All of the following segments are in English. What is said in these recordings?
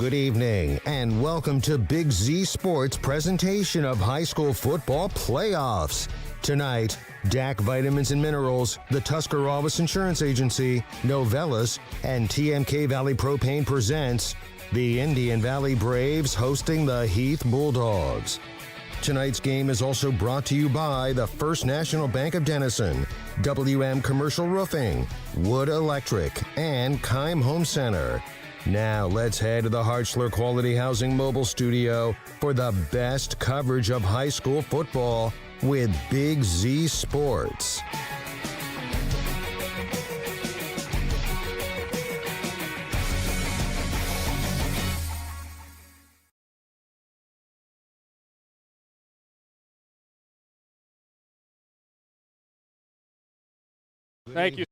Good evening, and welcome to Big Z Sports presentation of high school football playoffs. Tonight, DAC Vitamins and Minerals, the Tuscarawas Insurance Agency, Novellus, and TMK Valley Propane presents the Indian Valley Braves hosting the Heath Bulldogs. Tonight's game is also brought to you by the First National Bank of Denison, WM Commercial Roofing, Wood Electric, and Keim Home Center. Now let's head to the Hartzler Quality Housing Mobile Studio for the best coverage of high school football with Big Z Sports. Thank you.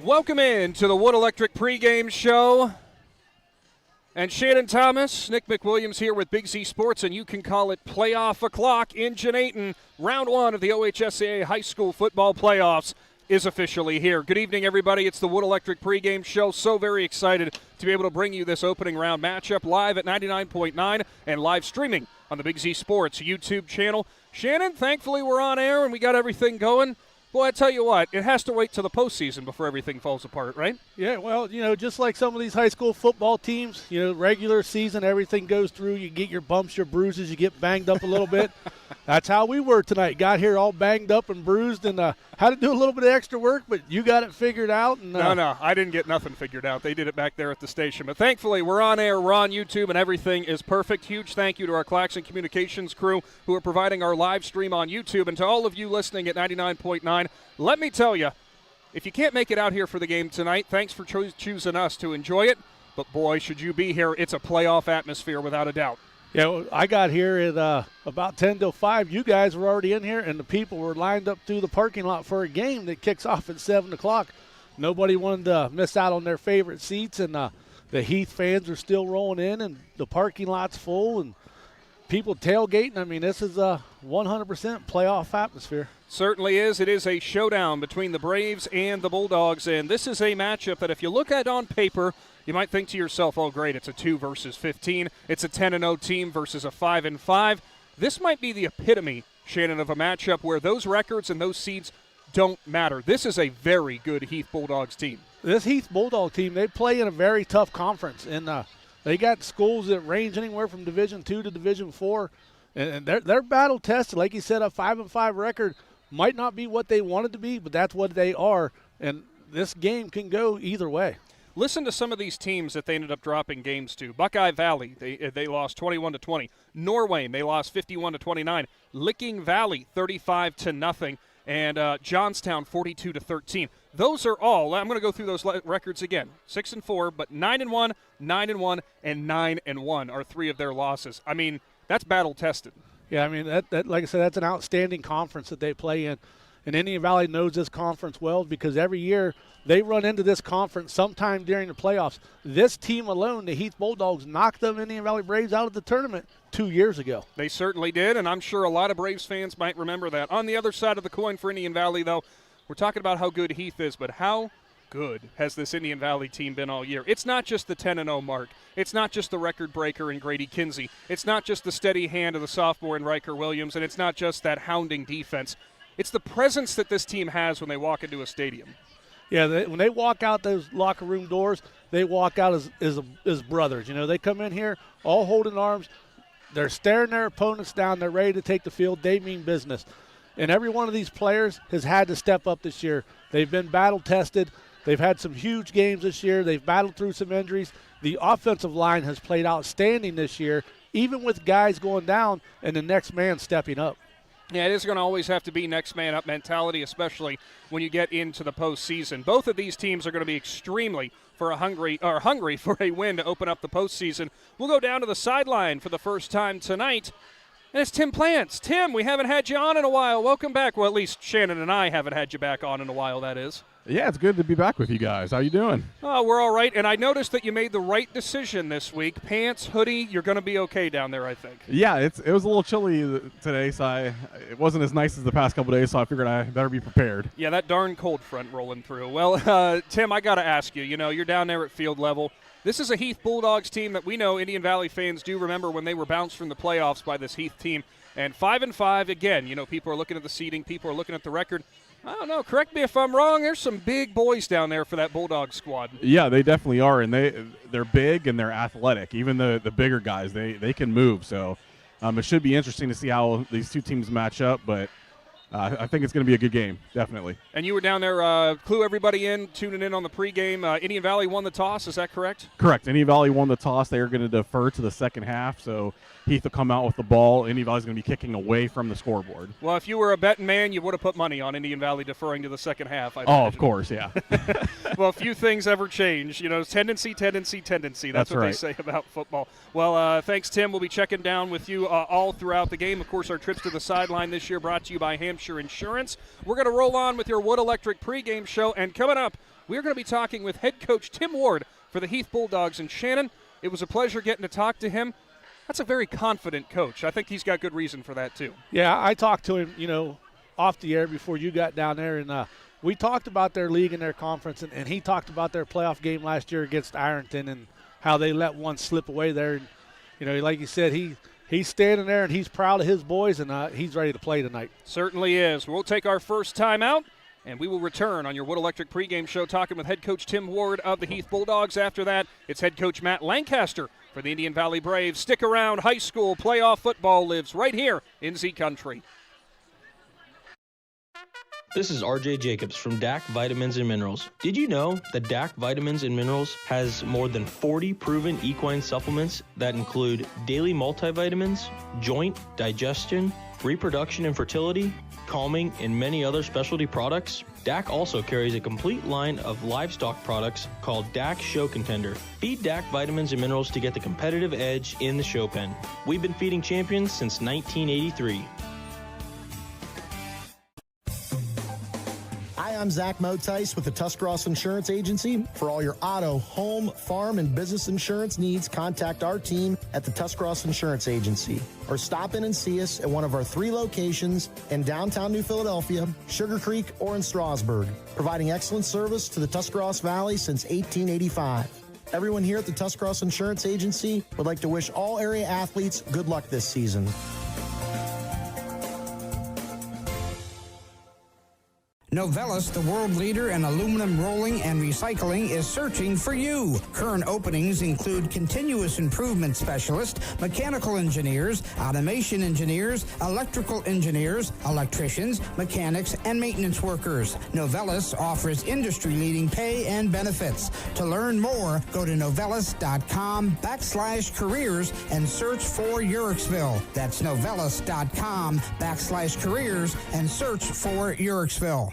Welcome in to the Wood Electric pregame show. And Shannon Thomas, Nick McWilliams here with Big Z Sports, and you can call it playoff o'clock in Janayton. Round one of the OHSAA High School Football Playoffs is officially here. Good evening, everybody. It's the Wood Electric pregame show. So very excited to be able to bring you this opening round matchup live at 99.9 and live streaming on the Big Z Sports YouTube channel. Shannon, thankfully we're on air and we got everything going. Boy, I tell you what, it has to wait till the postseason before everything falls apart, right? Yeah, well, just like some of these high school football teams, regular season, everything goes through. You get your bumps, your bruises, you get banged up a little bit. That's how we were tonight. Got here all banged up and bruised and had to do a little bit of extra work, but you got it figured out. And, No, I didn't get nothing figured out. They did it back there at the station. But thankfully, we're on air, we're on YouTube, and everything is perfect. Huge thank you to our Claxon Communications crew who are providing our live stream on YouTube. And to all of you listening at 99.9, let me tell you, if you can't make it out here for the game tonight, thanks for choosing us to enjoy it. But, boy, should you be here, it's a playoff atmosphere without a doubt. Yeah, well, I got here at about 10 till 5. You guys were already in here, and the people were lined up through the parking lot for a game that kicks off at 7 o'clock. Nobody wanted to miss out on their favorite seats, and the Heath fans are still rolling in, and the parking lot's full, and people tailgating. I mean, this is a 100% playoff atmosphere. Certainly is. It is a showdown between the Braves and the Bulldogs, and this is a matchup that if you look at on paper, you might think to yourself, oh, great, it's a 2 versus 15. It's a 10-0 team versus a 5-5. This might be the epitome, Shannon, of a matchup where those records and those seeds don't matter. This is a very good Heath Bulldogs team. This Heath Bulldog team, they play in a very tough conference, and they got schools that range anywhere from Division II to Division IV, and they're battle-tested. Like you said, a 5-5 record might not be what they wanted to be, but that's what they are, and this game can go either way. Listen to some of these teams that they ended up dropping games to. Buckeye Valley, they lost 21-20. Norwayne, they lost 51-29. Licking Valley, 35-0. And Johnstown, 42-13. Those are all. I'm going to go through those records again. 6-4, but 9-1, 9-1, and 9-1 are 3 of their losses. I mean, that's battle tested. Yeah, I mean that like I said, that's an outstanding conference that they play in. And Indian Valley knows this conference well because every year they run into this conference sometime during the playoffs. This team alone, the Heath Bulldogs, knocked them Indian Valley Braves out of the tournament 2 years ago. They certainly did, and I'm sure a lot of Braves fans might remember that. On the other side of the coin for Indian Valley, though, we're talking about how good Heath is, but how good has this Indian Valley team been all year? It's not just the 10-0 mark. It's not just the record breaker in Grady Kinsey. It's not just the steady hand of the sophomore in Riker Williams, and it's not just that hounding defense. It's the presence that this team has when they walk into a stadium. Yeah, when they walk out those locker room doors, they walk out as brothers. They come in here all holding arms. They're staring their opponents down. They're ready to take the field. They mean business. And every one of these players has had to step up this year. They've been battle-tested. They've had some huge games this year. They've battled through some injuries. The offensive line has played outstanding this year, even with guys going down and the next man stepping up. Yeah, it is going to always have to be next man up mentality, especially when you get into the postseason. Both of these teams are going to be extremely hungry for a win to open up the postseason. We'll go down to the sideline for the first time tonight. And it's Tim Plants. Tim, we haven't had you on in a while. Welcome back. Well, at least Shannon and I haven't had you back on in a while, that is. Yeah, it's good to be back with you guys. How you doing? Oh, we're all right. And I noticed that you made the right decision this week. Pants, hoodie, you're going to be okay down there, I think. Yeah, it was a little chilly today, so it wasn't as nice as the past couple days, so I figured I better be prepared. Yeah, that darn cold front rolling through. Well, Tim, I got to ask you, you're down there at field level. This is a Heath Bulldogs team that we know Indian Valley fans do remember when they were bounced from the playoffs by this Heath team. And 5-5, again, people are looking at the seeding, people are looking at the record. I don't know, correct me if I'm wrong, there's some big boys down there for that Bulldog squad. Yeah, they definitely are, and they're big and they're athletic. Even the bigger guys, they can move. So it should be interesting to see how these two teams match up, but I think it's going to be a good game, definitely. And you were down there, clue everybody in, tuning in on the pregame. Indian Valley won the toss, is that correct? Correct. Indian Valley won the toss. They are going to defer to the second half, so Heath will come out with the ball. Indian Valley's going to be kicking away from the scoreboard. Well, if you were a betting man, you would have put money on Indian Valley deferring to the second half. Of course, yeah. Well, few things ever change. Tendency. That's what right. they say about football. Well, thanks, Tim. We'll be checking down with you all throughout the game. Of course, our trips to the sideline this year brought to you by Hampshire Insurance. We're going to roll on with your Wood Electric pregame show, and coming up, we're going to be talking with head coach Tim Ward for the Heath Bulldogs. And Shannon, it was a pleasure getting to talk to him. That's a very confident coach. I think he's got good reason for that, too. Yeah, I talked to him, off the air before you got down there, and we talked about their league and their conference, and he talked about their playoff game last year against Ironton and how they let one slip away there. And, like you said, he's standing there, and he's proud of his boys, and he's ready to play tonight. Certainly is. We'll take our first time out, and we will return on your Wood Electric pregame show talking with head coach Tim Ward of the Heath Bulldogs. After that, it's head coach Matt Lancaster for the Indian Valley Braves. Stick around. High school playoff football lives right here in Z Country. This is RJ Jacobs from DAC Vitamins and Minerals. Did you know that DAC Vitamins and Minerals has more than 40 proven equine supplements that include daily multivitamins, joint, digestion, reproduction and fertility, calming, and many other specialty products? DAC also carries a complete line of livestock products called DAC Show Contender. Feed DAC Vitamins and Minerals to get the competitive edge in the show pen. We've been feeding champions since 1983. Hi, I'm Zach Motice with the Tuscarawas Insurance Agency. For all your auto, home, farm, and business insurance needs, contact our team at the Tuscarawas Insurance Agency or stop in and see us at one of our 3 locations in downtown New Philadelphia, Sugar Creek, or in Strasburg, providing excellent service to the Tuscarawas Valley since 1885. Everyone here at the Tuscarawas Insurance Agency would like to wish all area athletes good luck this season. Novelis, the world leader in aluminum rolling and recycling, is searching for you. Current openings include continuous improvement specialist, mechanical engineers, automation engineers, electrical engineers, electricians, mechanics, and maintenance workers. Novelis offers industry-leading pay and benefits. To learn more, go to novelis.com/careers and search for Urixville. That's novelis.com/careers and search for Urixville.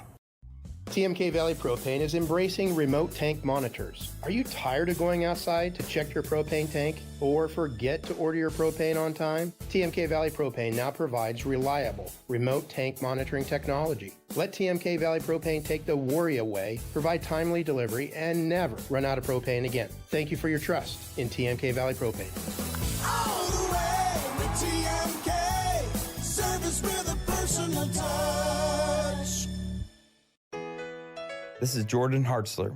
TMK Valley Propane is embracing remote tank monitors. Are you tired of going outside to check your propane tank or forget to order your propane on time? TMK Valley Propane now provides reliable remote tank monitoring technology. Let TMK Valley Propane take the worry away, provide timely delivery, and never run out of propane again. Thank you for your trust in TMK Valley Propane. All the way with TMK, service with a personal touch. This is Jordan Hartzler.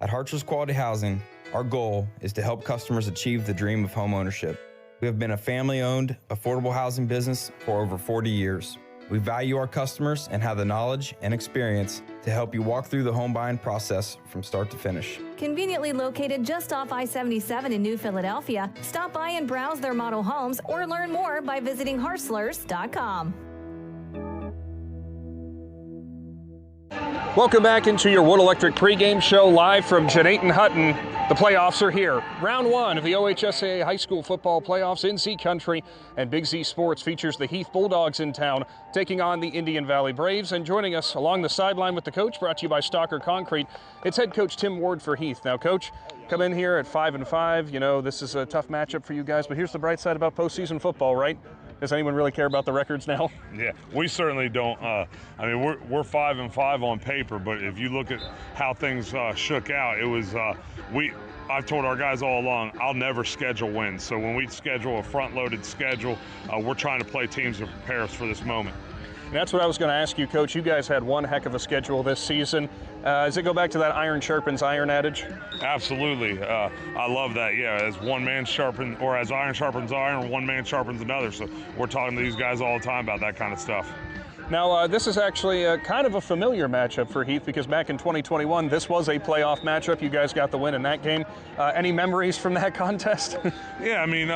At Hartzler's Quality Housing, our goal is to help customers achieve the dream of home ownership. We have been a family-owned, affordable housing business for over 40 years. We value our customers and have the knowledge and experience to help you walk through the home buying process from start to finish. Conveniently located just off I-77 in New Philadelphia, stop by and browse their model homes or learn more by visiting Hartzlers.com. Welcome back into your Wood Electric pregame show live from Janayton Hutton. The playoffs are here. Round one of the OHSAA High School Football Playoffs in Z Country, and Big Z Sports features the Heath Bulldogs in town taking on the Indian Valley Braves. And joining us along the sideline with the coach, brought to you by Stalker Concrete, it's head coach Tim Ward for Heath. Now, coach, come in here at 5-5. You know, this is a tough matchup for you guys, but here's the bright side about postseason football, right? Does anyone really care about the records now? Yeah, we certainly don't. I mean, we're 5-5 on paper, but if you look at how things shook out, it was I've told our guys all along, I'll never schedule wins. So when we schedule a front-loaded schedule, we're trying to play teams to prepare us for this moment. And that's what I was going to ask you, Coach. You guys had one heck of a schedule this season. Does it go back to that iron sharpens iron adage? Absolutely. I love that. Yeah, as one man sharpens, or as iron sharpens iron, one man sharpens another. So we're talking to these guys all the time about that kind of stuff. Now, this is actually kind of a familiar matchup for Heath because back in 2021, this was a playoff matchup. You guys got the win in that game. Any memories from that contest? Yeah, I mean,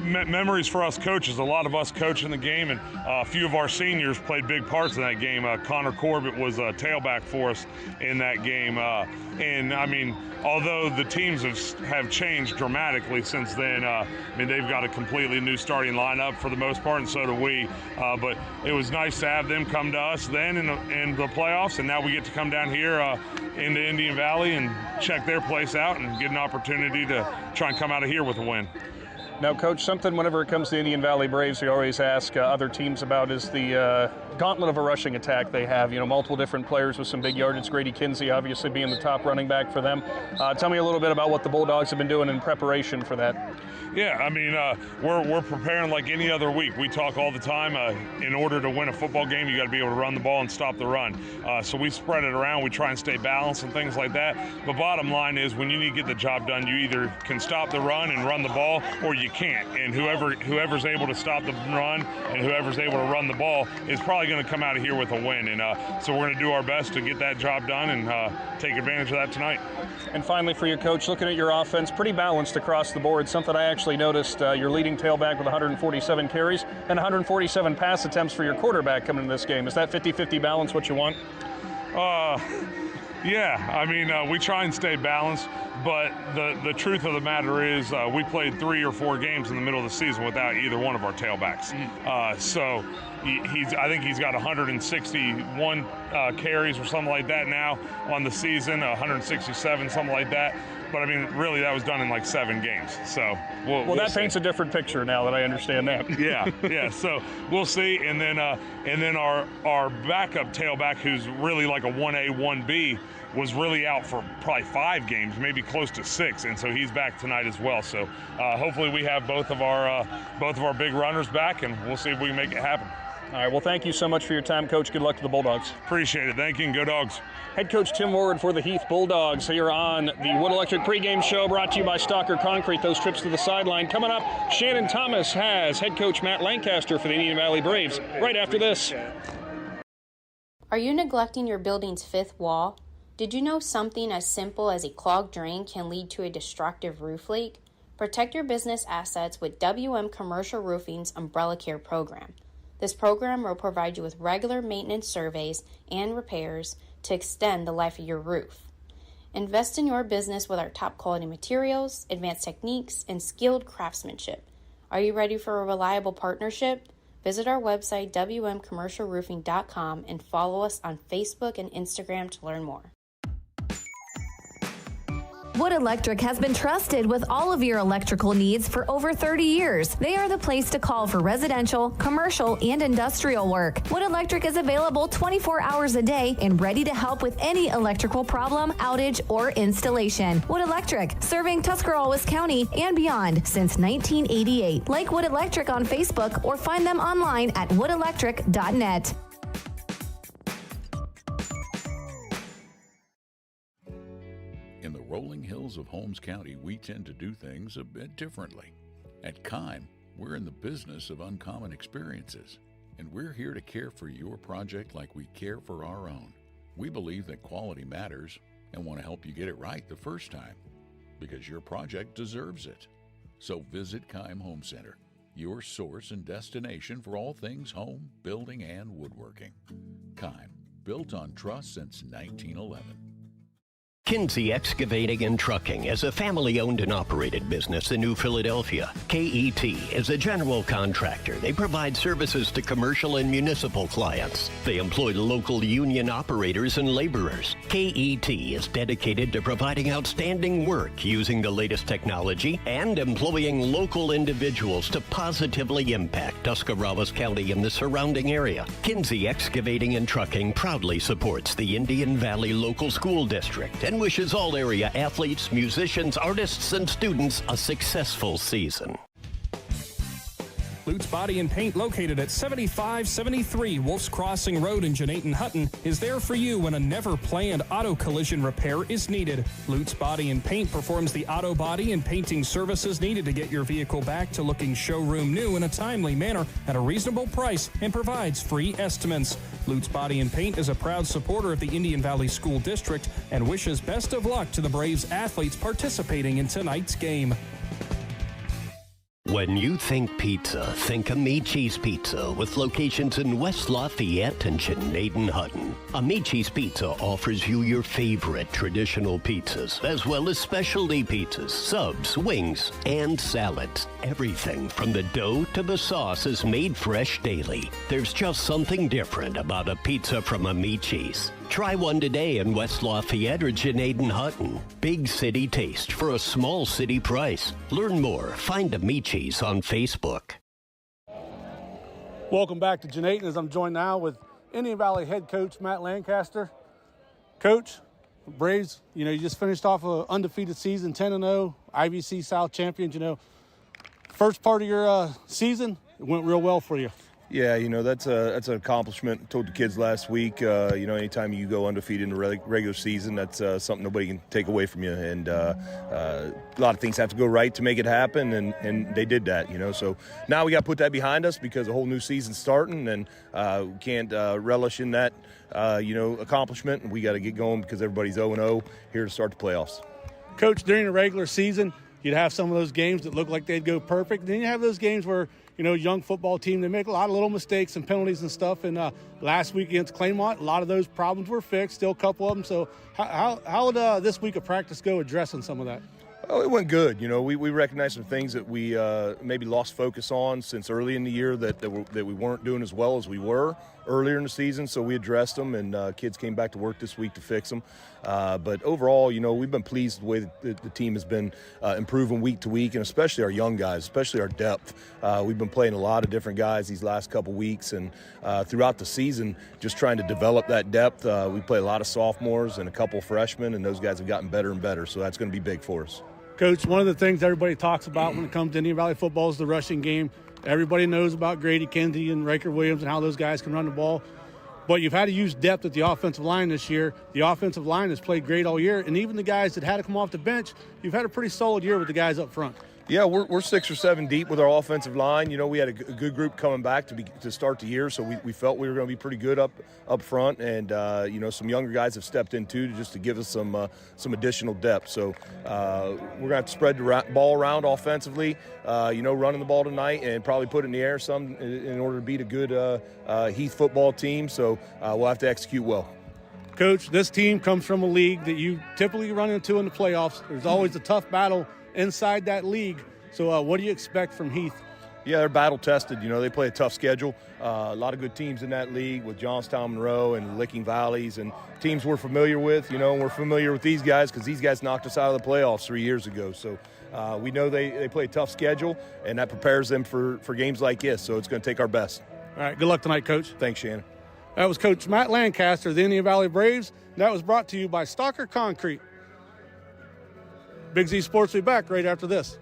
memories for us coaches. A lot of us coaching the game, and a few of our seniors played big parts in that game. Connor Corbett was a tailback for us in that game. And, I mean, although the teams have changed dramatically since then, I mean, they've got a completely new starting lineup for the most part, and so do we. But it was nice to have them come to us then in the playoffs, and now we get to come down here into Indian Valley and check their place out and get an opportunity to try and come out of here with a win. Now, Coach, something whenever it comes to Indian Valley Braves, we always ask other teams about is the gauntlet of a rushing attack they have. You know, multiple different players with some big yardage. Grady Kinsey obviously being the top running back for them. Tell me a little bit about what the Bulldogs have been doing in preparation for that. Yeah, I mean, we're preparing like any other week. We talk all the time. In order to win a football game, you got to be able to run the ball and stop the run. So we spread it around. We try and stay balanced and things like that. The bottom line is when you need to get the job done, you either can stop the run and run the ball, or you can't. And whoever's able to stop the run and whoever's able to run the ball is probably going to come out of here with a win. And so we're going to do our best to get that job done and take advantage of that tonight. And finally, for your coach, looking at your offense, pretty balanced across the board. Something I actually noticed, your leading tailback with 147 carries and 147 pass attempts for your quarterback coming into this game. Is that 50-50 balance what you want? Yeah, I mean, we try and stay balanced, but the truth of the matter is we played 3 or 4 games in the middle of the season without either one of our tailbacks. So I think he's got 161 carries or something like that now on the season, 167, something like that. But I mean, really, that was done in like 7 games. So we'll that see. paints a different picture now that I understand that. Yeah. So we'll see. And then our backup tailback, who's really like a 1A, 1B, was really out for probably 5 games, maybe close to 6, and so he's back tonight as well. So hopefully we have both of our big runners back, and we'll see if we can make it happen. All right, well, thank you so much for your time, Coach. Good luck to the Bulldogs. Appreciate it. Thank you, and go Dogs. Head coach Tim Ward for the Heath Bulldogs here on the Wood Electric pregame show, brought to you by Stalker Concrete. Those trips to the sideline. Coming up, Shannon Thomas has head coach Matt Lancaster for the Indian Valley Braves right after this. Are you neglecting your building's 5th wall? Did you know something as simple as a clogged drain can lead to a destructive roof leak? Protect your business assets with WM Commercial Roofing's Umbrella Care program. This program will provide you with regular maintenance surveys and repairs to extend the life of your roof. Invest in your business with our top quality materials, advanced techniques, and skilled craftsmanship. Are you ready for a reliable partnership? Visit our website, wmcommercialroofing.com, and follow us on Facebook and Instagram to learn more. Wood Electric has been trusted with all of your electrical needs for over 30 years. They are the place to call for residential, commercial, and industrial work. Wood Electric is available 24 hours a day and ready to help with any electrical problem, outage, or installation. Wood Electric, serving Tuscarawas County and beyond since 1988. Like Wood Electric on Facebook or find them online at woodelectric.net. In the rolling hills of Holmes County, we tend to do things a bit differently. At Kime, we're in the business of uncommon experiences, and we're here to care for your project like we care for our own. We believe that quality matters and want to help you get it right the first time, because your project deserves it. So visit Kime Home Center, your source and destination for all things home, building, and woodworking. Kime, built on trust since 1911. Kinsey Excavating and Trucking is a family-owned and operated business in New Philadelphia. KET is a general contractor. They provide services to commercial and municipal clients. They employ local union operators and laborers. KET is dedicated to providing outstanding work using the latest technology and employing local individuals to positively impact Tuscarawas County and the surrounding area. Kinsey Excavating and Trucking proudly supports the Indian Valley Local School District and wishes all area athletes, musicians, artists, and students a successful season. Lutz Body and Paint, located at 7573 Wolf's Crossing Road in Jeanette Hutton, is there for you when a never-planned auto collision repair is needed. Lutz Body and Paint performs the auto body and painting services needed to get your vehicle back to looking showroom new in a timely manner at a reasonable price and provides free estimates. Lutz Body and Paint is a proud supporter of the Indian Valley School District and wishes best of luck to the Braves athletes participating in tonight's game. When you think pizza, think Amici's Pizza with locations in West Lafayette and Jeanette Hutton. Amici's Pizza offers you your favorite traditional pizzas, as well as specialty pizzas, subs, wings, and salads. Everything from the dough to the sauce is made fresh daily. There's just something different about a pizza from Amici's. Try one today in West Lafayette or Jeanette Hutton. Big city taste for a small city price. Learn more. Find Amici's on Facebook. Welcome back to Jeanette, as I'm joined now with Indian Valley head coach Matt Lancaster. Coach, Braves, you just finished off an undefeated season, 10-0, IVC South champions. First part of your season, it went real well for you. Yeah, that's an accomplishment. I told the kids last week, anytime you go undefeated in the regular season, that's something nobody can take away from you. And a lot of things have to go right to make it happen, and they did that, So now we got to put that behind us because a whole new season's starting, and we can't relish in that, accomplishment. And we got to get going because everybody's 0-0 here to start the playoffs. Coach, during the regular season, you'd have some of those games that look like they'd go perfect. Then you have those games where young football team, they make a lot of little mistakes and penalties and stuff. And last week against Claymont, a lot of those problems were fixed, still a couple of them. So how would this week of practice go addressing some of that? Oh, it went good. We recognized some things that we maybe lost focus on since early in the year that we weren't doing as well as we were earlier in the season. So we addressed them, and kids came back to work this week to fix them. But overall, we've been pleased with the way that the team has been improving week to week, and especially our young guys, especially our depth. We've been playing a lot of different guys these last couple weeks, and throughout the season, just trying to develop that depth. We play a lot of sophomores and a couple freshmen, and those guys have gotten better and better. So that's going to be big for us. Coach, one of the things everybody talks about when it comes to Indian Valley football is the rushing game. Everybody knows about Grady Kinsey and Riker Williams and how those guys can run the ball. But you've had to use depth at the offensive line this year. The offensive line has played great all year, and even the guys that had to come off the bench, you've had a pretty solid year with the guys up front. Yeah, we're 6 or 7 deep with our offensive line. We had a good group coming back to start the year, so we felt we were going to be pretty good up front. And some younger guys have stepped in too, just to give us some additional depth. So we're going to have to spread the ball around offensively. Running the ball tonight and probably put it in the air some in order to beat a good Heath football team. So we'll have to execute well. Coach, this team comes from a league that you typically run into in the playoffs. There's always a tough battle inside that league. So what do you expect from Heath? Yeah, they're battle-tested. They play a tough schedule. A lot of good teams in that league with Johnstown, Monroe, and Licking Valleys, and teams we're familiar with. And we're familiar with these guys because these guys knocked us out of the playoffs 3 years ago. So we know they play a tough schedule, and that prepares them for games like this. So it's going to take our best. All right, good luck tonight, Coach. Thanks, Shannon. That was Coach Matt Lancaster of the Indian Valley Braves. That was brought to you by Stalker Concrete. Big Z Sports will be back right after this.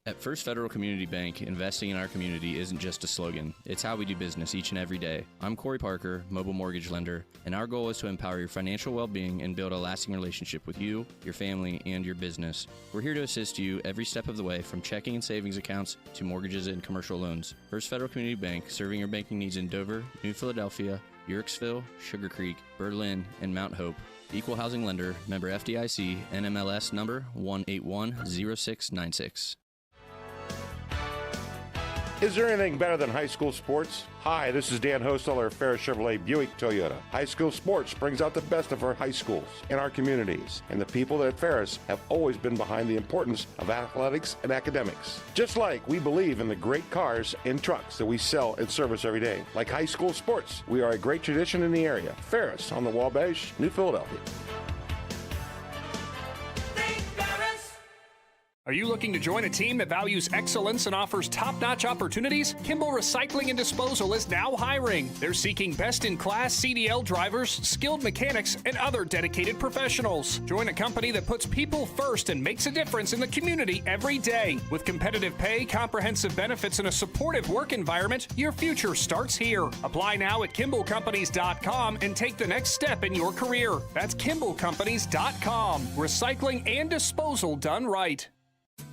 At First Federal Community Bank, investing in our community isn't just a slogan. It's how we do business each and every day. I'm Corey Parker, mobile mortgage lender, and our goal is to empower your financial well-being and build a lasting relationship with you, your family, and your business. We're here to assist you every step of the way, from checking and savings accounts to mortgages and commercial loans. First Federal Community Bank, serving your banking needs in Dover, New Philadelphia, Yerkesville, Sugar Creek, Berlin, and Mount Hope. Equal housing lender, member FDIC, NMLS number 1810696. Is there anything better than high school sports? Hi, this is Dan Hosteller of Ferris Chevrolet Buick Toyota. High school sports brings out the best of our high schools and our communities, and the people at Ferris have always been behind the importance of athletics and academics. Just like we believe in the great cars and trucks that we sell and service every day. Like high school sports, we are a great tradition in the area. Ferris on the Wabash, New Philadelphia. Are you looking to join a team that values excellence and offers top-notch opportunities? Kimball Recycling and Disposal is now hiring. They're seeking best-in-class CDL drivers, skilled mechanics, and other dedicated professionals. Join a company that puts people first and makes a difference in the community every day. With competitive pay, comprehensive benefits, and a supportive work environment, your future starts here. Apply now at KimballCompanies.com and take the next step in your career. That's KimballCompanies.com. Recycling and disposal done right.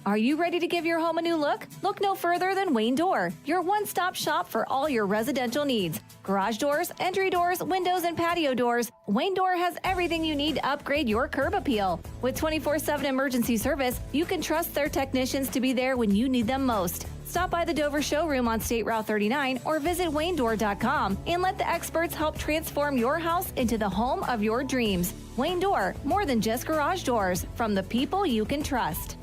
Are you ready to give your home a new look? Look no further than Wayne Door, your one-stop shop for all your residential needs. Garage doors, entry doors, windows, and patio doors. Wayne Door has everything you need to upgrade your curb appeal. With 24/7 emergency service, you can trust their technicians to be there when you need them most. Stop by the Dover showroom on State Route 39 or visit WayneDoor.com and let the experts help transform your house into the home of your dreams. Wayne Door, more than just garage doors, from the people you can trust.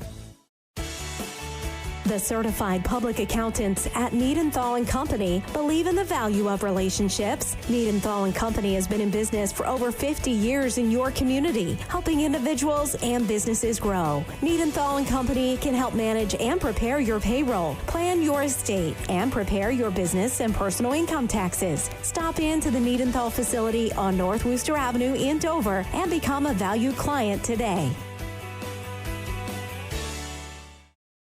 The certified public accountants at Niedenthal & Company believe in the value of relationships. Niedenthal & Company has been in business for over 50 years in your community, helping individuals and businesses grow. Niedenthal & Company can help manage and prepare your payroll, plan your estate, and prepare your business and personal income taxes. Stop in to the Niedenthal facility on North Wooster Avenue in Dover and become a valued client today.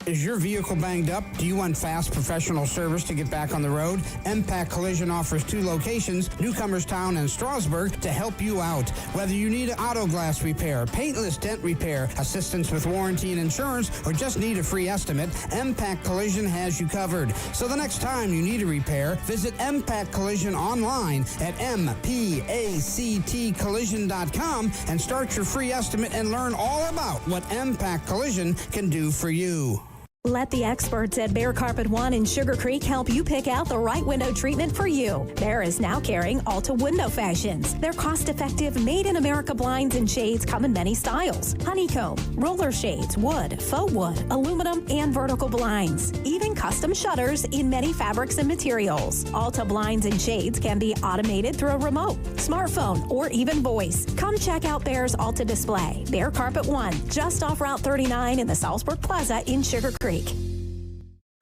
Is your vehicle banged up? Do you want fast professional service to get back on the road? MPAC Collision offers 2 locations, Newcomerstown and Strasburg, to help you out. Whether you need auto glass repair, paintless dent repair, assistance with warranty and insurance, or just need a free estimate, MPAC Collision has you covered. So the next time you need a repair, visit MPAC Collision online at mpactcollision.com and start your free estimate and learn all about what MPAC Collision can do for you. Let the experts at Bear Carpet One in Sugar Creek help you pick out the right window treatment for you. Bear is now carrying Alta Window Fashions. Their cost-effective, made-in-America blinds and shades come in many styles. Honeycomb, roller shades, wood, faux wood, aluminum, and vertical blinds. Even custom shutters in many fabrics and materials. Alta blinds and shades can be automated through a remote, smartphone, or even voice. Come check out Bear's Alta display. Bear Carpet One, just off Route 39 in the Salzburg Plaza in Sugar Creek.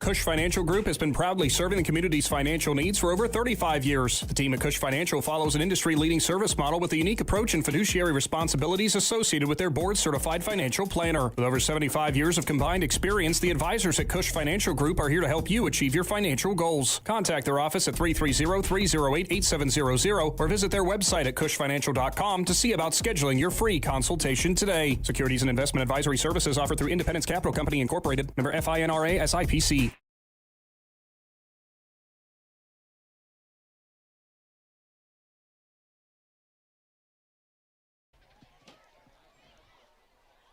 Cush Financial Group has been proudly serving the community's financial needs for over 35 years. The team at Cush Financial follows an industry-leading service model with a unique approach and fiduciary responsibilities associated with their board-certified financial planner. With over 75 years of combined experience, the advisors at Cush Financial Group are here to help you achieve your financial goals. Contact their office at 330-308-8700 or visit their website at cushfinancial.com to see about scheduling your free consultation today. Securities and investment advisory services offered through Independence Capital Company Incorporated, member FINRA SIPC.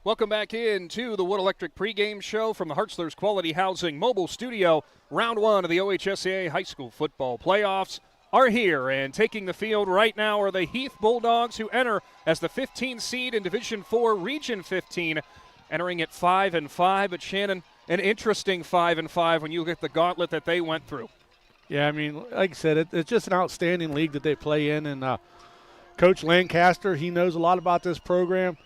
Welcome back into the Wood Electric pregame show from the Hartzler's Quality Housing Mobile Studio. Round 1 of the OHSAA High School Football Playoffs are here, and taking the field right now are the Heath Bulldogs, who enter as the 15th seed in Division 4 Region 15, entering at 5-5. But Shannon, an interesting 5-5 when you look at the gauntlet that they went through. Yeah, I mean, like I said, it's just an outstanding league that they play in, and Coach Lancaster, he knows a lot about this program.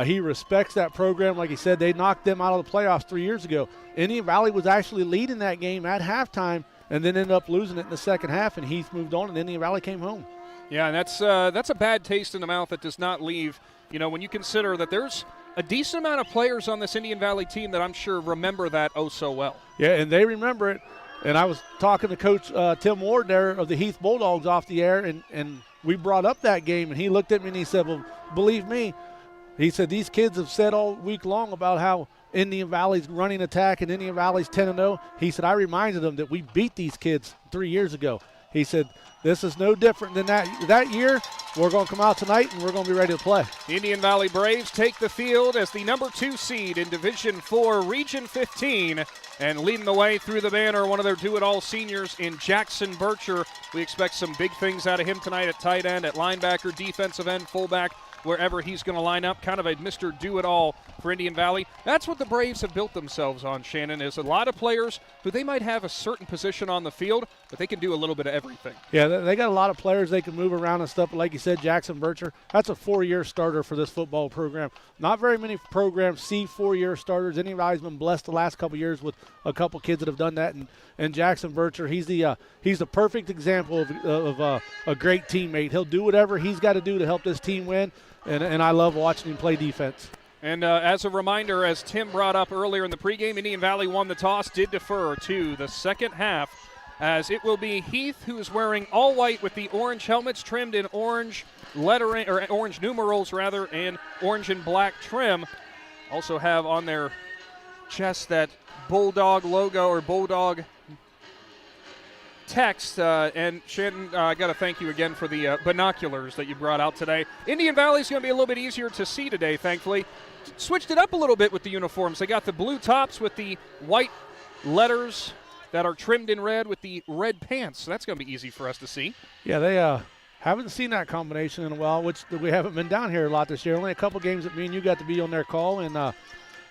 He respects that program. Like he said, they knocked them out of the playoffs 3 years ago. Indian Valley was actually leading that game at halftime and then ended up losing it in the second half, and Heath moved on, and Indian Valley came home. Yeah, and that's a bad taste in the mouth that does not leave. You know, when you consider that there's a decent amount of players on this Indian Valley team that I'm sure remember that oh so well. Yeah, and they remember it. And I was talking to Coach Tim Ward there of the Heath Bulldogs off the air, and we brought up that game, and he looked at me and he said, well, believe me, he said, these kids have said all week long about how Indian Valley's running attack and Indian Valley's 10-0. He said, I reminded them that we beat these kids 3 years ago. He said, this is no different than that year. We're going to come out tonight, and we're going to be ready to play. The Indian Valley Braves take the field as the number 2 seed in Division IV, Region 15, and leading the way through the banner, one of their do-it-all seniors in Jackson Bircher. We expect some big things out of him tonight at tight end, at linebacker, defensive end, fullback, wherever he's going to line up. Kind of a Mr. Do-It-All for Indian Valley. That's what the Braves have built themselves on, Shannon, is a lot of players who they might have a certain position on the field, but they can do a little bit of everything. Yeah, they got a lot of players they can move around and stuff. But like you said, Jackson Bircher, that's a 4-year starter for this football program. Not very many programs see 4-year starters. Indian Valley's been blessed the last couple years with a couple kids that have done that. And Jackson Bircher, he's the perfect example of a great teammate. He'll do whatever he's got to do to help this team win. And I love watching him play defense. And as a reminder, as Tim brought up earlier in the pregame, Indian Valley won the toss, did defer to the second half, as it will be Heath, who is wearing all white with the orange helmets trimmed in orange lettering, or orange numerals rather, and orange and black trim. Also have on their chest that Bulldog logo or Bulldog text. And Shannon, I got to thank you again for the binoculars that you brought out today. Indian Valley's going to be a little bit easier to see today, thankfully. Switched it up a little bit with the uniforms. They got the blue tops with the white letters that are trimmed in red with the red pants. So that's going to be easy for us to see. Yeah, they haven't seen that combination in a while, which we haven't been down here a lot this year. Only a couple games that me and you got to be on their call. And like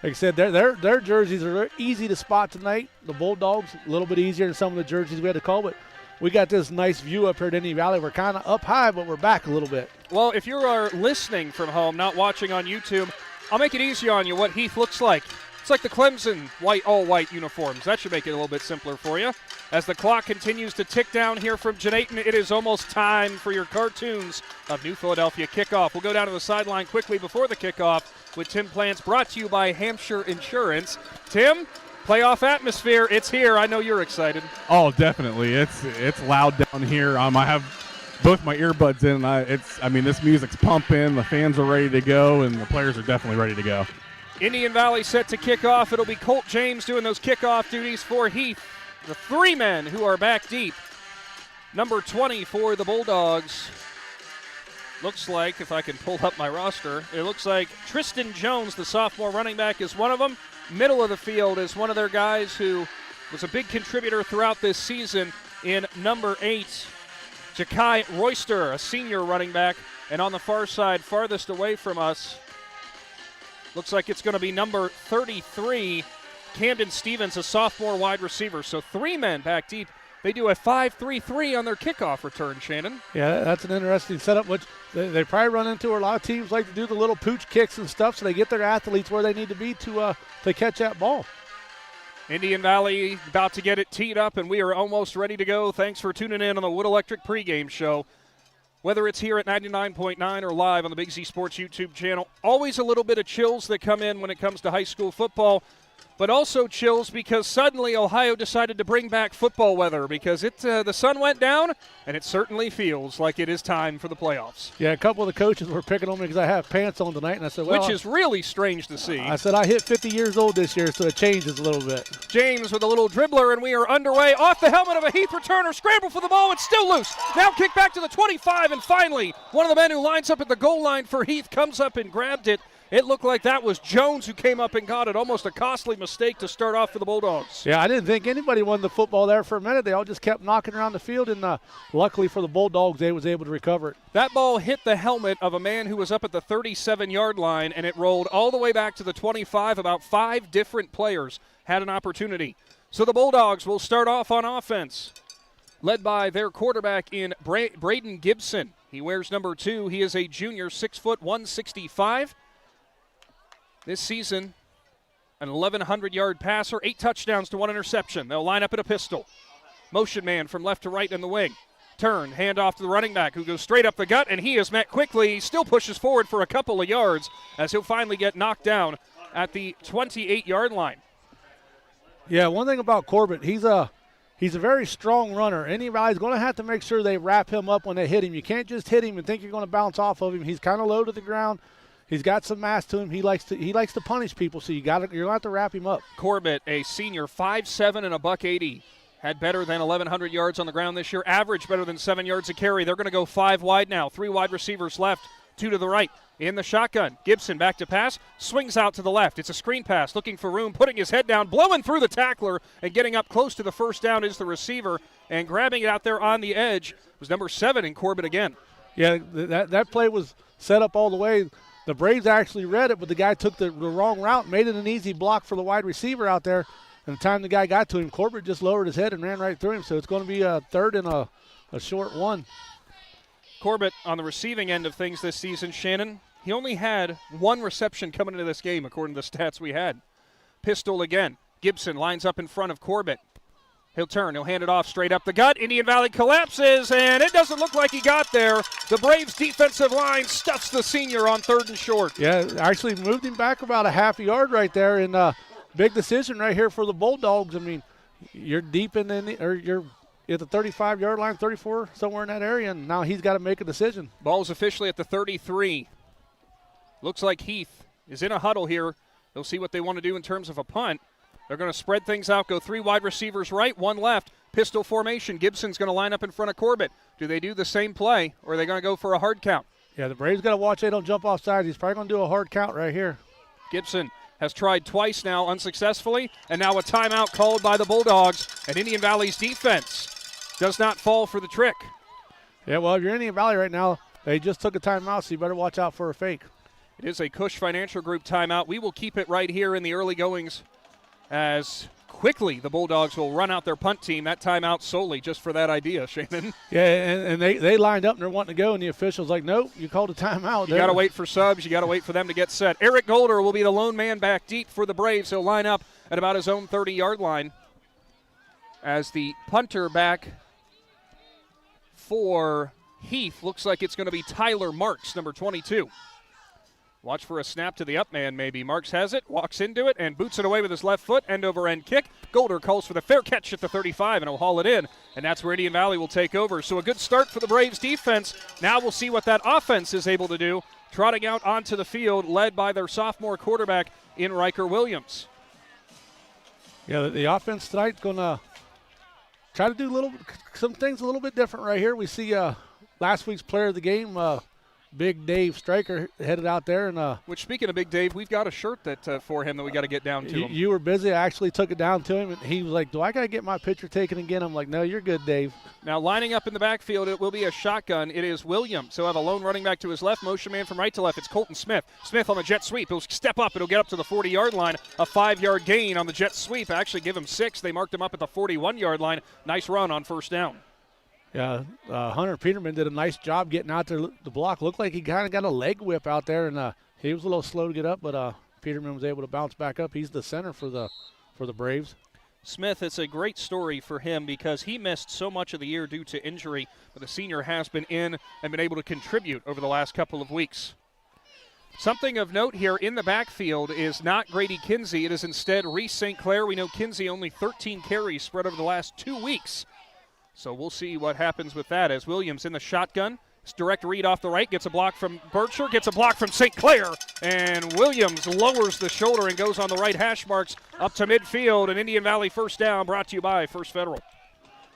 I said, their jerseys are easy to spot tonight. The Bulldogs, a little bit easier than some of the jerseys we had to call, but we got this nice view up here at Indian Valley. We're kind of up high, but we're back a little bit. Well, if you are listening from home, not watching on YouTube, I'll make it easy on you what Heath looks like. It's like the Clemson all-white uniforms. That should make it a little bit simpler for you. As the clock continues to tick down here from Janayton, it is almost time for your cartoons of New Philadelphia Kickoff. We'll go down to the sideline quickly before the kickoff with Tim Plants, brought to you by Hampshire Insurance. Tim, playoff atmosphere, it's here. I know you're excited. Oh, definitely. It's loud down here. I have both my earbuds in. This music's pumping. The fans are ready to go, and the players are definitely ready to go. Indian Valley set to kick off. It'll be Colt James doing those kickoff duties for Heath. The 3 men who are back deep. Number 20 for the Bulldogs. Looks like, if I can pull up my roster, it looks like Tristan Jones, the sophomore running back, is one of them. Middle of the field is one of their guys who was a big contributor throughout this season in number 8, Ja'Kai Royster, a senior running back. And on the far side, farthest away from us, looks like it's going to be number 33, Camden Stevens, a sophomore wide receiver. So 3 men back deep. They do a 5-3-3 on their kickoff return, Shannon. Yeah, that's an interesting setup, which they probably run into. A lot of teams like to do the little pooch kicks and stuff, so they get their athletes where they need to be to catch that ball. Indian Valley about to get it teed up, and we are almost ready to go. Thanks for tuning in on the Wood Electric pregame show. Whether it's here at 99.9 or live on the Big Z Sports YouTube channel, always a little bit of chills that come in when it comes to high school football, but also chills because suddenly Ohio decided to bring back football weather because the sun went down, and it certainly feels like it is time for the playoffs. Yeah, a couple of the coaches were picking on me because I have pants on tonight, and I said, well, which is really strange to see. I said I hit 50 years old this year, so it changes a little bit. James with a little dribbler, and we are underway. Off the helmet of a Heath returner, scramble for the ball, it's still loose. Now kick back to the 25, and finally, one of the men who lines up at the goal line for Heath comes up and grabbed it. It looked like that was Jones who came up and got it. Almost a costly mistake to start off for the Bulldogs. Yeah, I didn't think anybody won the football there for a minute. They all just kept knocking around the field, and luckily for the Bulldogs, they was able to recover it. That ball hit the helmet of a man who was up at the 37-yard line, and it rolled all the way back to the 25. About 5 different players had an opportunity. So the Bulldogs will start off on offense, led by their quarterback in Braden Gibson. He wears number 2. He is a junior, 6 foot, 165. This season, an 1,100-yard passer, 8 touchdowns to 1 interception. They'll line up at a pistol. Motion man from left to right in the wing. Turn, hand off to the running back who goes straight up the gut, and he is met quickly. He still pushes forward for a couple of yards as he'll finally get knocked down at the 28-yard line. Yeah, one thing about Corbett, he's a very strong runner. Anybody's going to have to make sure they wrap him up when they hit him. You can't just hit him and think you're going to bounce off of him. He's kind of low to the ground. He's got some mass to him. He likes to punish people, so you're going to have to wrap him up. Corbett, a senior, 5'7" and a $180. Had better than 1,100 yards on the ground this year, average better than 7 yards a carry. They're going to go 5 wide now, 3 wide receivers left, 2 to the right. In the shotgun, Gibson back to pass, swings out to the left. It's a screen pass, looking for room, putting his head down, blowing through the tackler, and getting up close to the first down is the receiver, and grabbing it out there on the edge was number 7 in Corbett again. Yeah, that play was set up all the way. The Braves actually read it, but the guy took the wrong route, made it an easy block for the wide receiver out there. And the time the guy got to him, Corbett just lowered his head and ran right through him. So it's going to be a third and a short one. Corbett on the receiving end of things this season, Shannon, he only had 1 reception coming into this game, according to the stats we had. Pistol again. Gibson lines up in front of Corbett. He'll turn. He'll hand it off straight up the gut. Indian Valley collapses, and it doesn't look like he got there. The Braves' defensive line stuffs the senior on 3rd and short. Yeah, actually moved him back about a half a yard right there, and big decision right here for the Bulldogs. I mean, you're deep in you're at the 35-yard line, 34, somewhere in that area, and now he's got to make a decision. Ball's officially at the 33. Looks like Heath is in a huddle here. They'll see what they want to do in terms of a punt. They're going to spread things out, go 3 wide receivers right, 1 left. Pistol formation. Gibson's going to line up in front of Corbett. Do they do the same play, or are they going to go for a hard count? Yeah, the Braves got to watch they don't jump off sides. He's probably going to do a hard count right here. Gibson has tried twice now unsuccessfully, and now a timeout called by the Bulldogs, and Indian Valley's defense does not fall for the trick. Yeah, well, if you're Indian Valley right now, they just took a timeout, so you better watch out for a fake. It is a Cush Financial Group timeout. We will keep it right here in the early goings as quickly the Bulldogs will run out their punt team. That timeout solely just for that idea, Shannon. Yeah, and they lined up and they're wanting to go, and the official's like, nope, you called a timeout. You got to wait for subs. You got to wait for them to get set. Eric Golder will be the lone man back deep for the Braves. He'll line up at about his own 30-yard line as the punter back for Heath. Looks like it's going to be Tyler Marks, number 22. Watch for a snap to the up man, maybe. Marks has it, walks into it, and boots it away with his left foot. End-over-end kick. Golder calls for the fair catch at the 35, and he'll haul it in. And that's where Indian Valley will take over. So a good start for the Braves defense. Now we'll see what that offense is able to do. Trotting out onto the field, led by their sophomore quarterback in Riker Williams. Yeah, the offense tonight's going to try to do some things a little bit different right here. We see last week's player of the game, Big Dave Stryker, headed out there. And which, speaking of Big Dave, we've got a shirt that for him that we got to get down to him. You were busy. I actually took it down to him, and he was like, do I got to get my picture taken again? I'm like, no, you're good, Dave. Now lining up in the backfield, it will be a shotgun. It is Williams. He'll have a lone running back to his left, motion man from right to left. It's Colton Smith. Smith on the jet sweep. He'll step up. It'll get up to the 40-yard line. A 5-yard gain on the jet sweep. Actually give him 6. They marked him up at the 41-yard line. Nice run on first down. Yeah, Hunter Peterman did a nice job getting out there. The block looked like he kind of got a leg whip out there, and he was a little slow to get up, but Peterman was able to bounce back up. He's the center for the Braves. Smith, it's a great story for him because he missed so much of the year due to injury, but the senior has been in and been able to contribute over the last couple of weeks. Something of note here in the backfield is not Grady Kinsey. It is instead Reese St. Clair. We know Kinsey only 13 carries spread over the last 2 weeks. So we'll see what happens with that as Williams in the shotgun. It's direct read off the right, gets a block from Bircher, gets a block from St. Clair, and Williams lowers the shoulder and goes on the right hash marks up to midfield. An Indian Valley first down brought to you by First Federal.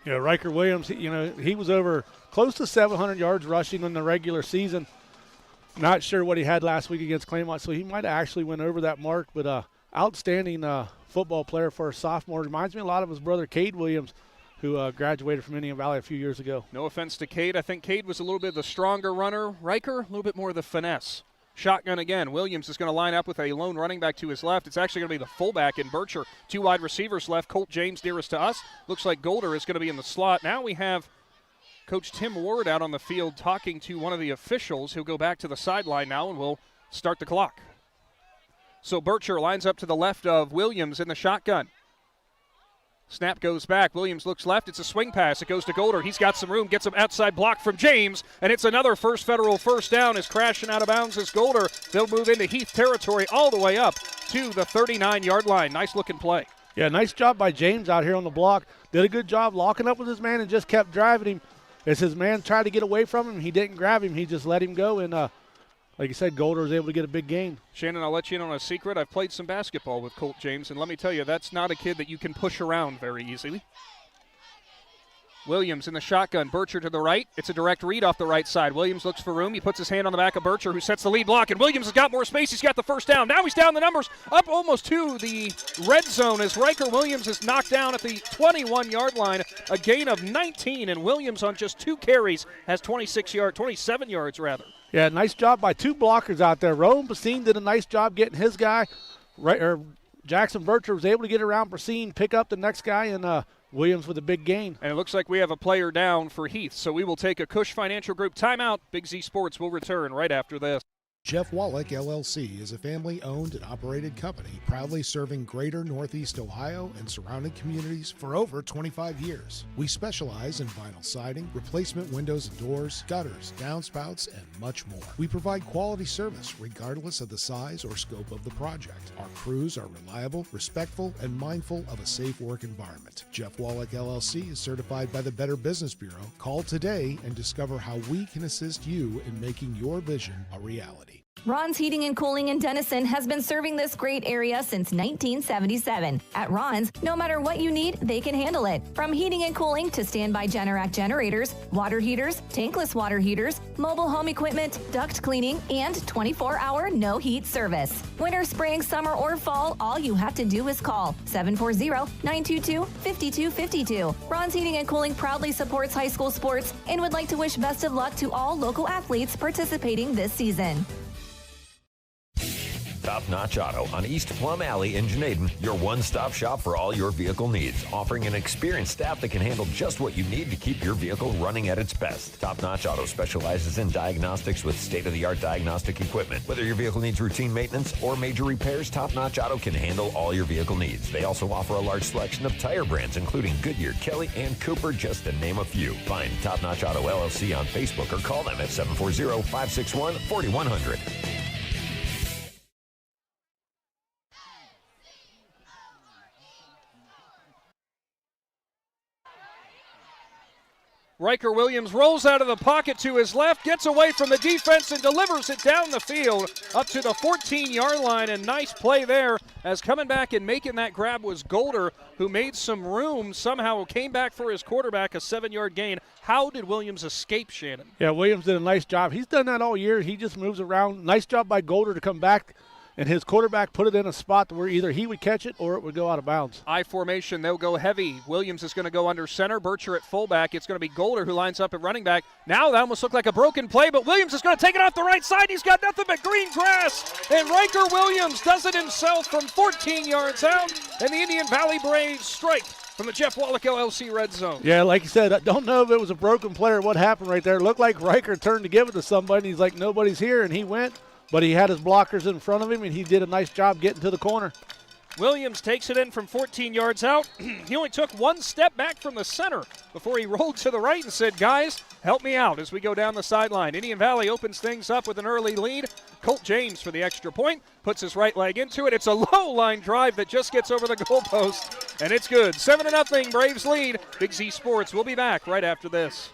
Yeah, Riker Williams, he was over close to 700 yards rushing in the regular season. Not sure what he had last week against Claymont, so he might have actually went over that mark, but outstanding football player for a sophomore. Reminds me a lot of his brother, Cade Williams, who graduated from Indian Valley a few years ago. No offense to Cade. I think Cade was a little bit the stronger runner. Riker, a little bit more of the finesse. Shotgun again. Williams is going to line up with a lone running back to his left. It's actually going to be the fullback in Bircher. 2 wide receivers left. Colt James nearest to us. Looks like Golder is going to be in the slot. Now we have Coach Tim Ward out on the field talking to one of the officials. He'll go back to the sideline now and we'll start the clock. So Bircher lines up to the left of Williams in the shotgun. Snap goes back. Williams looks left. It's a swing pass. It goes to Golder. He's got some room. Gets an outside block from James. And it's another First Federal first down. Is crashing out of bounds as Golder. They'll move into Heath territory all the way up to the 39-yard line. Nice looking play. Yeah, nice job by James out here on the block. Did a good job locking up with his man and just kept driving him. As his man tried to get away from him, he didn't grab him. He just let him go. And like you said, Golder was able to get a big gain. Shannon, I'll let you in on a secret. I've played some basketball with Colt James, and let me tell you, that's not a kid that you can push around very easily. Williams in the shotgun. Bircher to the right. It's a direct read off the right side. Williams looks for room. He puts his hand on the back of Bircher, who sets the lead block, and Williams has got more space. He's got the first down. Now he's down the numbers, up almost to the red zone as Riker Williams is knocked down at the 21-yard line. A gain of 19, and Williams on just 2 carries has 27 yards rather. Yeah, nice job by 2 blockers out there. Rowan Basine did a nice job getting his guy. Jackson Bircher was able to get around Basine, pick up the next guy, and Williams with a big gain. And it looks like we have a player down for Heath, so we will take a Cush Financial Group timeout. Big Z Sports will return right after this. Jeff Wallach, LLC, is a family-owned and operated company proudly serving greater Northeast Ohio and surrounding communities for over 25 years. We specialize in vinyl siding, replacement windows and doors, gutters, downspouts, and much more. We provide quality service regardless of the size or scope of the project. Our crews are reliable, respectful, and mindful of a safe work environment. Jeff Wallach, LLC is certified by the Better Business Bureau. Call today and discover how we can assist you in making your vision a reality. Ron's Heating and Cooling in Denison has been serving this great area since 1977. At Ron's, no matter what you need, they can handle it. From heating and cooling to standby Generac generators, water heaters, tankless water heaters, mobile home equipment, duct cleaning, and 24-hour no-heat service. Winter, spring, summer, or fall, all you have to do is call 740-922-5252. Ron's Heating and Cooling proudly supports high school sports and would like to wish best of luck to all local athletes participating this season. Top Notch Auto on East Plum Alley in Janaden, your one-stop shop for all your vehicle needs, offering an experienced staff that can handle just what you need to keep your vehicle running at its best. Top Notch Auto specializes in diagnostics with state-of-the-art diagnostic equipment. Whether your vehicle needs routine maintenance or major repairs, Top Notch Auto can handle all your vehicle needs. They also offer a large selection of tire brands, including Goodyear, Kelly, and Cooper, just to name a few. Find Top Notch Auto LLC on Facebook or call them at 740-561-4100. Riker Williams rolls out of the pocket to his left, gets away from the defense and delivers it down the field up to the 14-yard line. And nice play there, as coming back and making that grab was Golder, who made some room, somehow came back for his quarterback, a 7-yard gain. How did Williams escape, Shannon? Yeah, Williams did a nice job. He's done that all year. He just moves around. Nice job by Golder to come back, and his quarterback put it in a spot where either he would catch it or it would go out of bounds. I formation, they'll go heavy. Williams is going to go under center. Bircher at fullback. It's going to be Golder who lines up at running back. Now that almost looked like a broken play, but Williams is going to take it off the right side. He's got nothing but green grass, and Riker Williams does it himself from 14 yards out, and the Indian Valley Braves strike from the Jeff Wallach LLC red zone. Yeah, like you said, I don't know if it was a broken play or what happened right there. It looked like Riker turned to give it to somebody, and he's like, nobody's here, and he went. But he had his blockers in front of him, and he did a nice job getting to the corner. Williams takes it in from 14 yards out. He only took one step back from the center before he rolled to the right and said, guys, help me out as we go down the sideline. Indian Valley opens things up with an early lead. Colt James for the extra point, puts his right leg into it. It's a low-line drive that just gets over the goalpost, and it's good. 7-0, Braves lead. Big Z Sports will be back right after this.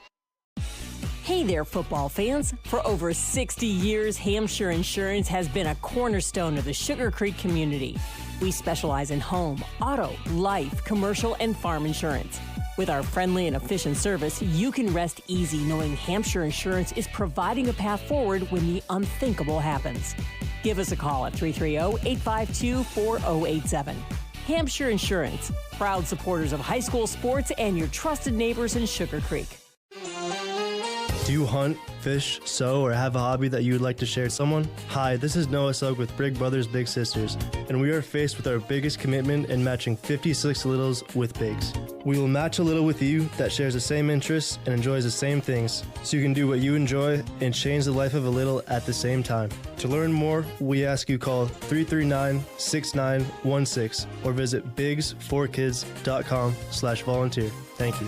Hey there, football fans. For over 60 years, Hampshire Insurance has been a cornerstone of the Sugar Creek community. We specialize in home, auto, life, commercial, and farm insurance. With our friendly and efficient service, you can rest easy knowing Hampshire Insurance is providing a path forward when the unthinkable happens. Give us a call at 330-852-4087. Hampshire Insurance, proud supporters of high school sports and your trusted neighbors in Sugar Creek. Do you hunt, fish, sew, or have a hobby that you would like to share with someone? Hi, this is Noah Sugg with Big Brothers Big Sisters, and we are faced with our biggest commitment in matching 56 littles with bigs. We will match a little with you that shares the same interests and enjoys the same things, so you can do what you enjoy and change the life of a little at the same time. To learn more, we ask you call 339-6916 or visit bigs4kids.com/volunteer. Thank you.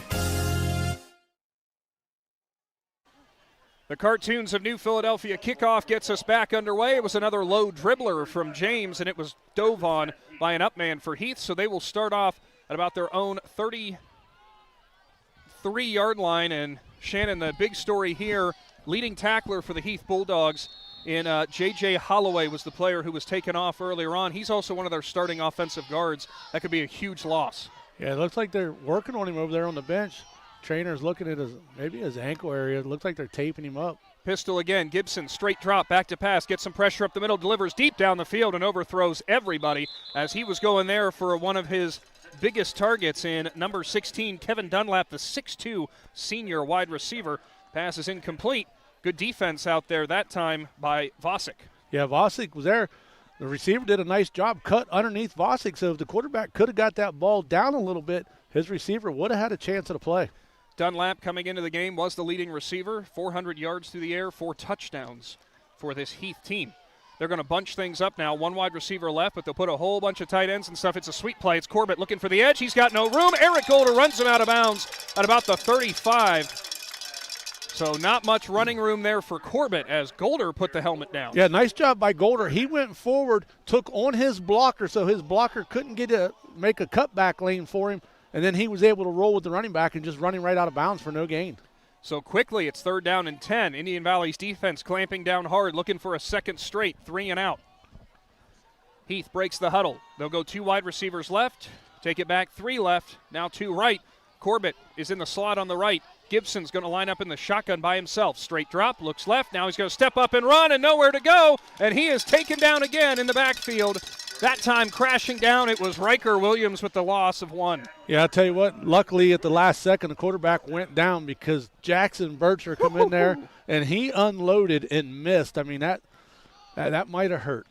The Cartoons of New Philadelphia kickoff gets us back underway. It was another low dribbler from James, and it was dove on by an up man for Heath. So they will start off at about their own 33-yard line. And Shannon, the big story here, leading tackler for the Heath Bulldogs in J.J. Holloway was the player who was taken off earlier on. He's also one of their starting offensive guards. That could be a huge loss. Yeah, it looks like they're working on him over there on the bench. trainer's looking at his ankle area. It looks like they're taping him up. Pistol again. Gibson, straight drop, back to pass, gets some pressure up the middle, delivers deep down the field and overthrows everybody as he was going there for one of his biggest targets in number 16, Kevin Dunlap, the 6'2 senior wide receiver. Pass is incomplete. Good defense out there that time by Vosick. Yeah, Vosick was there. The receiver did a nice job, cut underneath Vosick, so if the quarterback could have got that ball down a little bit, his receiver would have had a chance at a play. Dunlap coming into the game was the leading receiver, 400 yards through the air, 4 touchdowns for this Heath team. They're going to bunch things up now. 1 wide receiver left, but they'll put a whole bunch of tight ends and stuff. It's a sweep play. It's Corbett looking for the edge. He's got no room. Eric Golder runs him out of bounds at about the 35. So not much running room there for Corbett as Golder put the helmet down. Yeah, nice job by Golder. He went forward, took on his blocker, so his blocker couldn't make a cutback lane for him, and then he was able to roll with the running back and just running right out of bounds for no gain. So quickly, it's 3rd down and 10. Indian Valley's defense clamping down hard, looking for a second straight, 3 and out. Heath breaks the huddle. They'll go 2 wide receivers left, take it back, 3 left, now 2 right. Corbett is in the slot on the right. Gibson's going to line up in the shotgun by himself. Straight drop, looks left. Now he's going to step up and run and nowhere to go. And he is taken down again in the backfield. That time crashing down, it was Riker Williams with the loss of 1. Yeah, I'll tell you what, luckily at the last second, the quarterback went down because Jackson Bircher come in there, and he unloaded and missed. I mean, that might have hurt.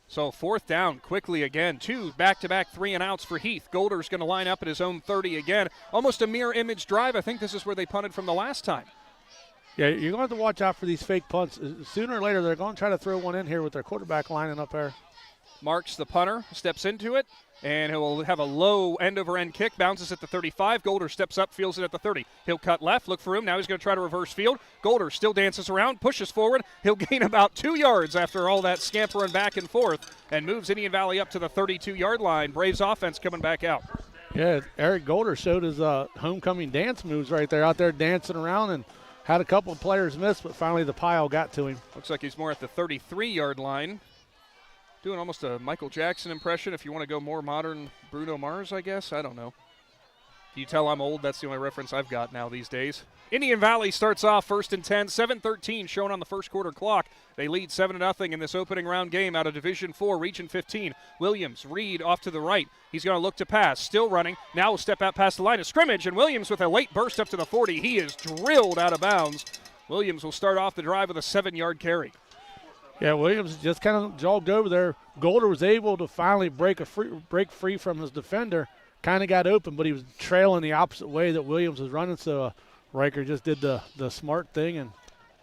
So 4th down quickly again. 2 back-to-back 3 and outs for Heath. Golder's going to line up at his own 30 again. Almost a mirror image drive. I think this is where they punted from the last time. Yeah, you're going to have to watch out for these fake punts. Sooner or later, they're going to try to throw one in here with their quarterback lining up there. Marks the punter, steps into it, and he'll have a low end-over-end kick, bounces at the 35. Golder steps up, feels it at the 30. He'll cut left, look for him. Now he's going to try to reverse field. Golder still dances around, pushes forward. He'll gain about 2 yards after all that scampering back and forth and moves Indian Valley up to the 32-yard line. Braves offense coming back out. Yeah, Eric Golder showed his homecoming dance moves right there, out there dancing around and had a couple of players miss, but finally the pile got to him. Looks like he's more at the 33-yard line. Doing almost a Michael Jackson impression if you want to go more modern Bruno Mars, I guess. I don't know. Can you tell I'm old? That's the only reference I've got now these days. Indian Valley starts off 1st and 10, 7:13 shown on the first quarter clock. They lead 7-0 in this opening round game out of Division 4, Region 15. Williams, Reed off to the right. He's going to look to pass, still running. Now will step out past the line of scrimmage, and Williams with a late burst up to the 40. He is drilled out of bounds. Williams will start off the drive with a 7-yard carry. Yeah, Williams just kind of jogged over there. Golder was able to finally break free from his defender. Kind of got open, but he was trailing the opposite way that Williams was running, so Riker just did the smart thing and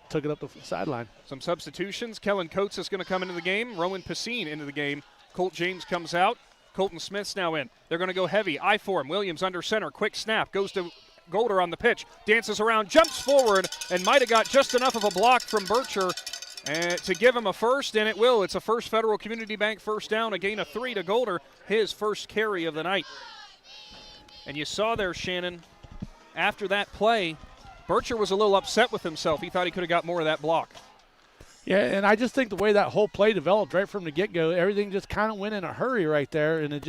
took it up the sideline. Some substitutions. Kellen Coates is going to come into the game. Rowan Pacine into the game. Colt James comes out. Colton Smith's now in. They're going to go heavy. I form. Williams under center. Quick snap. Goes to Golder on the pitch. Dances around. Jumps forward and might have got just enough of a block from Bircher to give him a first, and it will. It's a First Federal Community Bank first down, a gain of 3 to Golder, his first carry of the night. And you saw there, Shannon, after that play, Bircher was a little upset with himself. He thought he could have got more of that block. Yeah, and I just think the way that whole play developed right from the get-go, everything just kind of went in a hurry right there, and it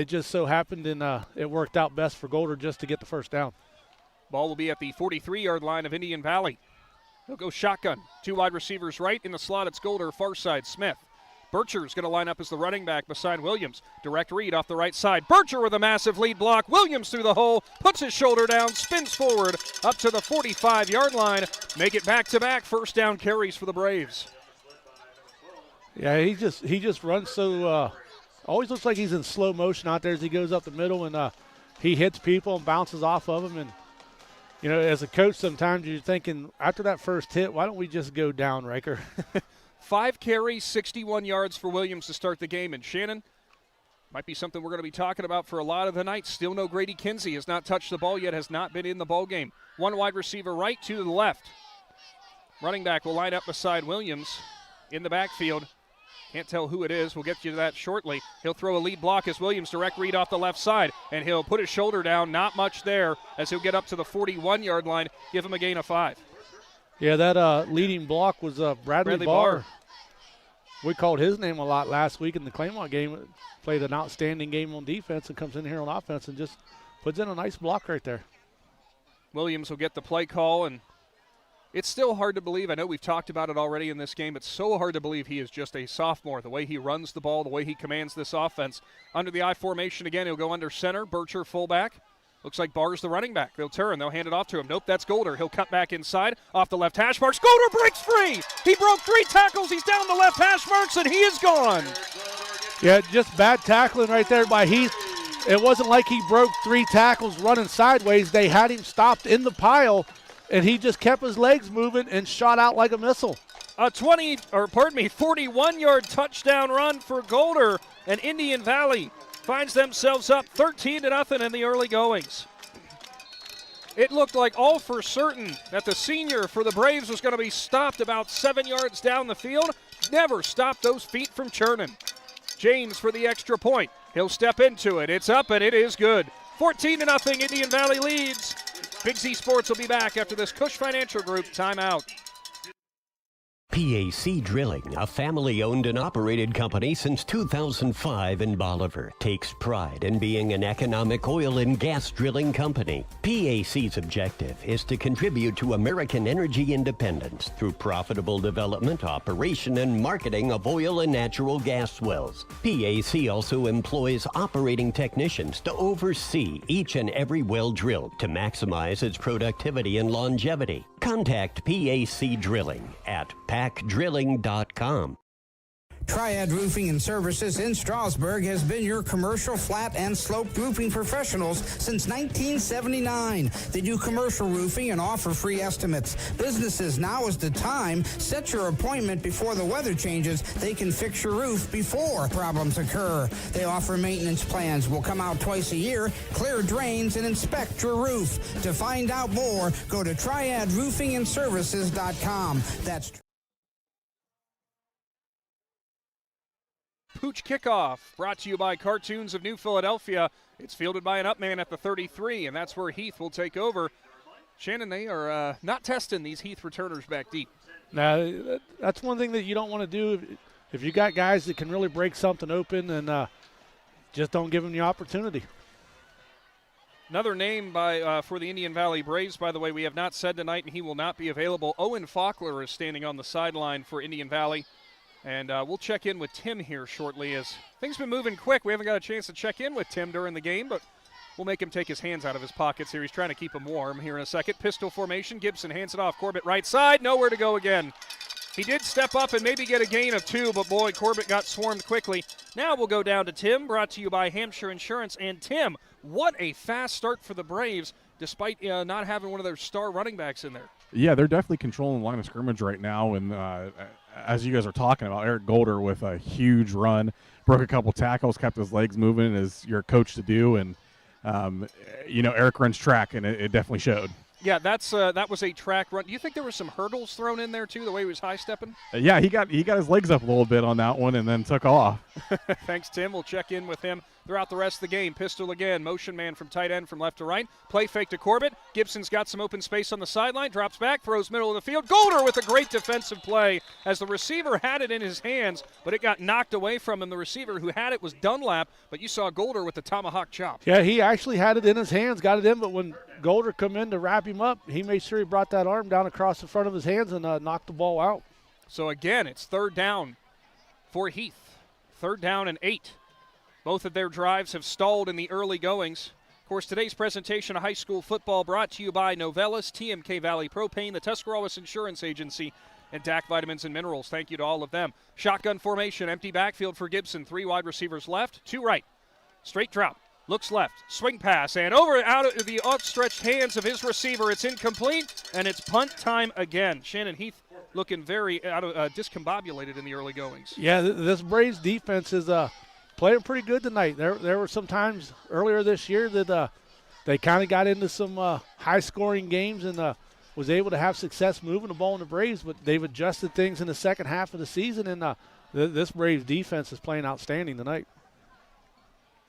just so happened, and it worked out best for Golder just to get the first down. Ball will be at the 43-yard line of Indian Valley. They'll go shotgun. 2 wide receivers right. In the slot, it's Golder, far side, Smith. Bircher's going to line up as the running back beside Williams. Direct read off the right side. Bircher with a massive lead block. Williams through the hole, puts his shoulder down, spins forward up to the 45-yard line. Make it back-to-back first down carries for the Braves. Yeah, he just runs so always looks like he's in slow motion out there as he goes up the middle, and he hits people and bounces off of them. And you know, as a coach, sometimes you're thinking, after that first hit, why don't we just go down, Riker? 5 carries, 61 yards for Williams to start the game. And Shannon, might be something we're going to be talking about for a lot of the night. Still no Grady Kinsey. Has not touched the ball yet, has not been in the ball game. 1 wide receiver right, 2 to the left. Running back will line up beside Williams in the backfield. Can't tell who it is. We'll get you to that shortly. He'll throw a lead block as Williams direct read off the left side, and he'll put his shoulder down. Not much there as he'll get up to the 41-yard line. Give him a gain of 5. Yeah, that leading block was Bradley Barr. We called his name a lot last week in the Claymont game. Played an outstanding game on defense and comes in here on offense and just puts in a nice block right there. Williams will get the play call, and it's still hard to believe. I know we've talked about it already in this game. It's so hard to believe he is just a sophomore. The way he runs the ball, the way he commands this offense. Under the I formation again, he'll go under center. Bircher fullback. Looks like Barr's the running back. They'll turn. They'll hand it off to him. Nope, that's Golder. He'll cut back inside. Off the left hash marks. Golder breaks free. He broke 3 tackles. He's down the left hash marks, and he is gone. Yeah, just bad tackling right there by Heath. It wasn't like he broke 3 tackles running sideways. They had him stopped in the pile, and he just kept his legs moving and shot out like a missile. A 41-yard touchdown run for Golder, and Indian Valley finds themselves up 13-0 in the early goings. It looked like all for certain that the senior for the Braves was going to be stopped about 7 yards down the field. Never stopped those feet from churning. James for the extra point. He'll step into it. It's up, and it is good. 14-0, Indian Valley leads. Big Z Sports will be back after this Cush Financial Group timeout. PAC Drilling, a family-owned and operated company since 2005 in Bolivar, takes pride in being an economic oil and gas drilling company. PAC's objective is to contribute to American energy independence through profitable development, operation, and marketing of oil and natural gas wells. PAC also employs operating technicians to oversee each and every well drilled to maximize its productivity and longevity. Contact PAC Drilling at pacdrilling.com. Triad Roofing and Services in Strasburg has been your commercial flat and sloped roofing professionals since 1979. They do commercial roofing and offer free estimates. Businesses, now is the time. Set your appointment before the weather changes. They can fix your roof before problems occur. They offer maintenance plans. Will come out twice a year, clear drains, and inspect your roof. To find out more, go to triadroofingandservices.com. That's Pooch Kickoff, brought to you by Cartoons of New Philadelphia. It's fielded by an up man at the 33, and that's where Heath will take over. Shannon, they are not testing these Heath returners back deep. Now, that's one thing that you don't want to do if you got guys that can really break something open, and just don't give them the opportunity. Another name for the Indian Valley Braves, by the way, we have not said tonight, and he will not be available. Owen Faulkner is standing on the sideline for Indian Valley. And we'll check in with Tim here shortly as things been moving quick. We haven't got a chance to check in with Tim during the game, but we'll make him take his hands out of his pockets here. He's trying to keep them warm here in a second. Pistol formation. Gibson hands it off. Corbett right side. Nowhere to go again. He did step up and maybe get a gain of 2, but boy, Corbett got swarmed quickly. Now we'll go down to Tim, brought to you by Hampshire Insurance. And Tim, what a fast start for the Braves, despite not having one of their star running backs in there. Yeah, they're definitely controlling the line of scrimmage right now, and as you guys are talking about, Eric Golder with a huge run, broke a couple tackles, kept his legs moving as you're coached to do, and Eric runs track, and it definitely showed. Yeah, that was a track run. Do you think there were some hurdles thrown in there too, the way he was high stepping? Yeah, he got his legs up a little bit on that one, and then took off. Thanks, Tim. We'll check in with him throughout the rest of the game. Pistol again, motion man from tight end from left to right. Play fake to Corbett. Gibson's got some open space on the sideline, drops back, throws middle of the field. Golder with a great defensive play as the receiver had it in his hands, but it got knocked away from him. The receiver who had it was Dunlap, but you saw Golder with the tomahawk chop. Yeah, he actually had it in his hands, got it in, but when Golder come in to wrap him up, he made sure he brought that arm down across the front of his hands and knocked the ball out. So again, it's third down for Heath. Third down and 8. Both of their drives have stalled in the early goings. Of course, today's presentation of high school football brought to you by Novellus, TMK Valley Propane, the Tuscarawas Insurance Agency, and DAC Vitamins and Minerals. Thank you to all of them. Shotgun formation, empty backfield for Gibson. 3 wide receivers left, 2 right. Straight drop, looks left, swing pass, and out of the outstretched hands of his receiver. It's incomplete, and it's punt time again. Shannon, Heath looking very discombobulated in the early goings. Yeah, this Braves defense is playing pretty good tonight. There were some times earlier this year that they kind of got into some high-scoring games and was able to have success moving the ball in the Braves, but they've adjusted things in the second half of the season, and this Braves defense is playing outstanding tonight.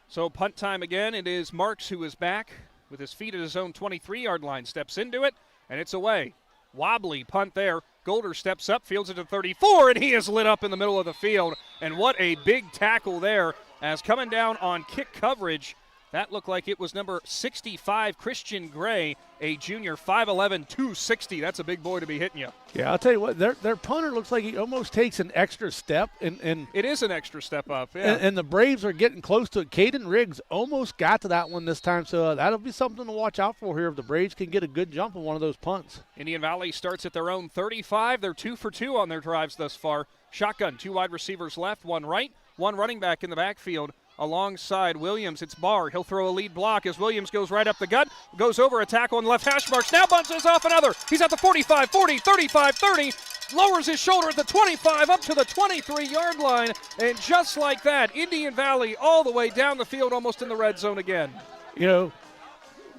So punt time again. It is Marks who is back with his feet at his own 23-yard line, steps into it, and it's away. Wobbly punt there. Golder steps up, fields it to 34, and he is lit up in the middle of the field. And what a big tackle there, as coming down on kick coverage That looked like it was number 65, Christian Gray, a junior, 5'11", 260. That's a big boy to be hitting you. Yeah, I'll tell you what, their punter looks like he almost takes an extra step. And it is an extra step up, yeah. And the Braves are getting close to it. Caden Riggs almost got to that one this time, so that'll be something to watch out for here if the Braves can get a good jump on one of those punts. Indian Valley starts at their own 35. They're 2 for 2 on their drives thus far. Shotgun, 2 wide receivers left, 1 right, 1 running back in the backfield. Alongside Williams, it's Barr. He'll throw a lead block as Williams goes right up the gut, goes over a tackle on the left hash marks. Now bunches off another. He's at the 45, 40, 35, 30. Lowers his shoulder at the 25 up to the 23-yard line. And just like that, Indian Valley all the way down the field, almost in the red zone again. You know,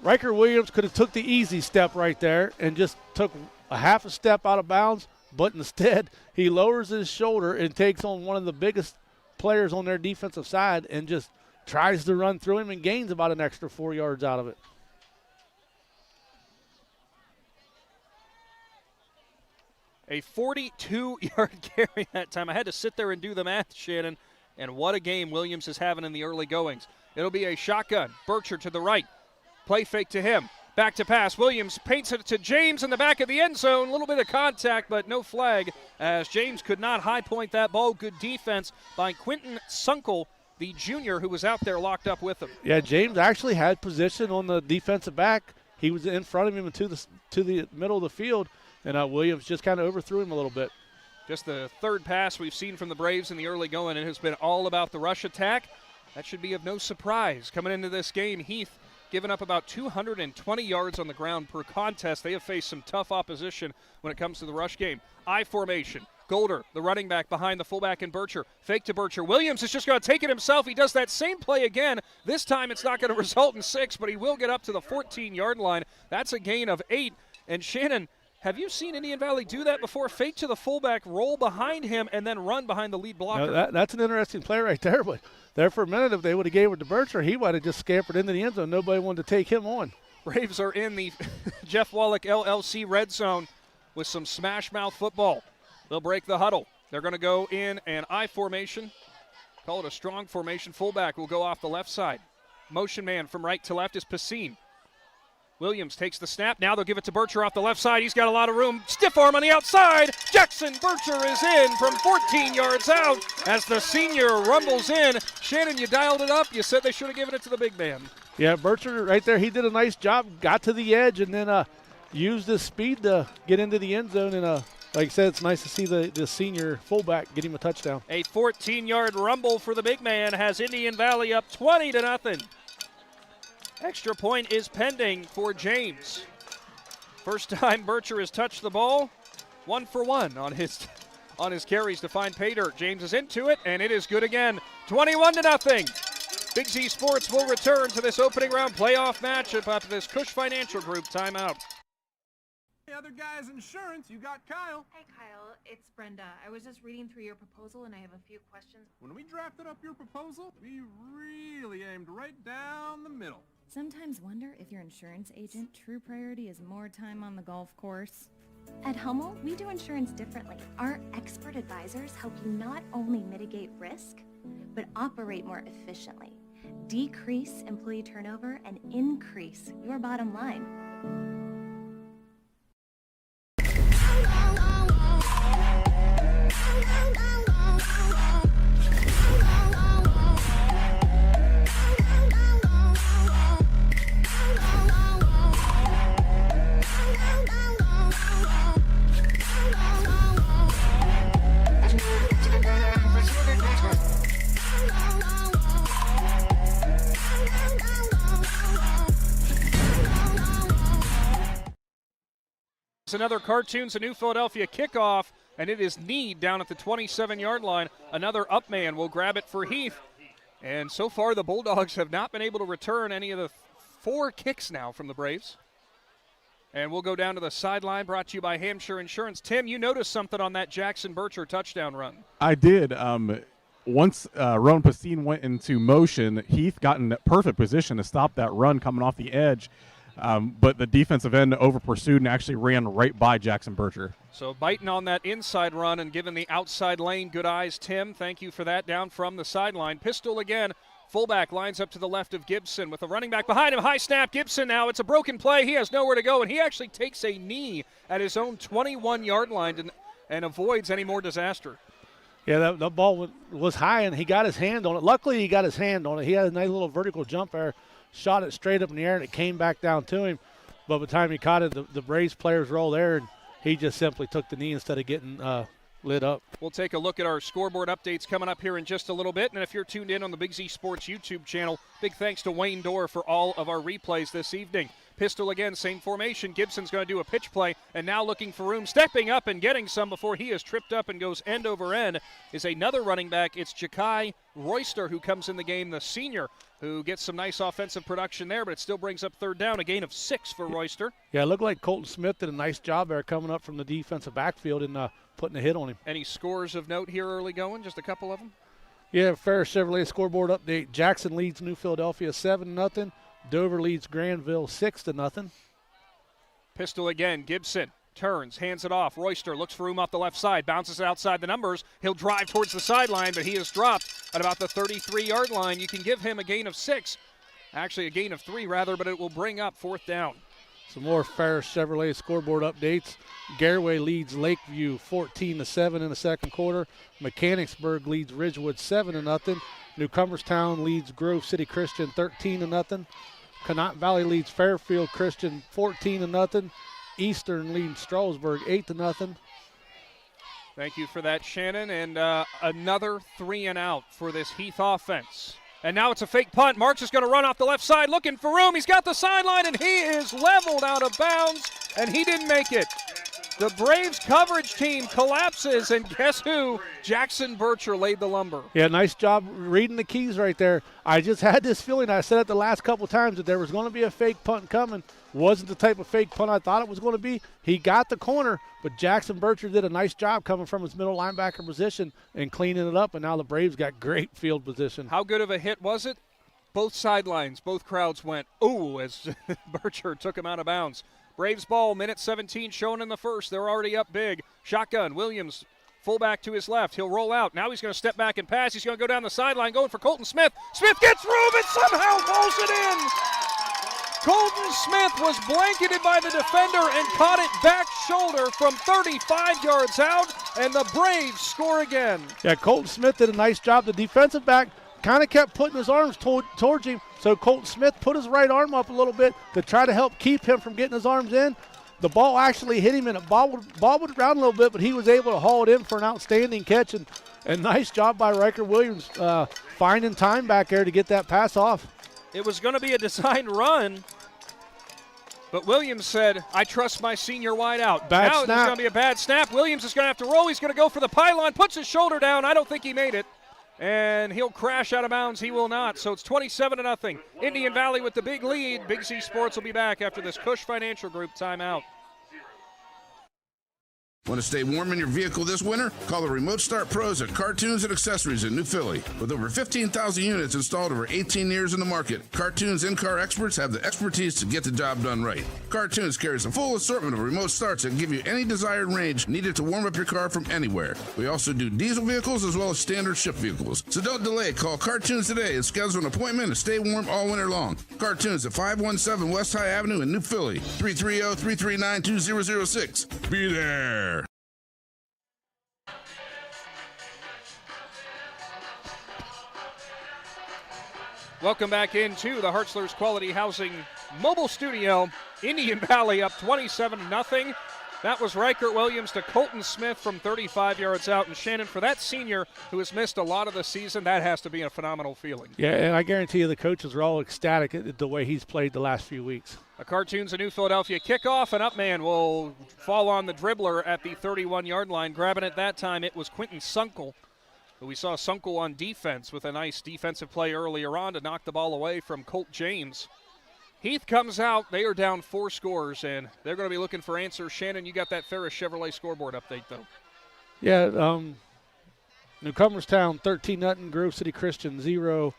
Riker Williams could have took the easy step right there and just took a half a step out of bounds, but instead he lowers his shoulder and takes on one of the biggest players on their defensive side and just tries to run through him and gains about an extra 4 yards out of it. A 42-yard carry that time. I had to sit there and do the math, Shannon, and what a game Williams is having in the early goings. It'll be a shotgun. Bircher to the right. Play fake to him. Back to pass. Williams paints it to James in the back of the end zone. A little bit of contact, but no flag as James could not high point that ball. Good defense by Quentin Sunkel, the junior who was out there locked up with him. Yeah, James actually had position on the defensive back. He was in front of him to the middle of the field, and Williams just kind of overthrew him a little bit. Just the third pass we've seen from the Braves in the early going. It has been all about the rush attack. That should be of no surprise. Coming into this game, Heath given up about 220 yards on the ground per contest. They have faced some tough opposition when it comes to the rush game. I formation. Golder, the running back behind the fullback in Bircher. Fake to Bircher. Williams is just going to take it himself. He does that same play again. This time it's not going to result in 6, but he will get up to the 14-yard line. That's a gain of 8. And Shannon, have you seen Indian Valley do that before? Fake to the fullback, roll behind him, and then run behind the lead blocker. No, that's an interesting play right there, but there for a minute, if they would have gave it to Bircher, he might have just scampered into the end zone. Nobody wanted to take him on. Braves are in the Jeff Wallach LLC red zone with some smash mouth football. They'll break the huddle. They're going to go in an I formation. Call it a strong formation. Fullback will go off the left side. Motion man from right to left is Pacine. Williams takes the snap. Now they'll give it to Bircher off the left side. He's got a lot of room. Stiff arm on the outside. Jackson Bircher is in from 14 yards out as the senior rumbles in. Shannon, you dialed it up. You said they should have given it to the big man. Yeah, Bircher right there, he did a nice job. Got to the edge and then used his speed to get into the end zone. And like I said, it's nice to see the senior fullback get him a touchdown. A 14-yard rumble for the big man has Indian Valley up 20-0. Extra point is pending for James. First time Bircher has touched the ball. 1 for 1 on his carries to find pay dirt. James is into it, and it is good again. 21-0. Big Z Sports will return to this opening round playoff matchup after this Cush Financial Group timeout. Hey, other guys, insurance, you got Kyle. Hey, Kyle, it's Brenda. I was just reading through your proposal, and I have a few questions. When we drafted up your proposal, we really aimed right down the middle. Sometimes wonder if your insurance agent true priority is more time on the golf course. At Hummel, we do insurance differently. Our expert advisors help you not only mitigate risk, but operate more efficiently, decrease employee turnover, and increase your bottom line. Another Cartoons of New Philadelphia kickoff, and it is Need down at the 27-yard line. Another up man will grab it for Heath. And so far the Bulldogs have not been able to return any of the 4 kicks now from the Braves. And we'll go down to the sideline, brought to you by Hampshire Insurance. Tim, you noticed something on that Jackson Bircher touchdown run. I did. Once Rowan Pacine went into motion, Heath got in perfect position to stop that run coming off the edge. But the defensive end over-pursued and actually ran right by Jackson Bircher. So biting on that inside run and giving the outside lane good eyes, Tim. Thank you for that down from the sideline. Pistol again Fullback lines up to the left of Gibson with a running back behind him. High snap, Gibson now. It's a broken play. He has nowhere to go, and he actually takes a knee at his own 21-yard line and avoids any more disaster. Yeah, that ball was high, and he got his hand on it. Luckily, he got his hand on it. He had a nice little vertical jump there, shot it straight up in the air, and it came back down to him. But by the time he caught it, the Braves players rolled there, and he just simply took the knee instead of getting lit up. We'll take a look at our scoreboard updates coming up here in just a little bit. And if you're tuned in on the Big Z Sports YouTube channel, big thanks to Wayne Dorr for all of our replays this evening. Pistol again, same formation. Gibson's going to do a pitch play, and now looking for room. Stepping up and getting some before he is tripped up and goes end over end is another running back. It's Ja'Kai Royster who comes in the game, the senior, who gets some nice offensive production there, but it still brings up third down, a gain of 6 for Royster. Yeah, it looked like Colton Smith did a nice job there coming up from the defensive backfield and putting a hit on him. Any scores of note here early going, just a couple of them? Yeah, Ferris Chevrolet scoreboard update. Jackson leads New Philadelphia 7-0. Dover leads Granville 6-0. Pistol again, Gibson turns, hands it off. Royster looks for room off the left side, bounces it outside the numbers. He'll drive towards the sideline, but he is dropped at about the 33-yard line. You can give him a gain of 6. Actually, a gain of 3, rather, but it will bring up fourth down. Some more Ferris Chevrolet scoreboard updates. Garraway leads Lakeview 14-7 in the second quarter. Mechanicsburg leads Ridgewood 7-0. New Cumberstown leads Grove City Christian 13-0. Connaught Valley leads Fairfield Christian 14-0. Eastern leads Strasburg 8-0. Thank you for that, Shannon. And another 3 and out for this Heath offense. And now it's a fake punt. Marks is going to run off the left side looking for room. He's got the sideline, and he is leveled out of bounds, and he didn't make it. The Braves coverage team collapses, and guess who? Jackson Bircher laid the lumber. Yeah, nice job reading the keys right there. I just had this feeling, I said it the last couple times, that there was going to be a fake punt coming. Wasn't the type of fake punt I thought it was going to be. He got the corner, but Jackson Bircher did a nice job coming from his middle linebacker position and cleaning it up, and now the Braves got great field position. How good of a hit was it? Both sidelines, both crowds went, ooh, as Bircher took him out of bounds. Braves ball, minute 17 shown in the first. They're already up big. Shotgun, Williams, fullback to his left. He'll roll out. Now he's going to step back and pass. He's going to go down the sideline, going for Colton Smith. Smith gets room and somehow pulls it in. Colton Smith was blanketed by the defender and caught it back shoulder from 35 yards out, and the Braves score again. Yeah, Colton Smith did a nice job. The defensive back kind of kept putting his arms towards him, so Colton Smith put his right arm up a little bit to try to help keep him from getting his arms in. The ball actually hit him, and it bobbled around a little bit, but he was able to haul it in for an outstanding catch, and nice job by Riker Williams finding time back there to get that pass off. It was going to be a designed run, but Williams said, I trust my senior wide out. Now there's going to be a bad snap. Williams is going to have to roll. He's going to go for the pylon, puts his shoulder down. I don't think he made it. And he'll crash out of bounds. He will not. So it's 27-0. Indian Valley with the big lead. Big Z Sports will be back after this Cush Financial Group timeout. Want to stay warm in your vehicle this winter? Call the Remote Start Pros at Cartoons and Accessories in New Philly. With over 15,000 units installed over 18 years in the market, Cartoons in-car experts have the expertise to get the job done right. Cartoons carries a full assortment of remote starts that give you any desired range needed to warm up your car from anywhere. We also do diesel vehicles as well as standard shift vehicles. So don't delay. Call Cartoons today and schedule an appointment to stay warm all winter long. Cartoons at 517 West High Avenue in New Philly. 330-339-2006. Be there. Welcome back into the Hartzler's Quality Housing mobile studio. Indian Valley up 27-0. That was Riker Williams to Colton Smith from 35 yards out. And Shannon, for that senior who has missed a lot of the season, that has to be a phenomenal feeling. Yeah, and I guarantee you the coaches are all ecstatic at the way he's played the last few weeks. A Cartoons of New Philadelphia kickoff. An up man will fall on the dribbler at the 31-yard line. Grabbing it that time, it was Quentin Sunkel. We saw Sunkel on defense with a nice defensive play earlier on to knock the ball away from Colt James. Heath comes out. They are down 4 scores, and they're going to be looking for answers. Shannon, you got that Ferris Chevrolet scoreboard update, though. Yeah, New Cumberstown 13-0, Grove City Christian 0.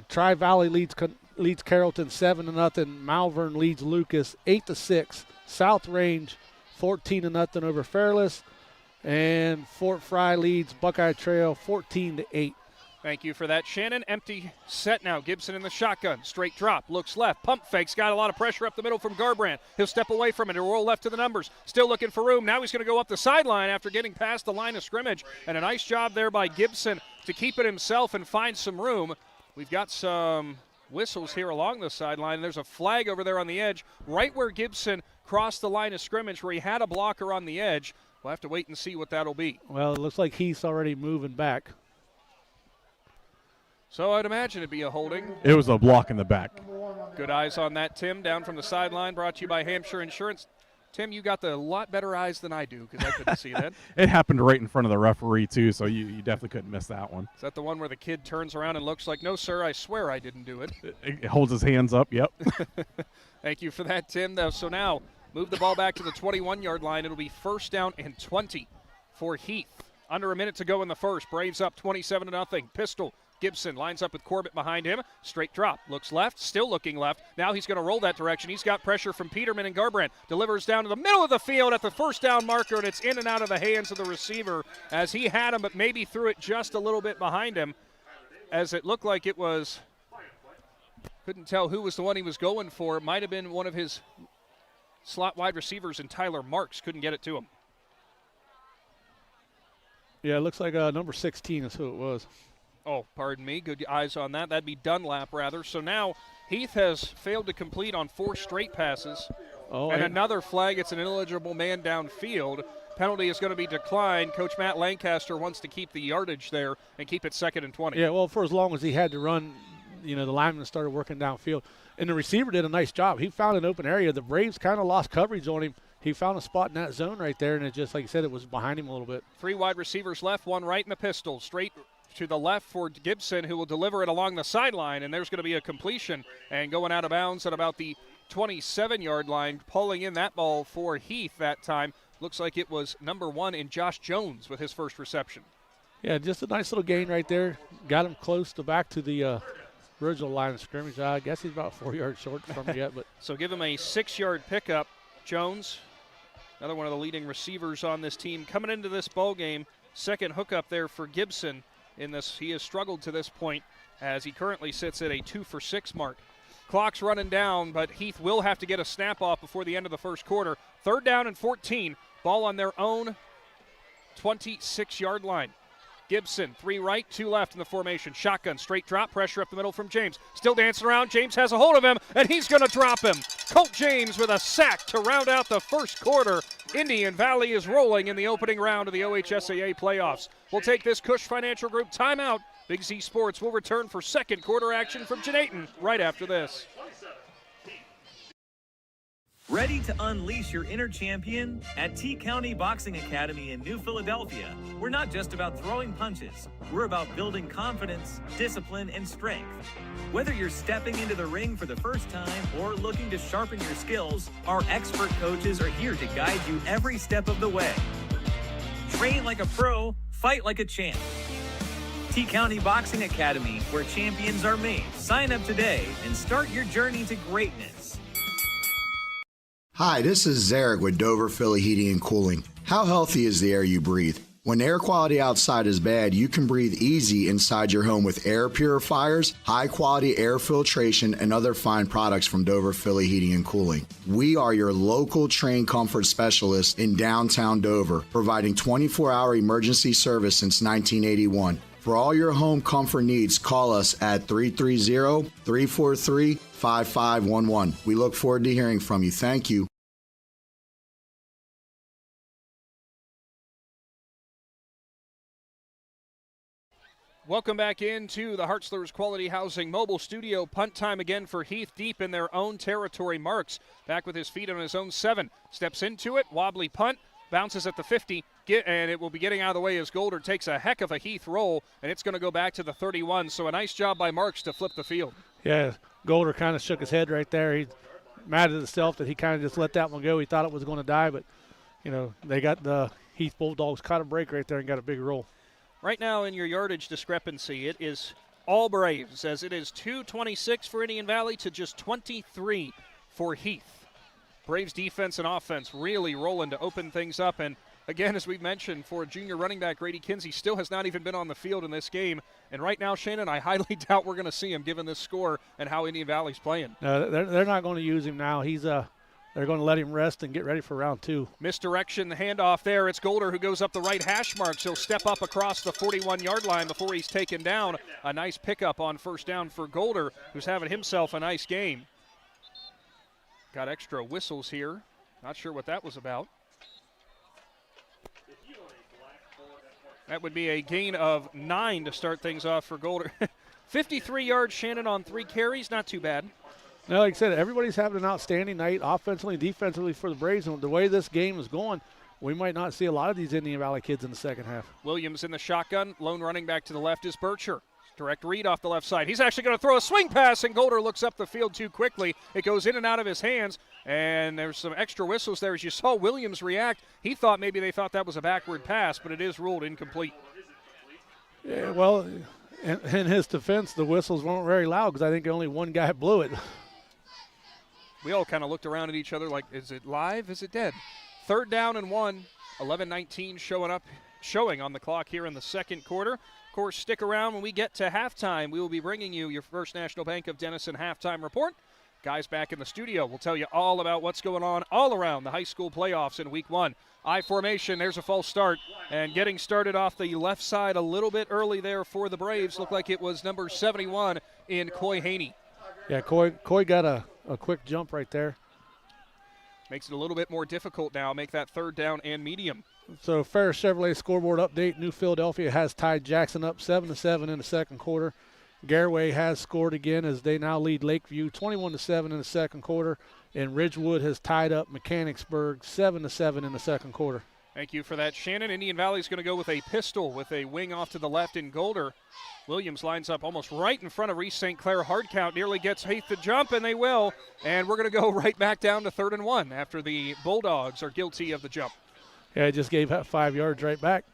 Tri-Valley leads Carrollton 7-0. Malvern leads Lucas 8-6. South Range 14-0 over Fairless. And Fort Fry leads Buckeye Trail 14-8. Thank you for that, Shannon. Empty set now. Gibson in the shotgun. Straight drop. Looks left. Pump fakes. Got a lot of pressure up the middle from Garbrandt. He'll step away from it. He'll roll left to the numbers. Still looking for room. Now he's going to go up the sideline after getting past the line of scrimmage. And a nice job there by Gibson to keep it himself and find some room. We've got some whistles here along the sideline. There's a flag over there on the edge, right where Gibson crossed the line of scrimmage where he had a blocker on the edge. We'll have to wait and see what that'll be. Well, it looks like Heath's already moving back. So I'd imagine it'd be a holding. It was a block in the back. Good eyes on that, Tim, down from the sideline, brought to you by Hampshire Insurance. Tim, you got the lot better eyes than I do because I couldn't see that. It happened right in front of the referee, too, so you definitely couldn't miss that one. Is that the one where the kid turns around and looks like, no, sir, I swear I didn't do it? It holds his hands up, yep. Thank you for that, Tim. So now move the ball back to the 21-yard line. It'll be 1st down and 20 for Heath. Under a minute to go in the first. Braves up 27-0. Pistol. Gibson lines up with Corbett behind him. Straight drop. Looks left. Still looking left. Now he's going to roll that direction. He's got pressure from Peterman and Garbrandt. Delivers down to the middle of the field at the 1st down marker, and it's in and out of the hands of the receiver as he had him, but maybe threw it just a little bit behind him as it looked like it was. Couldn't tell who was the one he was going for. It might have been one of his slot wide receivers, and Tyler Marks couldn't get it to him. Yeah, it looks like number 16 is who it was. Oh, pardon me. Good eyes on that. That'd be Dunlap, rather. So now Heath has failed to complete on 4 straight passes. Oh, and another flag. It's an ineligible man downfield. Penalty is going to be declined. Coach Matt Lancaster wants to keep the yardage there and keep it 2nd and 20. Yeah, well, for as long as he had to run, the lineman started working downfield. And the receiver did a nice job. He found an open area. The Braves kind of lost coverage on him. He found a spot in that zone right there, and it just, like you said, it was behind him a little bit. 3 wide receivers left, 1 right in the pistol. Straight to the left for Gibson, who will deliver it along the sideline, and there's going to be a completion and going out of bounds at about the 27-yard line. Pulling in that ball for Heath that time. Looks like it was number 1 in Josh Jones with his first reception. Yeah, just a nice little gain right there. Got him close to back to the original line of scrimmage. I guess he's about 4 yards short from it yet. But so give him a 6-yard pickup. Jones, another one of the leading receivers on this team, coming into this ball game. Second hookup there for Gibson. In this, he has struggled to this point as he currently sits at a 2 for 6 mark. Clock's running down, but Heath will have to get a snap off before the end of the first quarter. 3rd down and 14. Ball on their own 26-yard line. Gibson, 3 right, 2 left in the formation. Shotgun, straight drop, pressure up the middle from James. Still dancing around. James has a hold of him, and he's going to drop him. Colt James with a sack to round out the first quarter. Indian Valley is rolling in the opening round of the OHSAA playoffs. We'll take this Cush Financial Group timeout. Big Z Sports will return for second quarter action from Janayton right after this. Ready to unleash your inner champion? At T County Boxing Academy in New Philadelphia, we're not just about throwing punches. We're about building confidence, discipline, and strength. Whether you're stepping into the ring for the first time or looking to sharpen your skills, our expert coaches are here to guide you every step of the way. Train like a pro, fight like a champ. T County Boxing Academy, where champions are made. Sign up today and start your journey to greatness. Hi, this is Zarek with Dover Philly Heating and Cooling. How healthy is the air you breathe? When air quality outside is bad, you can breathe easy inside your home with air purifiers, high-quality air filtration, and other fine products from Dover Philly Heating and Cooling. We are your local trained comfort specialists in downtown Dover, providing 24-hour emergency service since 1981. For all your home comfort needs, call us at 330-343-5511. We look forward to hearing from you. Thank you. Welcome back into the Hartzler's Quality Housing Mobile Studio. Punt time again for Heath, deep in their own territory. Marks back with his feet on his own 7. Steps into it, wobbly punt, bounces at the 50, and it will be getting out of the way as Golder takes a heck of a Heath roll, and it's going to go back to the 31. So a nice job by Marks to flip the field. Yeah, Golder kind of shook his head right there. He's mad at himself that he kind of just let that one go. He thought it was going to die, but, they got the Heath Bulldogs caught a break right there and got a big roll. Right now in your yardage discrepancy, it is all Braves, as it is 2:26 for Indian Valley to just 23 for Heath. Braves defense and offense really rolling to open things up, and again, as we've mentioned, for junior running back Grady Kinsey, still has not even been on the field in this game. And right now, Shannon, I highly doubt we're going to see him given this score and how Indian Valley's playing. No, they're not going to use him now. They're going to let him rest and get ready for round 2. Misdirection, the handoff there. It's Golder who goes up the right hash marks. He'll step up across the 41-yard line before he's taken down. A nice pickup on first down for Golder, who's having himself a nice game. Got extra whistles here. Not sure what that was about. That would be a gain of 9 to start things off for Golder. 53 yards, Shannon, on 3 carries. Not too bad. No, like I said, everybody's having an outstanding night offensively and defensively for the Braves. And the way this game is going, we might not see a lot of these Indian Valley kids in the second half. Williams in the shotgun. Lone running back to the left is Bircher. Direct read off the left side. He's actually going to throw a swing pass, and Golder looks up the field too quickly. It goes in and out of his hands, and there's some extra whistles there. As you saw Williams react, he thought maybe they thought that was a backward pass, but it is ruled incomplete. Yeah, well, in his defense, the whistles weren't very loud because I think only one guy blew it. We all kind of looked around at each other like, is it live? Is it dead? 3rd down and 1. 11-19 showing on the clock here in the second quarter. Of course, stick around when we get to halftime. We will be bringing you your First National Bank of Denison halftime report. Guys back in the studio will tell you all about what's going on all around the high school playoffs in week 1. I formation, there's a false start. And getting started off the left side a little bit early there for the Braves. Looked like it was number 71 in Coy Haney. Yeah, Coy got a quick jump right there. Makes it a little bit more difficult now. Make that 3rd down and medium. So Ferris Chevrolet scoreboard update. New Philadelphia has tied Jackson up 7-7 in the second quarter. Garraway has scored again as they now lead Lakeview 21-7 in the second quarter. And Ridgewood has tied up Mechanicsburg 7-7 in the second quarter. Thank you for that, Shannon. Indian Valley's going to go with a pistol with a wing off to the left in Golder. Williams lines up almost right in front of Reese St. Clair. Hard count, nearly gets Heath to jump, and they will. And we're going to go right back down to 3rd and 1 after the Bulldogs are guilty of the jump. Yeah, I just gave 5 yards right back.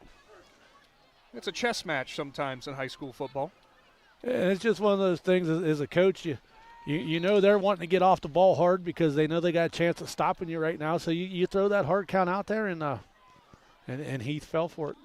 It's a chess match sometimes in high school football. And it's just one of those things as a coach, you know they're wanting to get off the ball hard because they know they got a chance of stopping you right now. So you throw that hard count out there, and Heath fell for it.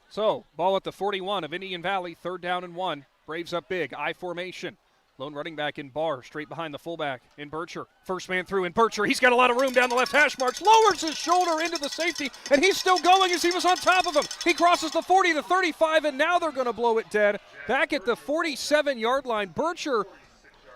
So, ball at the 41 of Indian Valley, 3rd down and 1. Braves up big, I formation. Lone running back in Barr, straight behind the fullback in Bircher. First man through in Bircher. He's got a lot of room down the left hash marks. Lowers his shoulder into the safety, and he's still going as he was on top of him. He crosses the 40 to 35, and now they're going to blow it dead. Back at the 47-yard line, Bircher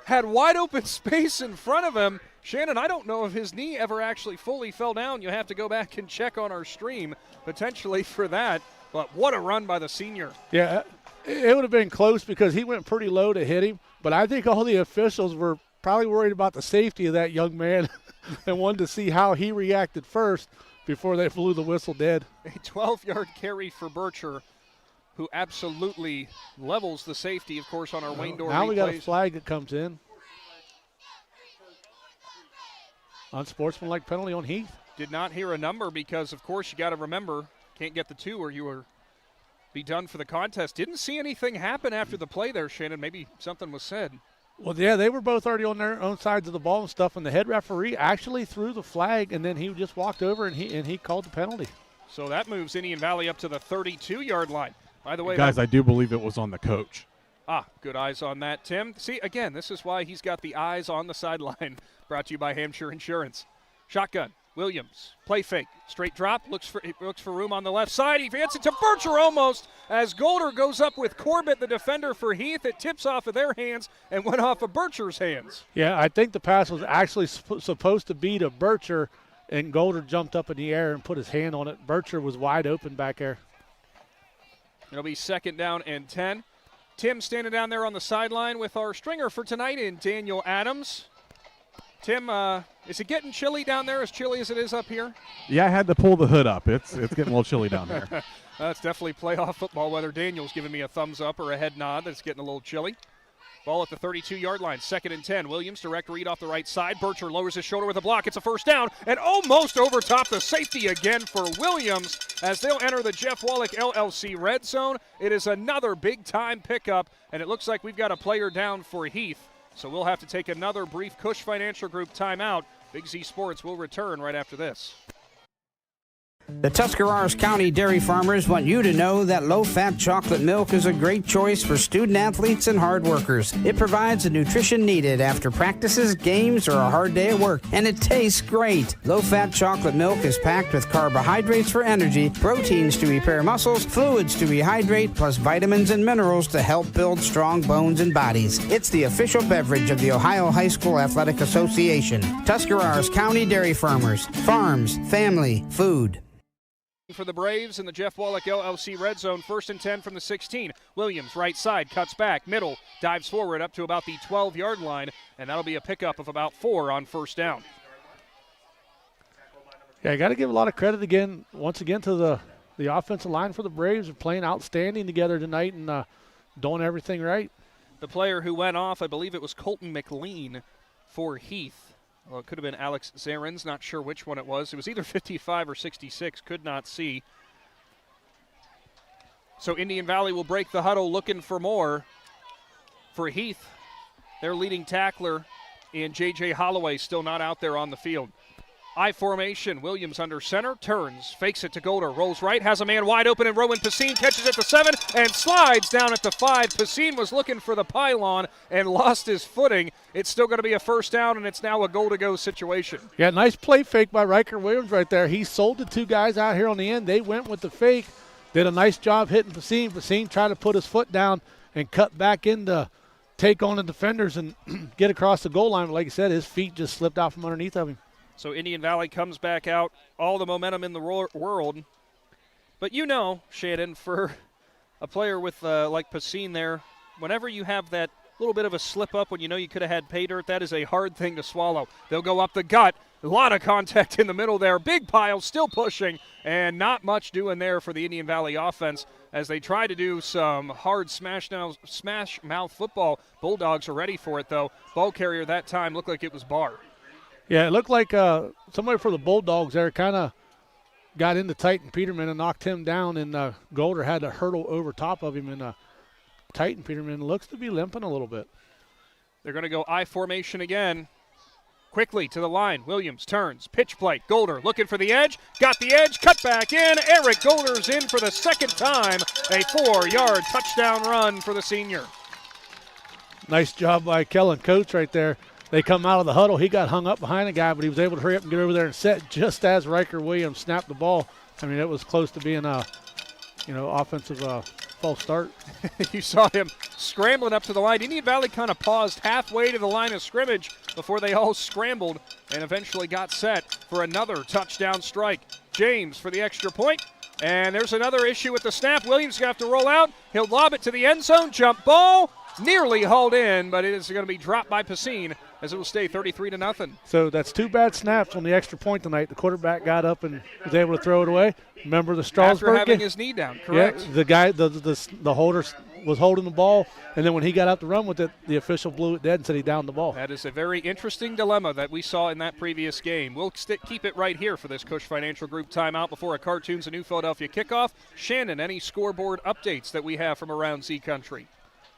had wide open space in front of him. Shannon, I don't know if his knee ever actually fully fell down. You have to go back and check on our stream potentially for that. But what a run by the senior. Yeah, it would have been close because he went pretty low to hit him. But I think all the officials were probably worried about the safety of that young man and wanted to see how he reacted first before they blew the whistle dead. A 12-yard carry for Bircher, who absolutely levels the safety, of course, on our Wayne Door Now replays. we got a flag that comes in. Unsportsmanlike penalty on Heath. Did not hear a number because, of course, you got to remember, can't get the 2 or you will be done for the contest. Didn't see anything happen after the play there, Shannon. Maybe something was said. Well, yeah, they were both already on their own sides of the ball and stuff, and the head referee actually threw the flag, and then he just walked over and he called the penalty. So that moves Indian Valley up to the 32-yard line. By the way, guys, I do believe it was on the coach. Good eyes on that, Tim. See, again, this is why he's got the eyes on the sideline. Brought to you by Hampshire Insurance. Shotgun. Williams, play fake, straight drop, looks for room on the left side. He gets it to Bircher almost as Golder goes up with Corbett, the defender for Heath. It tips off of their hands and went off of Bircher's hands. Yeah, I think the pass was actually supposed to be to Bircher, and Golder jumped up in the air and put his hand on it. Bircher was wide open back there. It'll be 2nd down and 10. Tim standing down there on the sideline with our stringer for tonight in Daniel Adams. Tim, is it getting chilly down there, as chilly as it is up here? Yeah, I had to pull the hood up. It's getting a little chilly down there. That's definitely playoff football weather. Daniel's giving me a thumbs up or a head nod that it's getting a little chilly. Ball at the 32-yard line, 2nd and 10. Williams, direct read off the right side. Bircher lowers his shoulder with a block. It's a 1st down, and almost over top the safety again for Williams as they'll enter the Jeff Wallach LLC red zone. It is another big-time pickup, and it looks like we've got a player down for Heath. So we'll have to take another brief Cush Financial Group timeout. Big Z Sports will return right after this. The Tuscarawas County dairy farmers want you to know that low-fat chocolate milk is a great choice for student athletes and hard workers. It provides the nutrition needed after practices, games, or a hard day at work, and it tastes great. Low-fat chocolate milk is packed with carbohydrates for energy, proteins to repair muscles, fluids to rehydrate, plus vitamins and minerals to help build strong bones and bodies. It's the official beverage of the Ohio High School Athletic Association. Tuscarawas County Dairy Farmers. Farms, family, food. For the Braves in the Jeff Wallach LLC red zone, 1st and 10 from the 16. Williams, right side, cuts back, middle, dives forward up to about the 12-yard line, and that'll be a pickup of about 4 on 1st down. Yeah, I got to give a lot of credit once again to the offensive line for the Braves. Are playing outstanding together tonight and doing everything right. The player who went off, I believe it was Colton McLean for Heath. Well, it could have been Alex Zarins, not sure which one it was. It was either 55 or 66, could not see. So Indian Valley will break the huddle looking for more. For Heath, their leading tackler in J.J. Holloway still not out there on the field. I formation, Williams under center, turns, fakes it to Golder, rolls right, has a man wide open, and Rowan Pacine catches at the 7 and slides down at the 5. Pacine was looking for the pylon and lost his footing. It's still going to be a 1st down, and it's now a goal-to-go situation. Yeah, nice play fake by Riker Williams right there. He sold the 2 guys out here on the end. They went with the fake, did a nice job hitting Pacine. Pacine tried to put his foot down and cut back in to take on the defenders and get across the goal line. But like I said, his feet just slipped out from underneath of him. So Indian Valley comes back out, all the momentum in the world. But you know, Shannon, for a player with like Pacine there, whenever you have that little bit of a slip up when you know you could have had pay dirt, that is a hard thing to swallow. They'll go up the gut. A lot of contact in the middle there. Big pile, still pushing, and not much doing there for the Indian Valley offense as they try to do some hard smash mouth football. Bulldogs are ready for it, though. Ball carrier that time looked like it was Barr. Yeah, it looked like somebody for the Bulldogs there kind of got into Titan Peterman and knocked him down, and Golder had to hurdle over top of him, and Titan Peterman looks to be limping a little bit. They're going to go I formation again. Quickly to the line. Williams turns, pitch play. Golder looking for the edge, got the edge, cut back in. Eric Golder's in for the 2nd time. A 4-yard touchdown run for the senior. Nice job by Kellen Coates right there. They come out of the huddle. He got hung up behind a guy, but he was able to hurry up and get over there and set just as Riker Williams snapped the ball. I mean, it was close to being a, offensive false start. You saw him scrambling up to the line. Indian Valley kind of paused halfway to the line of scrimmage before they all scrambled and eventually got set for another touchdown strike. James for the extra point. And there's another issue with the snap. Williams going to have to roll out. He'll lob it to the end zone. Jump ball. Nearly hauled in, but it is going to be dropped by Pacine as it will stay 33-0. So that's 2 bad snaps on the extra point tonight. The quarterback got up and was able to throw it away. Remember the Strasburg after having game? His knee down, correct. Yeah, the guy, the holder was holding the ball, and then when he got out to run with it, the official blew it dead and said he downed the ball. That is a very interesting dilemma that we saw in that previous game. We'll keep it right here for this Cush Financial Group timeout before a Cartoons of New Philadelphia kickoff. Shannon, any scoreboard updates that we have from around Z Country?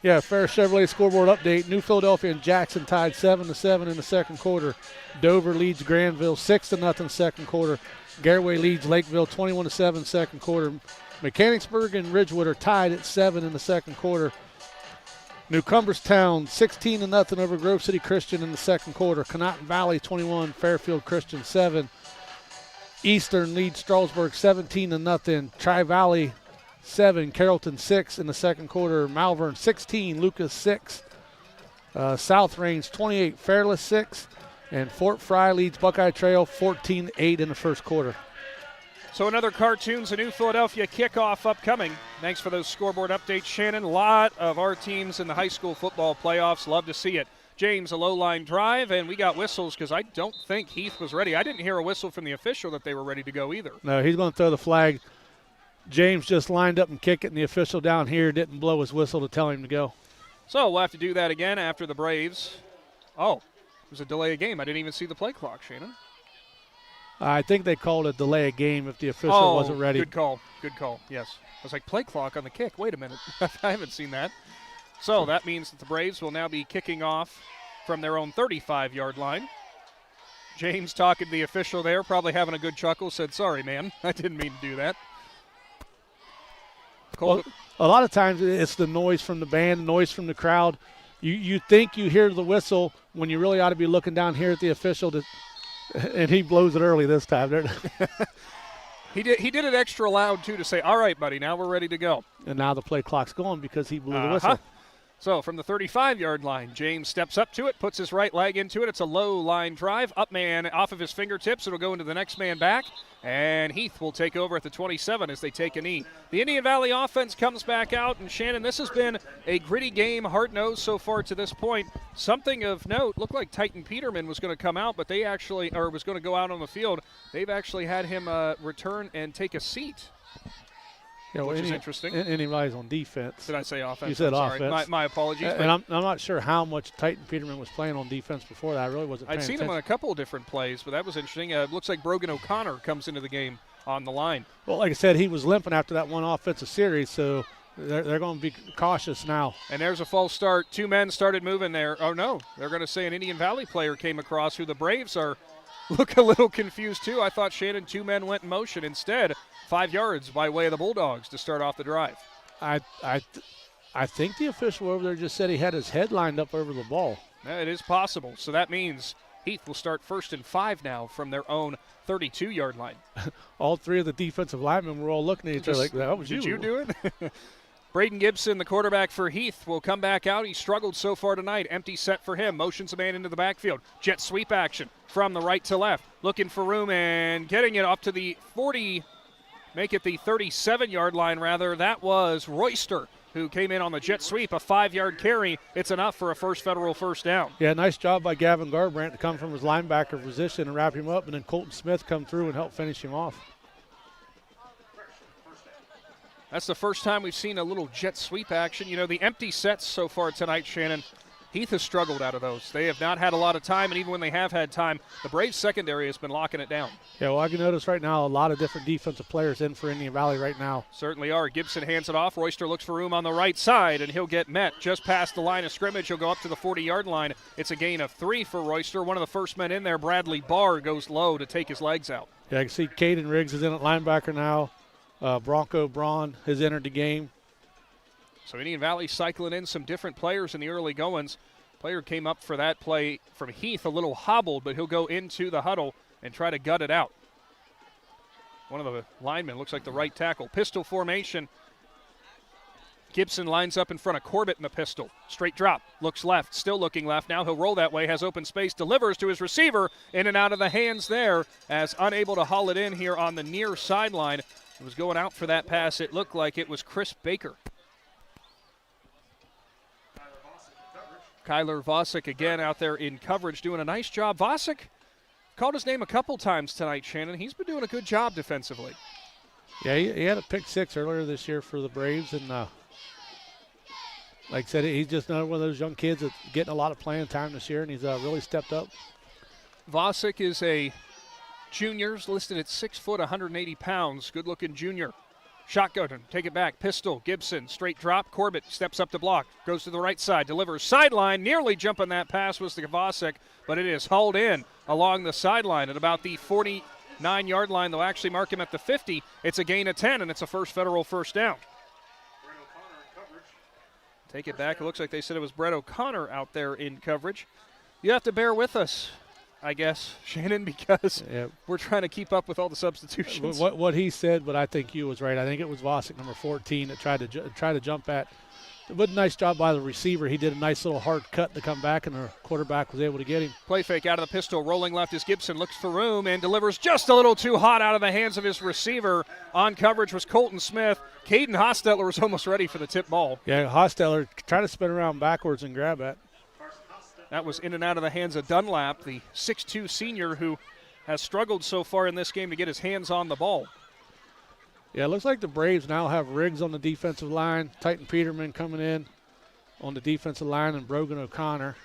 Yeah, Ferris Chevrolet scoreboard update. New Philadelphia and Jackson tied 7-7 in the 2nd quarter. Dover leads Granville 6-0 2nd quarter. Garraway leads Lakeville 21-7 2nd quarter. Mechanicsburg and Ridgewood are tied at 7 in the 2nd quarter. New Cumberstown 16-0 over Grove City Christian in the 2nd quarter. Conotton Valley 21, Fairfield Christian 7. Eastern leads Strasburg 17-0. Tri-Valley 7, Carrollton 6 in the 2nd quarter. Malvern 16, Lucas 6. South Range 28, Fairless 6. And Fort Fry leads Buckeye Trail 14-8 in the 1st quarter. So another Cartoons of New Philadelphia kickoff upcoming. Thanks for those scoreboard updates, Shannon. A lot of our teams in the high school football playoffs. Love to see it. James, a low-line drive, and we got whistles because I don't think Heath was ready. I didn't hear a whistle from the official that they were ready to go either. No, he's going to throw the flag. James just lined up and kicked it, and the official down here didn't blow his whistle to tell him to go. So we'll have to do that again after the Braves. Oh, it was a delay of game. I didn't even see the play clock, Shannon. I think they called a delay of game if the official wasn't ready. Good call. Good call, yes. I was like, play clock on the kick. Wait a minute. I haven't seen that. So that means that the Braves will now be kicking off from their own 35-yard line. James talking to the official there, probably having a good chuckle, said, sorry, man, I didn't mean to do that. Well, a lot of times it's the noise from the band, the noise from the crowd. You think you hear the whistle when you really ought to be looking down here at the official, and he blows it early this time. He did it extra loud, too, to say, all right, buddy, now we're ready to go. And now the play clock's going because he blew the whistle. So from the 35-yard line, James steps up to it, puts his right leg into it. It's a low line drive. Up man off of his fingertips. It'll go into the next man back. And Heath will take over at the 27 as they take a knee. The Indian Valley offense comes back out. And, Shannon, this has been a gritty game, hard-nosed so far to this point. Something of note, looked like Titan Peterman was going to come out, but they actually, or was going to go out on the field. They've actually had him return and take a seat. Yeah, well, which is interesting. Anybody's on defense. Did I say offense? You said I'm sorry. offense. My apologies. And I'm not sure how much Titan Peterman was playing on defense before that. I really wasn't paying I'd seen attention. him on a couple of different plays, but that was interesting. Looks like Brogan O'Connor comes into the game on the line. Well, like I said, he was limping after that one offensive series, so they're going to be cautious now. And there's a false start. Two men started moving there. Oh, no. They're going to say an Indian Valley player came across who the Braves look a little confused, too. I thought, Shannon, two men went in motion. Instead, 5 yards by way of the Bulldogs to start off the drive. I think the official over there just said he had his head lined up over the ball. It is possible. So that means Heath will start 1st and 5 now from their own 32-yard line. All three of the defensive linemen were all looking at each other like, that was you. Did you do it? Braden Gibson, the quarterback for Heath, will come back out. He struggled so far tonight. Empty set for him. Motions a man into the backfield. Jet sweep action from the right to left. Looking for room and getting it up to the 40, make it the 37-yard line, rather. That was Royster, who came in on the jet sweep, a 5-yard carry. It's enough for a first federal first down. Yeah, nice job by Gavin Garbrandt to come from his linebacker position and wrap him up, and then Colton Smith come through and help finish him off. That's the first time we've seen a little jet sweep action. You know, the empty sets so far tonight, Shannon, Heath has struggled out of those. They have not had a lot of time, and even when they have had time, the Braves secondary has been locking it down. Yeah, well, I can notice right now a lot of different defensive players in for Indian Valley right now. Certainly are. Gibson hands it off. Royster looks for room on the right side, and he'll get met just past the line of scrimmage. He'll go up to the 40-yard line. It's a gain of 3 for Royster. One of the first men in there, Bradley Barr, goes low to take his legs out. Yeah, I can see Caden Riggs is in at linebacker now. Bronco Braun has entered the game. So Indian Valley cycling in some different players in the early goings. Player came up for that play from Heath, a little hobbled, but he'll go into the huddle and try to gut it out. One of the linemen looks like the right tackle. Pistol formation. Gibson lines up in front of Corbett in the pistol. Straight drop, looks left, still looking left. Now he'll roll that way, has open space, delivers to his receiver, in and out of the hands there, as unable to haul it in here on the near sideline. It was going out for that pass. It looked like it was Chris Baker. Kyler Vosick again out there in coverage doing a nice job. Vosick called his name a couple times tonight, Shannon. He's been doing a good job defensively. Yeah, he had a pick 6 earlier this year for the Braves, and like I said, he's just another one of those young kids that's getting a lot of playing time this year, and he's really stepped up. Vosick is a junior, listed at 6 foot, 180 pounds. Good-looking junior. Shotgun, take it back, pistol, Gibson, straight drop, Corbett steps up to block, goes to the right side, delivers sideline, nearly jumping that pass was the Vosick, but it is hauled in along the sideline at about the 49-yard line. They'll actually mark him at the 50. It's a gain of 10, and it's a first federal first down. Take it back. It looks like they said it was Brett O'Connor out there in coverage. You have to bear with us, I guess, Shannon, because we're trying to keep up with all the substitutions. What he said, but I think you was right. I think it was Vosick, number 14, that tried to jump at. But a nice job by the receiver. He did a nice little hard cut to come back, and the quarterback was able to get him. Play fake out of the pistol. Rolling left is Gibson. Looks for room and delivers just a little too hot out of the hands of his receiver. On coverage was Colton Smith. Caden Hostetler was almost ready for the tip ball. Yeah, Hostetler tried to spin around backwards and grab it. That was in and out of the hands of Dunlap, the 6'2 senior who has struggled so far in this game to get his hands on the ball. Yeah, it looks like the Braves now have Riggs on the defensive line, Titan Peterman coming in on the defensive line, and Brogan O'Connor.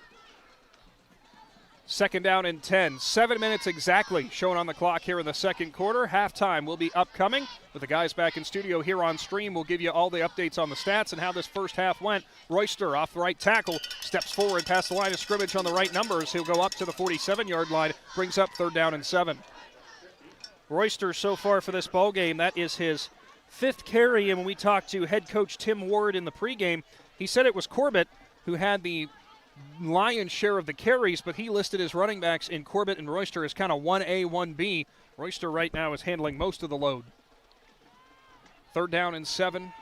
Second down and 10. 7 minutes exactly shown on the clock here in the second quarter. Halftime will be upcoming. With the guys back in studio here on stream, we'll give you all the updates on the stats and how this first half went. Royster off the right tackle, steps forward past the line of scrimmage on the right numbers. He'll go up to the 47-yard line, brings up 3rd down and 7. Royster so far for this ball game, that is his 5th carry. And when we talked to head coach Tim Ward in the pregame, he said it was Corbett who had the lion's share of the carries, but he listed his running backs in Corbett and Royster as kind of 1A, 1B. Royster right now is handling most of the load. 3rd down and 7.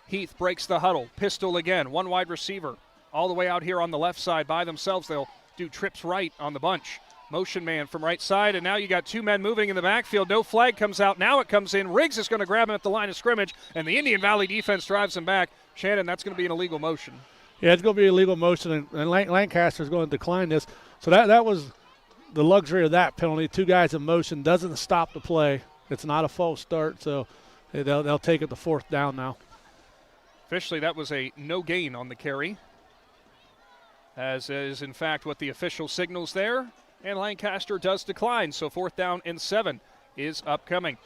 Heath breaks the huddle. Pistol again. One wide receiver all the way out here on the left side by themselves. They'll do trips right on the bunch. Motion man from right side, and now you got 2 men moving in the backfield. No flag comes out. Now it comes in. Riggs is going to grab him at the line of scrimmage, and the Indian Valley defense drives him back. Shannon, that's going to be an illegal motion. Yeah, it's going to be a legal motion, and Lancaster's going to decline this. So that was the luxury of that penalty. 2 guys in motion doesn't stop the play. It's not a false start, so they'll take it to 4th down now. Officially, that was a no gain on the carry, as is, in fact, what the official signals there. And Lancaster does decline, so 4th down and 7 is upcoming.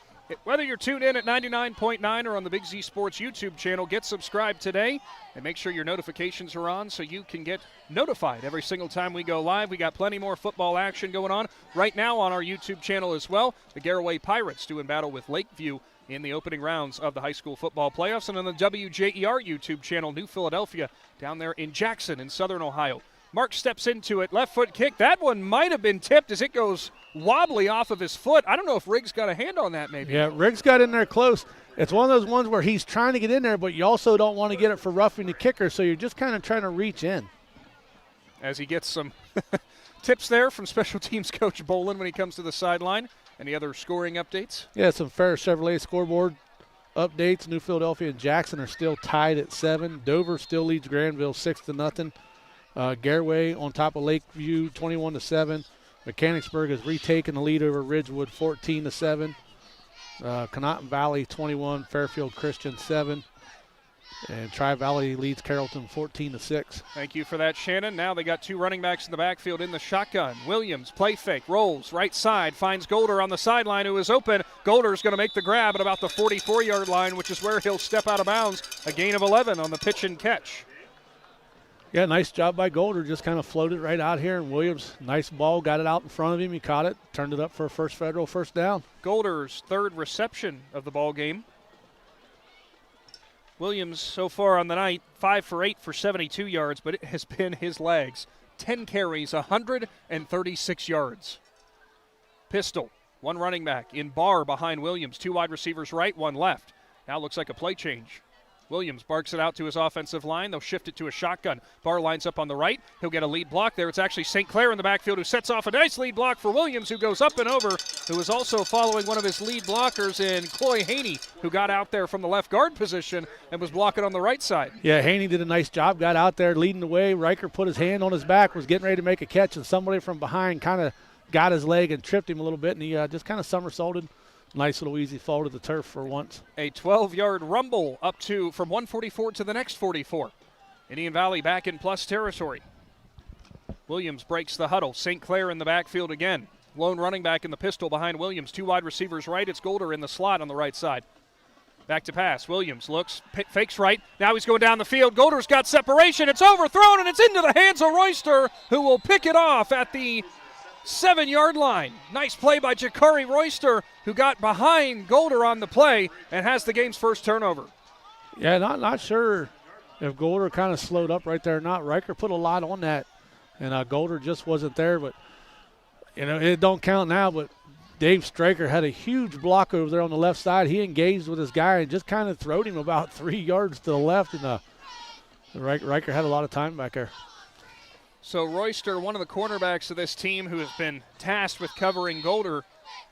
Whether you're tuned in at 99.9 or on the Big Z Sports YouTube channel, get subscribed today and make sure your notifications are on so you can get notified every single time we go live. We got plenty more football action going on right now on our YouTube channel as well. The Garaway Pirates doing battle with Lakeview in the opening rounds of the high school football playoffs. And on the WJER YouTube channel, New Philadelphia down there in Jackson in southern Ohio. Mark steps into it, left foot kick. That one might have been tipped as it goes wobbly off of his foot. I don't know if Riggs got a hand on that maybe. Yeah, Riggs got in there close. It's one of those ones where he's trying to get in there, but you also don't want to get it for roughing the kicker, so you're just kind of trying to reach in. As he gets some tips there from special teams coach Bolin when he comes to the sideline. Any other scoring updates? Yeah, some Ferris Chevrolet scoreboard updates. New Philadelphia and Jackson are still tied at 7. Dover still leads Granville 6-0. Garaway on top of Lakeview 21-7. Mechanicsburg has retaken the lead over Ridgewood 14-7. Conotton Valley 21, Fairfield Christian 7. And Tri-Valley leads Carrollton 14-6. Thank you for that, Shannon. Now they got 2 running backs in the backfield in the shotgun. Williams, play fake, rolls, right side, finds Golder on the sideline who is open. Golder's going to make the grab at about the 44-yard line, which is where he'll step out of bounds. A gain of 11 on the pitch and catch. Yeah, nice job by Golder. Just kind of floated right out here. And Williams, nice ball, got it out in front of him. He caught it, turned it up for a first federal first down. Golder's 3rd reception of the ball game. Williams so far on the night, 5 for 8 for 72 yards, but it has been his legs. 10 carries, 136 yards. Pistol, 1 running back in bar behind Williams. 2 wide receivers right, 1 left. Now looks like a play change. Williams barks it out to his offensive line. They'll shift it to a shotgun. Barr lines up on the right. He'll get a lead block there. It's actually St. Clair in the backfield who sets off a nice lead block for Williams, who goes up and over, who is also following one of his lead blockers in Coy Haney, who got out there from the left guard position and was blocking on the right side. Yeah, Haney did a nice job, got out there leading the way. Riker put his hand on his back, was getting ready to make a catch, and somebody from behind kind of got his leg and tripped him a little bit, and he just kind of somersaulted. Nice little easy fall to the turf for once. A 12-yard rumble up to from 144 to the next 44. Indian Valley back in plus territory. Williams breaks the huddle. St. Clair in the backfield again. Lone running back in the pistol behind Williams. 2 wide receivers right. It's Golder in the slot on the right side. Back to pass. Williams looks, fakes right. Now he's going down the field. Golder's got separation. It's overthrown, and it's into the hands of Royster, who will pick it off at the 7-yard line. Nice play by Jakari Royster, who got behind Golder on the play and has the game's first turnover. Yeah, not sure if Golder kind of slowed up right there or not. Riker put a lot on that, and Golder just wasn't there. But, it don't count now, but Dave Straker had a huge block over there on the left side. He engaged with his guy and just kind of throwed him about 3 yards to the left, and Riker had a lot of time back there. So Royster, one of the cornerbacks of this team who has been tasked with covering Golder,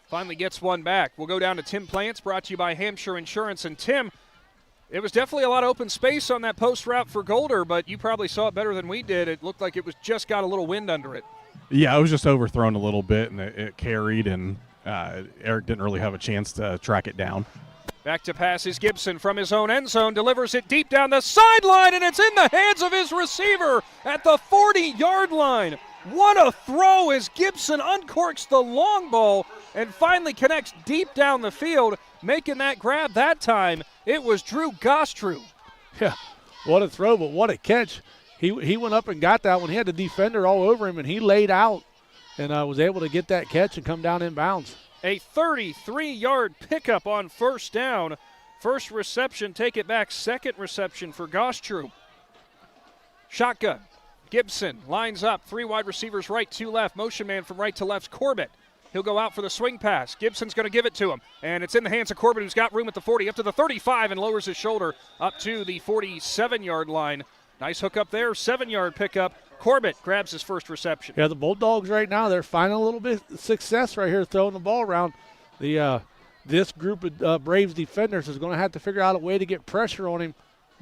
finally gets one back. We'll go down to Tim Plants, brought to you by Hampshire Insurance. And Tim, it was definitely a lot of open space on that post route for Golder, but you probably saw it better than we did. It looked like it was just got a little wind under it. Yeah, it was just overthrown a little bit, and it carried, and Eric didn't really have a chance to track it down. Back to pass is Gibson from his own end zone, delivers it deep down the sideline, and it's in the hands of his receiver at the 40-yard line. What a throw as Gibson uncorks the long ball and finally connects deep down the field, making that grab that time. It was Drew Gostrew. Yeah, what a throw, but what a catch. He went up and got that one. He had the defender all over him, and he laid out and was able to get that catch and come down in bounds. A 33-yard pickup on first down. First reception, take it back. Second reception for Gostrew. Shotgun. Gibson lines up. 3 wide receivers right, 2 left. Motion man from right to left's Corbett. He'll go out for the swing pass. Gibson's going to give it to him. And it's in the hands of Corbett, who's got room at the 40, up to the 35, and lowers his shoulder up to the 47-yard line. Nice hook up there. 7-yard pickup. Corbett grabs his first reception. Yeah, the Bulldogs right now, they're finding a little bit of success right here throwing the ball around. This group of Braves defenders is going to have to figure out a way to get pressure on him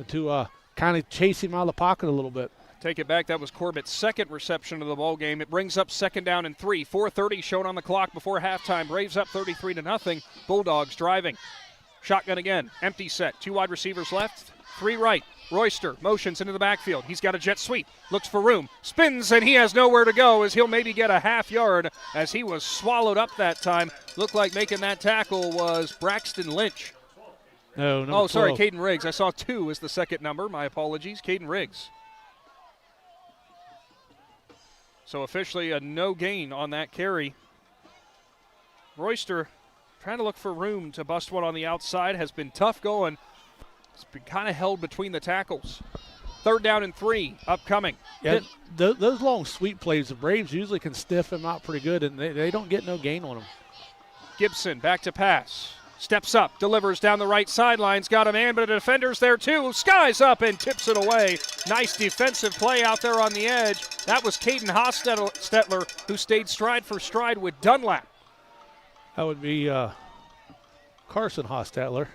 to kind of chase him out of the pocket a little bit. Take it back. That was Corbett's second reception of the ball game. It brings up second down and 3. 4:30 shown on the clock before halftime. Braves up 33-0. Bulldogs driving. Shotgun again. Empty set. 2 wide receivers left. 3 right. Royster motions into the backfield. He's got a jet sweep. Looks for room. Spins, and he has nowhere to go as he'll maybe get a half yard as he was swallowed up that time. Looked like making that tackle was Braxton Lynch. No, oh, sorry, Caden Riggs. I saw 2 as the second number. My apologies. Caden Riggs. So officially a no gain on that carry. Royster trying to look for room to bust one on the outside. Has been tough going. It's been kind of held between the tackles. 3rd down and 3 upcoming. Yeah, those long sweep plays, the Braves usually can stiff him out pretty good, and they don't get no gain on him. Gibson back to pass. Steps up, delivers down the right sidelines, got a man, but a defender's there too. Skies up and tips it away. Nice defensive play out there on the edge. That was Caden Hostetler, who stayed stride for stride with Dunlap. That would be Carson Hostetler.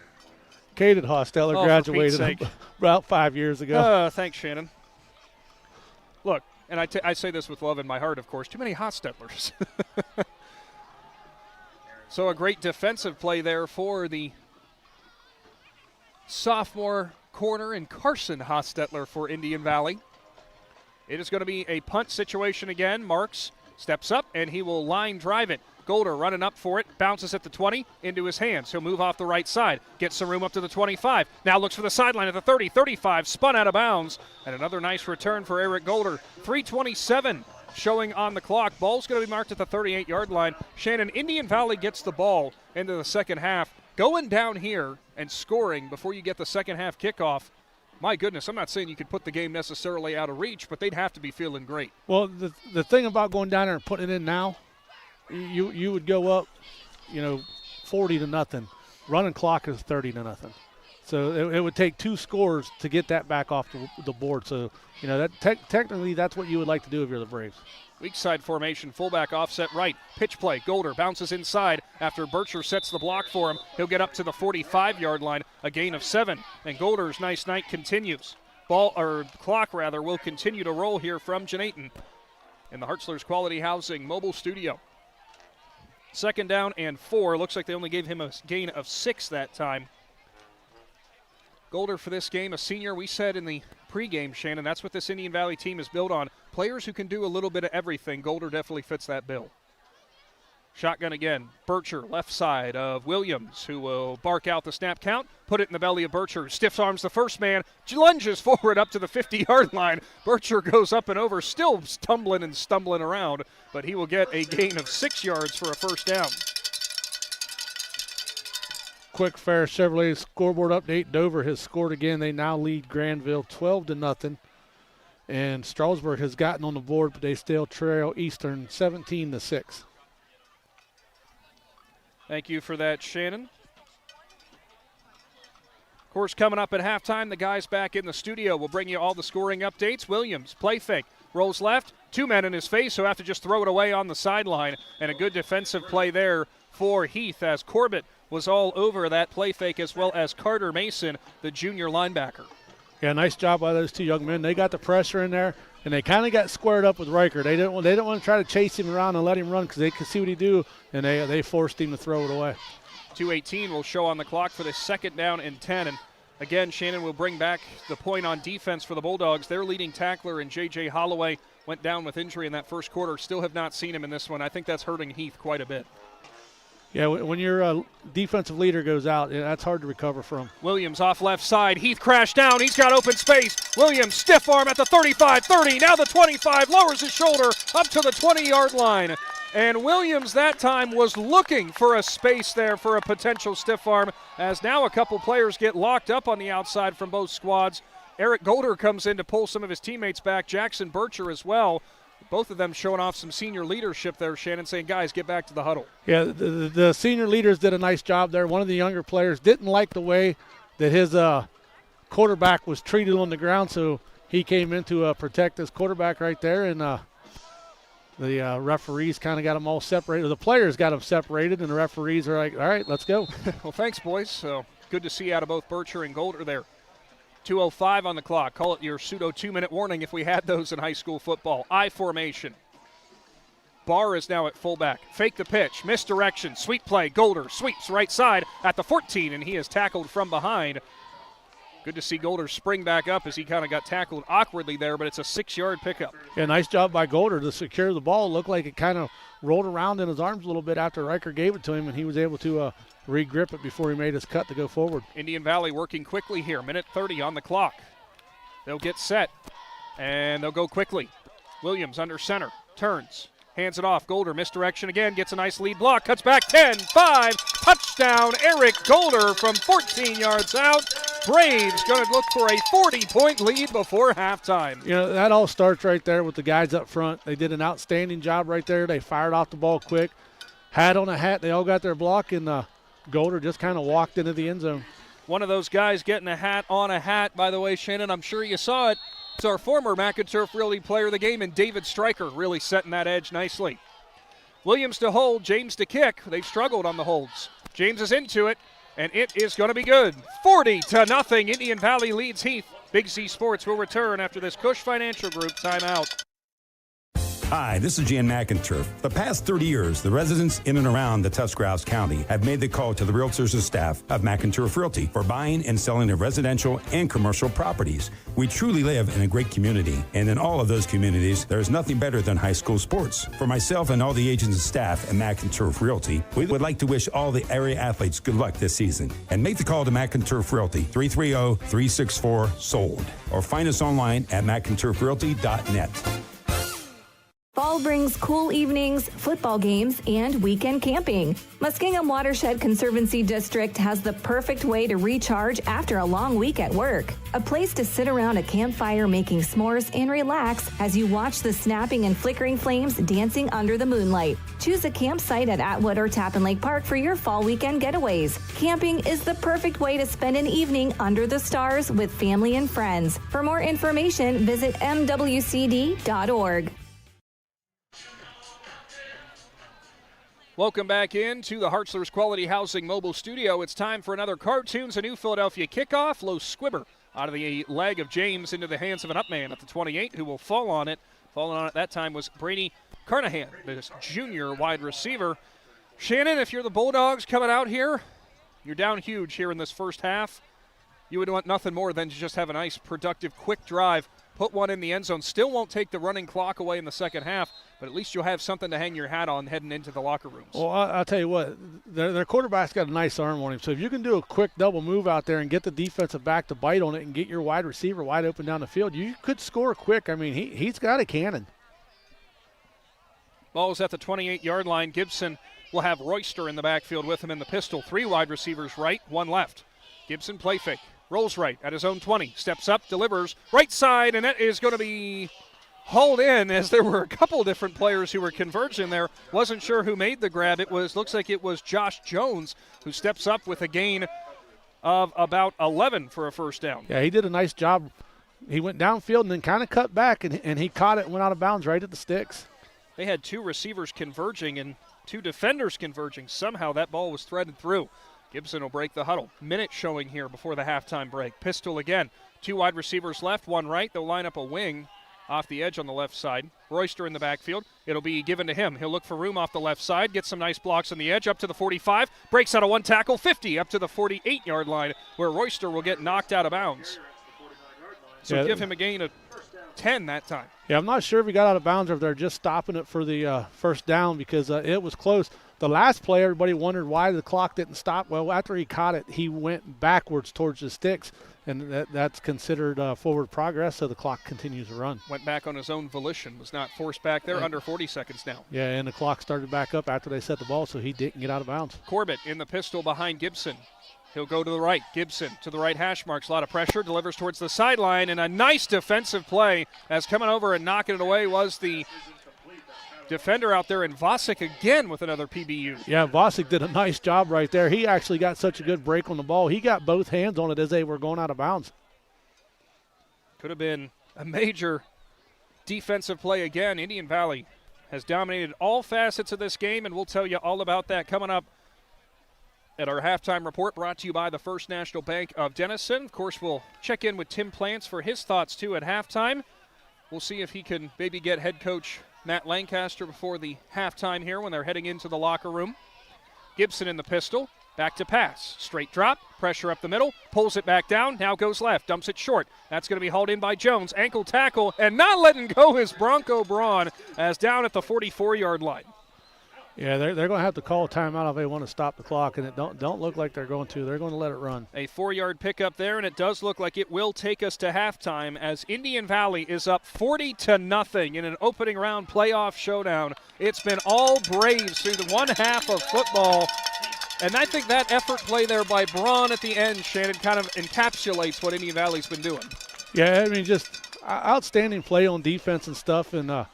Caden Hostetler graduated about 5 years ago. Thanks, Shannon. Look, and I say this with love in my heart, of course, too many Hostetlers. So a great defensive play there for the sophomore corner and Carson Hostetler for Indian Valley. It is going to be a punt situation again. Marks steps up, and he will line drive it. Golder running up for it, bounces at the 20, into his hands. He'll move off the right side, gets some room up to the 25. Now looks for the sideline at the 30, 35, spun out of bounds. And another nice return for Eric Golder. 3:27 showing on the clock. Ball's going to be marked at the 38-yard line. Shannon, Indian Valley gets the ball into the second half. Going down here and scoring before you get the second half kickoff. My goodness, I'm not saying you could put the game necessarily out of reach, but they'd have to be feeling great. Well, the thing about going down there and putting it in now, you would go up, 40-0. Running clock is 30-0. So it would take 2 scores to get that back off the board. So, that technically that's what you would like to do if you're the Braves. Weak side formation, fullback offset right. Pitch play, Golder bounces inside after Bircher sets the block for him. He'll get up to the 45-yard line, a gain of 7. And Golder's nice night continues. Clock will continue to roll here from Janayton in the Hartzler's Quality Housing mobile studio. 2nd down and 4. Looks like they only gave him a gain of 6 that time. Golder for this game, a senior. We said in the pregame, Shannon, that's what this Indian Valley team is built on. Players who can do a little bit of everything. Golder definitely fits that bill. Shotgun again. Bircher, left side of Williams, who will bark out the snap count, put it in the belly of Bircher. Stiff arms the first man, lunges forward up to the 50-yard line. Bircher goes up and over, still tumbling and stumbling around, but he will get a gain of 6 yards for a first down. Quick Fair Chevrolet scoreboard update. Dover has scored again. They now lead Granville 12-0. And Strasburg has gotten on the board, but they still trail Eastern 17-6. Thank you for that, Shannon. Of course, coming up at halftime, the guys back in the studio will bring you all the scoring updates. Williams, play fake, rolls left, 2 men in his face who have to just throw it away on the sideline. And a good defensive play there for Heath as Corbett was all over that play fake, as well as Carter Mason, the junior linebacker. Yeah, nice job by those 2 young men. They got the pressure in there, and they kind of got squared up with Riker. They didn't want to try to chase him around and let him run because they could see what he do, and they forced him to throw it away. 2:18 will show on the clock for the 2nd down and 10. And Again, Shannon will bring back the point on defense for the Bulldogs. Their leading tackler in J.J. Holloway went down with injury in that first quarter. Still have not seen him in this one. I think that's hurting Heath quite a bit. Yeah, when your defensive leader goes out, that's hard to recover from. Williams off left side. Heath crashed down. He's got open space. Williams stiff arm at the 35, 30. Now the 25, lowers his shoulder up to the 20-yard line. And Williams that time was looking for a space there for a potential stiff arm, as now a couple players get locked up on the outside from both squads. Eric Golder comes in to pull some of his teammates back. Jackson Bircher as well. Both of them showing off some senior leadership there, Shannon, saying, guys, get back to the huddle. Yeah, the senior leaders did a nice job there. One of the younger players didn't like the way that his quarterback was treated on the ground, so he came in to protect his quarterback right there, and the referees kind of got them all separated. The players got them separated, and the referees are like, all right, let's go. Well, thanks, boys. So good to see out of both Bircher and Golder there. 2:05 on the clock. Call it your pseudo 2-minute warning if we had those in high school football. I formation. Barr is now at fullback. Fake the pitch. Misdirection. Sweep play. Golder sweeps right side at the 14, and he is tackled from behind. Good to see Golder spring back up as he kind of got tackled awkwardly there, but it's a 6-yard pickup. Yeah, nice job by Golder to secure the ball. Looked like it kind of rolled around in his arms a little bit after Riker gave it to him, and he was able to re-grip it before he made his cut to go forward. Indian Valley working quickly here. Minute 30 on the clock. They'll get set, and they'll go quickly. Williams under center, turns, hands it off. Golder, misdirection again, gets a nice lead block, cuts back 10, 5, touchdown, Eric Golder from 14 yards out. Braves going to look for a 40-point lead before halftime. You know, that all starts right there with the guys up front. They did an outstanding job right there. They fired off the ball quick. Hat on a hat, they all got their block, and Golder just kind of walked into the end zone. One of those guys getting a hat on a hat, by the way, Shannon, I'm sure you saw it. It's our former McInturf Realty player of the game, and David Stryker really setting that edge nicely. Williams to hold, James to kick. They've struggled on the holds. James is into it, and it is going to be good. 40-0, Indian Valley leads Heath. Big Z Sports will return after this Cush Financial Group timeout. Hi, this is Jan McInturf. The past 30 years, the residents in and around the Tuscarawas County have made the call to the realtors and staff of McInturf Realty for buying and selling of residential and commercial properties. We truly live in a great community, and in all of those communities, there is nothing better than high school sports. For myself and all the agents and staff at McInturf Realty, we would like to wish all the area athletes good luck this season. And make the call to McInturf Realty, 330-364-SOLD, or find us online at McInturfRealty.net. Fall brings cool evenings, football games, and weekend camping. Muskingum Watershed Conservancy District has the perfect way to recharge after a long week at work. A place to sit around a campfire making s'mores and relax as you watch the snapping and flickering flames dancing under the moonlight. Choose a campsite at Atwood or Tappan Lake Park for your fall weekend getaways. Camping is the perfect way to spend an evening under the stars with family and friends. For more information, visit mwcd.org. Welcome back into the Hartzler's Quality Housing mobile studio. It's time for another Cartoons of New Philadelphia kickoff. Low squibber out of the leg of James into the hands of an upman at the 28 who will fall on it. Falling on it that time was Brady Carnahan, this junior wide receiver. Shannon, if you're the Bulldogs coming out here, you're down huge here in this first half. You would want nothing more than to just have a nice, productive, quick drive, put one in the end zone. Still won't take the running clock away in the second half, but at least you'll have something to hang your hat on heading into the locker rooms. Well, I'll tell you what, their quarterback's got a nice arm on him. So if you can do a quick double move out there and get the defensive back to bite on it and get your wide receiver wide open down the field, you could score quick. I mean, he's got a cannon. Ball is at the 28-yard line. Gibson will have Royster in the backfield with him in the pistol. 3 wide receivers right, 1 left. Gibson play fake. Rolls right at his own 20. Steps up, delivers right side, and that is going to be hauled in as there were a couple different players who were converging there. Wasn't sure who made the grab. Looks like it was Josh Jones who steps up with a gain of about 11 for a first down. Yeah, he did a nice job. He went downfield and then kind of cut back, and he caught it and went out of bounds right at the sticks. They had 2 receivers converging and 2 defenders converging. Somehow that ball was threaded through. Gibson will break the huddle. Minute showing here before the halftime break. Pistol again. 2 wide receivers left, 1 right. They'll line up a wing off the edge on the left side. Royster in the backfield. It'll be given to him. He'll look for room off the left side, get some nice blocks on the edge, up to the 45, breaks out of one tackle, 50, up to the 48-yard line, where Royster will get knocked out of bounds. So give him a gain of 10 that time. Yeah, I'm not sure if he got out of bounds or if they're just stopping it for the first down because it was close. The last play, everybody wondered why the clock didn't stop. Well, after he caught it, he went backwards towards the sticks, and that's considered forward progress, so the clock continues to run. Went back on his own volition, was not forced back there, under 40 seconds now. Yeah, and the clock started back up after they set the ball, so he didn't get out of bounds. Corbett in the pistol behind Gibson. He'll go to the right. Gibson to the right hash marks. A lot of pressure. Delivers towards the sideline. And a nice defensive play as coming over and knocking it away was the defender out there. And Vosick again with another PBU. Yeah, Vosick did a nice job right there. He actually got such a good break on the ball. He got both hands on it as they were going out of bounds. Could have been a major defensive play again. Indian Valley has dominated all facets of this game, and we'll tell you all about that coming up at our halftime report, brought to you by the First National Bank of Denison. Of course, we'll check in with Tim Plants for his thoughts, too, at halftime. We'll see if he can maybe get head coach Matt Lancaster before the halftime here when they're heading into the locker room. Gibson in the pistol. Back to pass. Straight drop. Pressure up the middle. Pulls it back down. Now goes left. Dumps it short. That's going to be hauled in by Jones. Ankle tackle. And not letting go is Bronco Braun as down at the 44-yard line. Yeah, they're going to have to call a timeout if they want to stop the clock, and it don't look like they're going to. They're going to let it run. A 4-yard pickup there, and it does look like it will take us to halftime as Indian Valley is up 40-0 in an opening round playoff showdown. It's been all Braves through the one half of football, and I think that effort play there by Braun at the end, Shannon, kind of encapsulates what Indian Valley's been doing. Yeah, I mean, just outstanding play on defense and stuff, and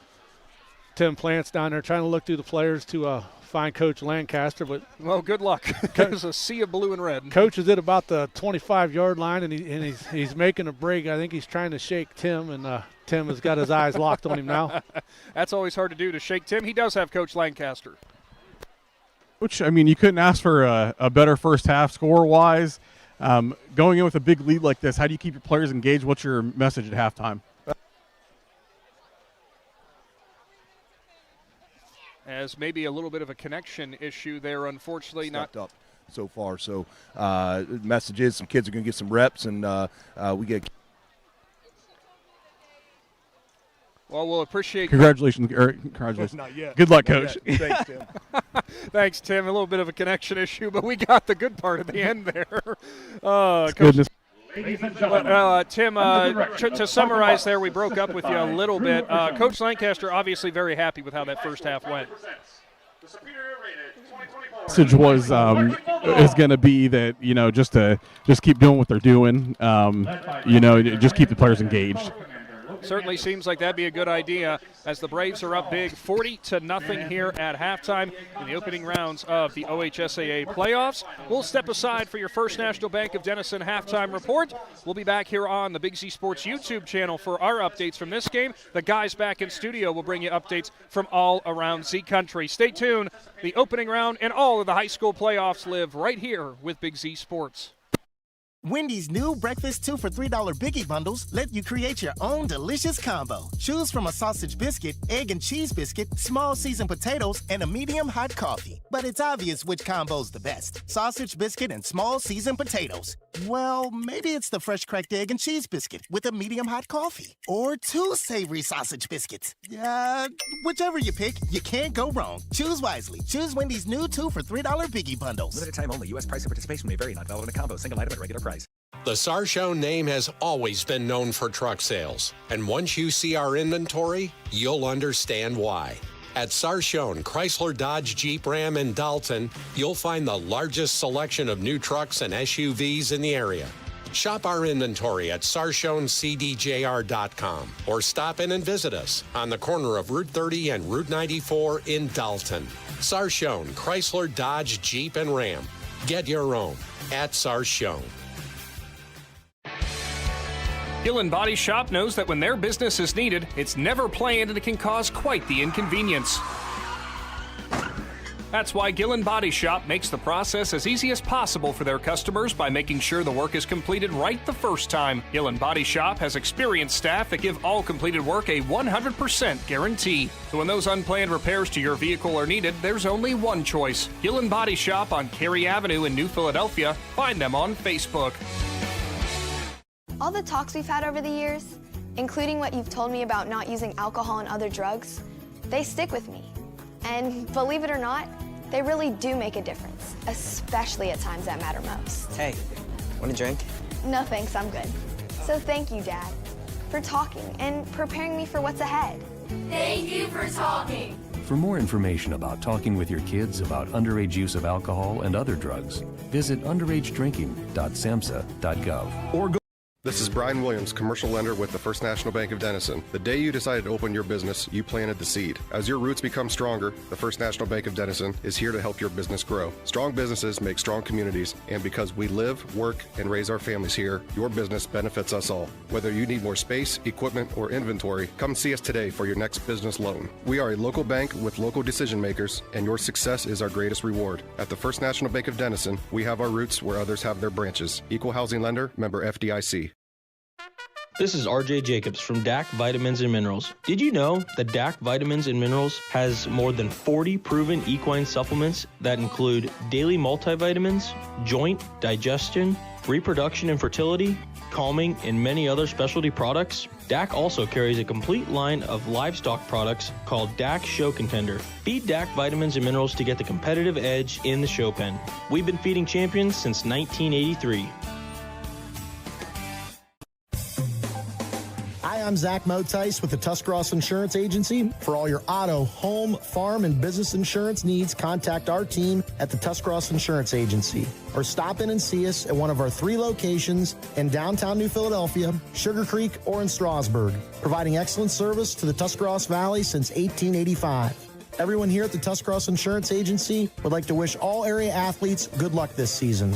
Tim Plants down there trying to look through the players to find Coach Lancaster. But well, good luck. There's a sea of blue and red. Coach is at about the 25-yard line, and he's making a break. I think he's trying to shake Tim, and Tim has got his eyes locked on him now. That's always hard to do, to shake Tim. He does have Coach Lancaster. Coach, I mean, you couldn't ask for a better first half score-wise. Going in with a big lead like this, how do you keep your players engaged? What's your message at halftime? As maybe a little bit of a connection issue there, unfortunately. Not up so far. So the message is some kids are going to get some reps, and we get. Well, we'll appreciate. Congratulations. Congratulations. Not yet. Good luck, Not Coach. yet. Thanks, Tim. Thanks, Tim. A little bit of a connection issue, but we got the good part at the end there. Goodness. Tim, to summarize there, we broke up with you a little bit. Coach Lancaster obviously very happy with how that first half went. Message was is going to be that, just keep doing what they're doing, just keep the players engaged. Certainly seems like that'd be a good idea as the Braves are up big 40-0 here at halftime in the opening rounds of the OHSAA playoffs. We'll step aside for your First National Bank of Denison halftime report. We'll be back here on the Big Z Sports YouTube channel for our updates from this game. The guys back in studio will bring you updates from all around Z Country. Stay tuned. The opening round and all of the high school playoffs live right here with Big Z Sports. Wendy's new breakfast 2 for $3 Biggie bundles let you create your own delicious combo. Choose from a sausage biscuit, egg and cheese biscuit, small seasoned potatoes, and a medium hot coffee. But it's obvious which combo's the best. Sausage biscuit and small seasoned potatoes. Well, maybe it's the fresh cracked egg and cheese biscuit with a medium hot coffee. Or 2 savory sausage biscuits. Whichever you pick, you can't go wrong. Choose wisely. Choose Wendy's new 2 for $3 Biggie bundles. Limited time only. U.S. price and participation may vary. Not valid in a combo. Single item at regular price. The Sarshone name has always been known for truck sales. And once you see our inventory, you'll understand why. At Sarshone, Chrysler, Dodge, Jeep, Ram, and Dalton, you'll find the largest selection of new trucks and SUVs in the area. Shop our inventory at sarshonecdjr.com or stop in and visit us on the corner of Route 30 and Route 94 in Dalton. Sarshone, Chrysler, Dodge, Jeep, and Ram. Get your own at Sarshone. Gillen Body Shop knows that when their business is needed, it's never planned and it can cause quite the inconvenience. That's why Gillen Body Shop makes the process as easy as possible for their customers by making sure the work is completed right the first time. Gillen Body Shop has experienced staff that give all completed work a 100% guarantee. So when those unplanned repairs to your vehicle are needed, there's only one choice. Gillen Body Shop on Cary Avenue in New Philadelphia. Find them on Facebook. All the talks we've had over the years, including what you've told me about not using alcohol and other drugs, they stick with me. And believe it or not, they really do make a difference, especially at times that matter most. Hey, want a drink? No thanks, I'm good. So thank you, Dad, for talking and preparing me for what's ahead. Thank you for talking. For more information about talking with your kids about underage use of alcohol and other drugs, visit underagedrinking.samhsa.gov or go. This is Brian Williams, commercial lender with the First National Bank of Denison. The day you decided to open your business, you planted the seed. As your roots become stronger, the First National Bank of Denison is here to help your business grow. Strong businesses make strong communities, and because we live, work, and raise our families here, your business benefits us all. Whether you need more space, equipment, or inventory, come see us today for your next business loan. We are a local bank with local decision makers, and your success is our greatest reward. At the First National Bank of Denison, we have our roots where others have their branches. Equal housing lender, member FDIC. This is RJ Jacobs from DAC Vitamins and Minerals. Did you know that DAC Vitamins and Minerals has more than 40 proven equine supplements that include daily multivitamins, joint, digestion, reproduction and fertility, calming, and many other specialty products? DAC also carries a complete line of livestock products called DAC Show Contender. Feed DAC Vitamins and Minerals to get the competitive edge in the show pen. We've been feeding champions since 1983. Hi, I'm Zach Motice with the Tuscarawas Insurance Agency. For all your auto, home, farm, and business insurance needs, contact our team at the Tuscarawas Insurance Agency. Or stop in and see us at one of our 3 locations in downtown New Philadelphia, Sugar Creek, or in Strasburg, providing excellent service to the Tuscarawas Valley since 1885. Everyone here at the Tuscarawas Insurance Agency would like to wish all area athletes good luck this season.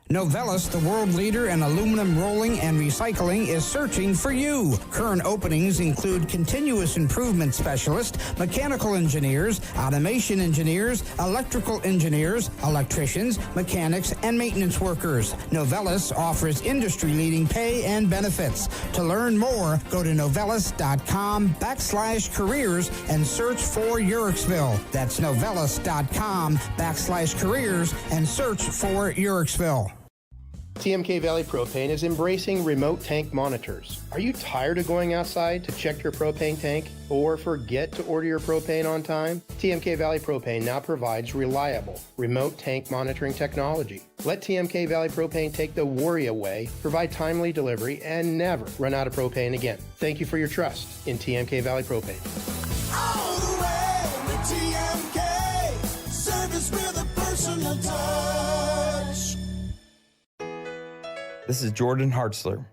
Novelis, the world leader in aluminum rolling and recycling, is searching for you. Current openings include continuous improvement specialist, mechanical engineers, automation engineers, electrical engineers, electricians, mechanics, and maintenance workers. Novelis offers industry-leading pay and benefits. To learn more, go to novelis.com/careers and search for Eurexville. That's novelis.com/careers and search for Eurexville. TMK Valley Propane is embracing remote tank monitors. Are you tired of going outside to check your propane tank or forget to order your propane on time? TMK Valley Propane now provides reliable remote tank monitoring technology. Let TMK Valley Propane take the worry away, provide timely delivery, and never run out of propane again. Thank you for your trust in TMK Valley Propane. All the way with TMK, service with a personal touch. This is Jordan Hartzler.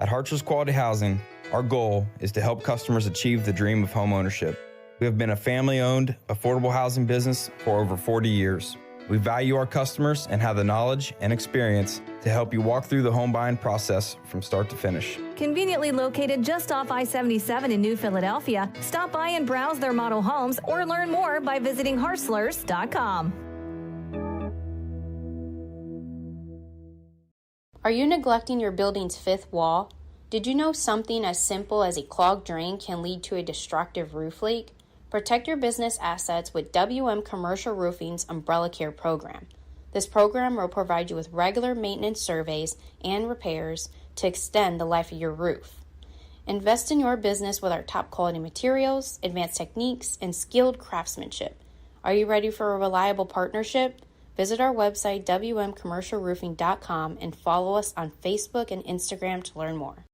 At Hartzler's Quality Housing, our goal is to help customers achieve the dream of home ownership. We have been a family-owned, affordable housing business for over 40 years. We value our customers and have the knowledge and experience to help you walk through the home buying process from start to finish. Conveniently located just off I-77 in New Philadelphia, stop by and browse their model homes or learn more by visiting Hartzlers.com. Are you neglecting your building's 5th wall? Did you know something as simple as a clogged drain can lead to a destructive roof leak? Protect your business assets with WM Commercial Roofing's Umbrella Care program. This program will provide you with regular maintenance surveys and repairs to extend the life of your roof. Invest in your business with our top quality materials, advanced techniques, and skilled craftsmanship. Are you ready for a reliable partnership? Visit our website, wmcommercialroofing.com, and follow us on Facebook and Instagram to learn more.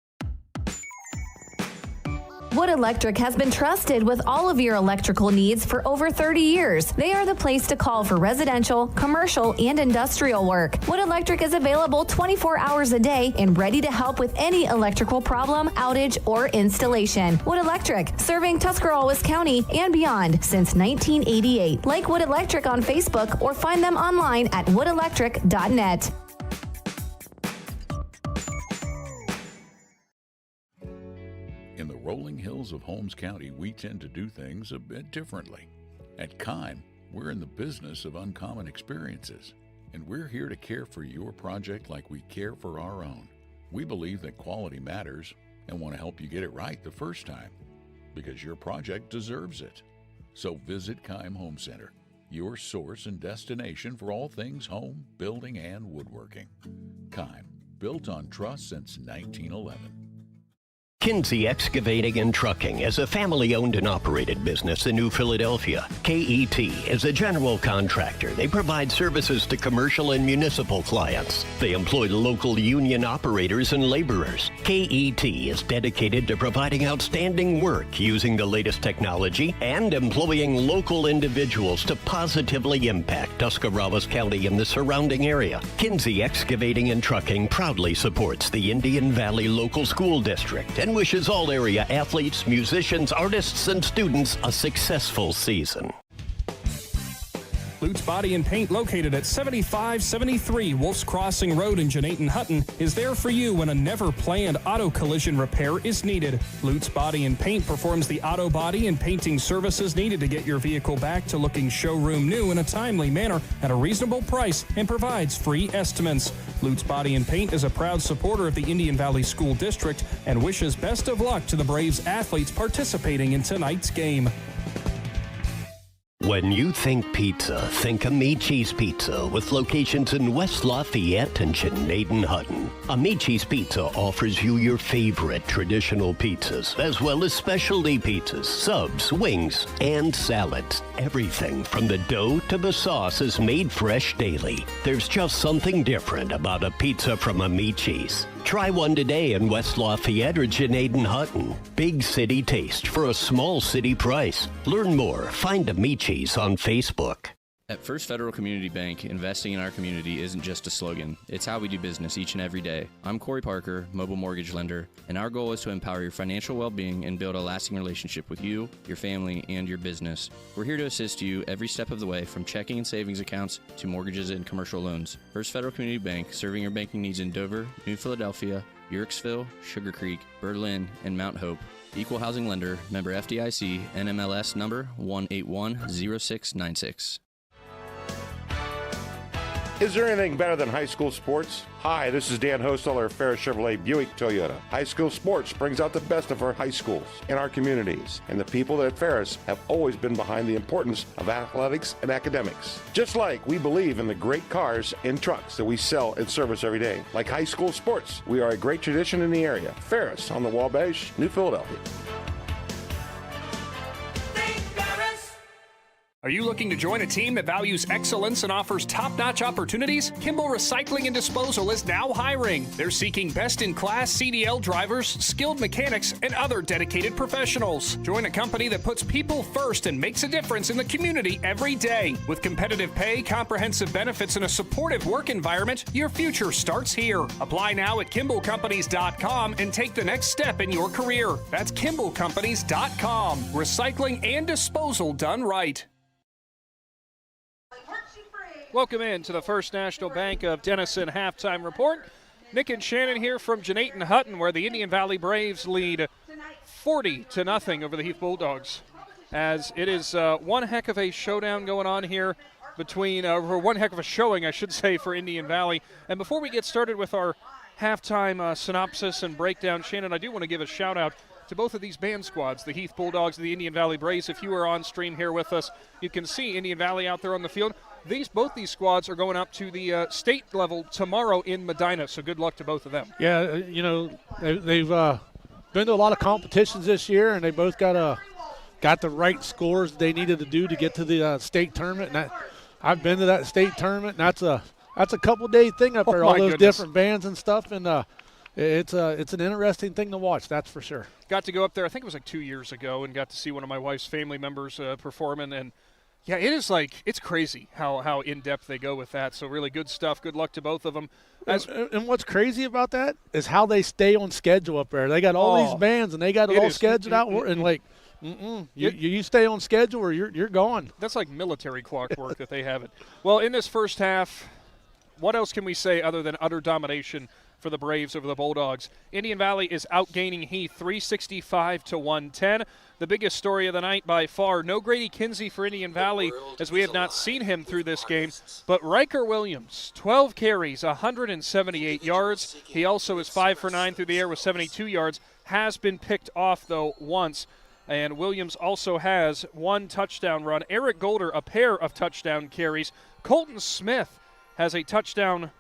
Wood Electric has been trusted with all of your electrical needs for over 30 years. They are the place to call for residential, commercial, and industrial work. Wood Electric is available 24 hours a day and ready to help with any electrical problem, outage, or installation. Wood Electric, serving Tuscarawas County and beyond since 1988. Like Wood Electric on Facebook or find them online at woodelectric.net. In the rolling hills of Holmes County, we tend to do things a bit differently. At Kime, we're in the business of uncommon experiences, and we're here to care for your project like we care for our own. We believe that quality matters and want to help you get it right the first time, because your project deserves it. So visit Kime Home Center, your source and destination for all things home, building, and woodworking. Kime, built on trust since 1911. Kinsey Excavating and Trucking is a family-owned and operated business in New Philadelphia. KET is a general contractor. They provide services to commercial and municipal clients. They employ local union operators and laborers. KET is dedicated to providing outstanding work using the latest technology and employing local individuals to positively impact Tuscarawas County and the surrounding area. Kinsey Excavating and Trucking proudly supports the Indian Valley Local School District and wishes all area athletes, musicians, artists, and students a successful season. Lutz Body and Paint, located at 7573 Wolf's Crossing Road in Jeanette-Hutton, is there for you when a never-planned auto collision repair is needed. Lutz Body and Paint performs the auto body and painting services needed to get your vehicle back to looking showroom new in a timely manner at a reasonable price and provides free estimates. Lutz Body and Paint is a proud supporter of the Indian Valley School District and wishes best of luck to the Braves athletes participating in tonight's game. When you think pizza, think Amici's Pizza, with locations in West Lafayette and Jeanette-Hutton. Amici's Pizza offers you your favorite traditional pizzas, as well as specialty pizzas, subs, wings, and salads. Everything from the dough to the sauce is made fresh daily. There's just something different about a pizza from Amici's. Try one today in West Lafayette or Jeanette-Hutton. Big city taste for a small city price. Learn more. Find Amici's on Facebook. At First Federal Community Bank, investing in our community isn't just a slogan. It's how we do business each and every day. I'm Corey Parker, mobile mortgage lender, and our goal is to empower your financial well-being and build a lasting relationship with you, your family, and your business. We're here to assist you every step of the way, from checking and savings accounts to mortgages and commercial loans. First Federal Community Bank, serving your banking needs in Dover, New Philadelphia, Yorksville, Sugar Creek, Berlin, and Mount Hope. Equal housing lender, member FDIC, NMLS number 1810696. Is there anything better than high school sports? Hi, this is Dan Hosteller of Ferris Chevrolet Buick Toyota. High school sports brings out the best of our high schools and our communities, and the people at Ferris have always been behind the importance of athletics and academics. Just like we believe in the great cars and trucks that we sell and service every day. Like high school sports, we are a great tradition in the area. Ferris on the Wabash, New Philadelphia. Are you looking to join a team that values excellence and offers top-notch opportunities? Kimball Recycling and Disposal is now hiring. They're seeking best-in-class CDL drivers, skilled mechanics, and other dedicated professionals. Join a company that puts people first and makes a difference in the community every day. With competitive pay, comprehensive benefits, and a supportive work environment, your future starts here. Apply now at KimballCompanies.com and take the next step in your career. That's KimballCompanies.com. Recycling and disposal done right. Welcome in to the First National Bank of Denison halftime report. Nick and Shannon here from Jeanette-Hutton, where the Indian Valley Braves lead 40-0 over the Heath Bulldogs. As it is one heck of a showdown going on here between, or one heck of a showing, I should say, for Indian Valley. And before we get started with our halftime synopsis and breakdown, Shannon, I do want to give a shout out to both of these band squads, the Heath Bulldogs and the Indian Valley Braves. If you are on stream here with us, you can see Indian Valley out there on the field. Both these squads are going up to the state level tomorrow in Medina, so good luck to both of them. Yeah, you know, they've been to a lot of competitions this year, and they both got the right scores they needed to do to get to the state tournament. And I've been to that state tournament, and that's a couple-day thing up there, all those different bands and stuff, and it's an interesting thing to watch, that's for sure. Got to go up there, I think it was like 2 years ago, and got to see one of my wife's family members performing, and yeah, it's crazy how in-depth they go with that. So really good stuff. Good luck to both of them. And what's crazy about that is how they stay on schedule up there. They got all these bands, and they got it all scheduled out. And like, you stay on schedule or you're gone. That's like military clockwork that they have it. Well, in this first half, what else can we say other than utter domination for the Braves over the Bulldogs. Indian Valley is outgaining Heath 365-110. The biggest story of the night by far, no Grady Kinsey for Indian Valley, as we have not seen him through this game. But Riker Williams, 12 carries, 178 yards. He also is 5 for 9 through the air with 72 yards. Has been picked off, though, once. And Williams also has 1 touchdown run. Eric Golder, a pair of touchdown carries. Colton Smith has a touchdown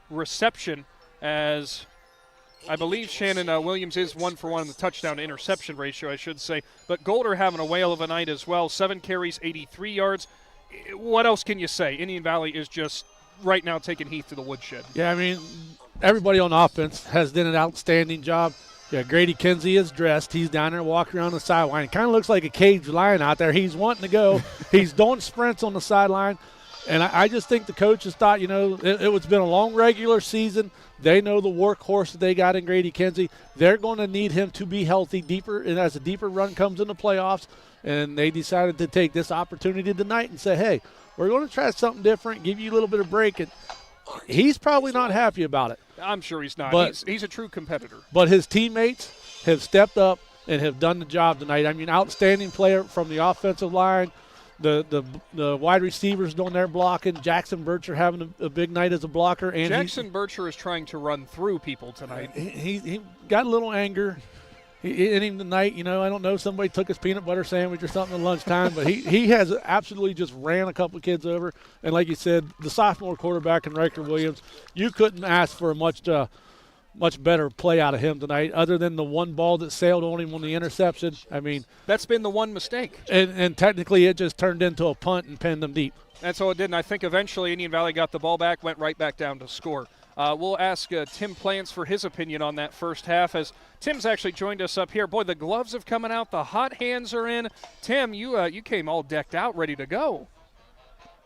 reception, as I believe Shannon Williams is 1 for 1 in the touchdown to interception ratio, I should say. But Golder having a whale of a night as well. 7 carries, 83 yards. What else can you say? Indian Valley is just right now taking Heath to the woodshed. Yeah, I mean, everybody on offense has done an outstanding job. Yeah, Grady Kinsey is dressed. He's down there walking around the sideline. Kind of looks like a caged lion out there. He's wanting to go. He's doing sprints on the sideline. And I just think the coaches thought, it's been a long regular season. They know the workhorse that they got in Grady Kinsey. They're going to need him to be healthy deeper, and as a deeper run comes in the playoffs. And they decided to take this opportunity tonight and say, hey, we're going to try something different, give you a little bit of break. And he's probably not happy about it. I'm sure he's not. But he's a true competitor. But his teammates have stepped up and have done the job tonight. I mean, outstanding player from the offensive line. The wide receivers doing their blocking. Jackson Bircher having a big night as a blocker. And Jackson Bircher is trying to run through people tonight. He got a little anger in him tonight. I don't know, somebody took his peanut butter sandwich or something at lunchtime, but he has absolutely just ran a couple of kids over. And like you said, the sophomore quarterback in Riker Williams, you couldn't ask for a much better play out of him tonight, other than the one ball that sailed on him on the interception. I mean, that's been the one mistake. And technically it just turned into a punt and pinned them deep. That's all it did, and I think eventually Indian Valley got the ball back, went right back down to score. We'll ask Tim Plants for his opinion on that first half, as Tim's actually joined us up here. Boy, the gloves have coming out. The hot hands are in. Tim, you came all decked out, ready to go.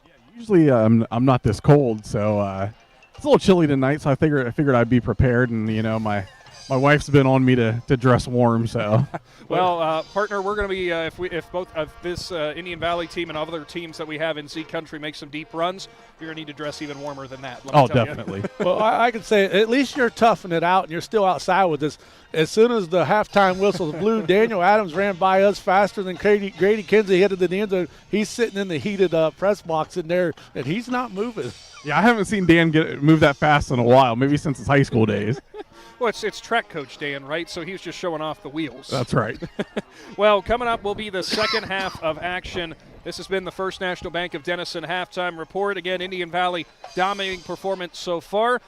Yeah, usually I'm not this cold, so it's a little chilly tonight, so I figured I'd be prepared, and my wife's been on me to dress warm, so. Well, partner, we're going to be if both of this Indian Valley team and other teams that we have in Z Country make some deep runs, you're going to need to dress even warmer than that. Oh, definitely. Well, I can say at least you're toughing it out, and you're still outside with this. As soon as the halftime whistle blew, Daniel Adams ran by us faster than Grady Kinsey headed to the end zone. He's sitting in the heated press box in there, and he's not moving. Yeah, I haven't seen Dan move that fast in a while, maybe since his high school days. Well, it's track coach Dan, right? So he was just showing off the wheels. That's right. Well, coming up will be the second half of action. This has been the First National Bank of Denison halftime report. Again, Indian Valley dominating performance so far.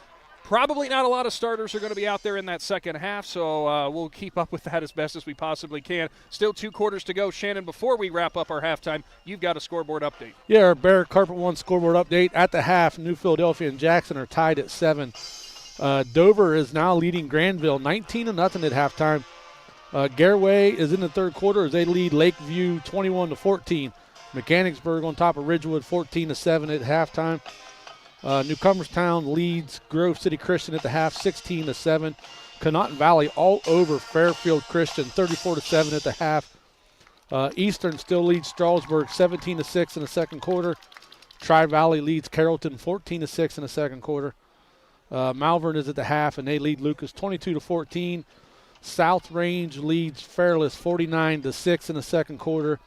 Probably not a lot of starters are going to be out there in that second half, so we'll keep up with that as best as we possibly can. Still 2 quarters to go. Shannon, before we wrap up our halftime, you've got a scoreboard update. Yeah, our Bear Carpet One scoreboard update. At the half, New Philadelphia and Jackson are tied at 7. Dover is now leading Granville 19-0 at halftime. Gareway is in the third quarter as they lead Lakeview 21-14. Mechanicsburg on top of Ridgewood 14-7 at halftime. Newcomerstown leads Grove City Christian at the half 16-7. Connaughton Valley all over Fairfield Christian 34-7 at the half. Eastern still leads Stroudsburg 17-6 in the second quarter. Tri-Valley leads Carrollton 14-6 in the second quarter. Malvern is at the half, and they lead Lucas 22-14. South Range leads Fairless 49-6 in the second quarter.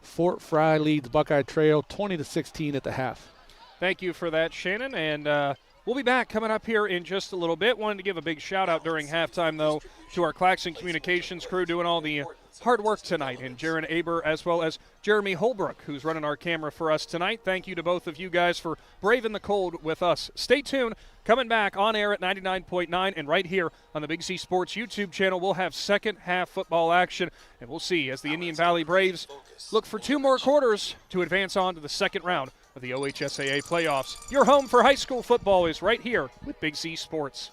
Fort Fry leads Buckeye Trail 20-16 at the half. Thank you for that, Shannon, and we'll be back coming up here in just a little bit. Wanted to give a big shout-out during halftime, though, to our Claxon Communications crew doing all the hard work tonight, and Jaron Aber as well as Jeremy Holbrook, who's running our camera for us tonight. Thank you to both of you guys for braving the cold with us. Stay tuned. Coming back on air at 99.9 and right here on the Big Z Sports YouTube channel, we'll have second half football action, and we'll see as the Indian Valley Braves look for 2 more quarters to advance on to the second round of the OHSAA playoffs. Your home for high school football is right here with Big Z Sports.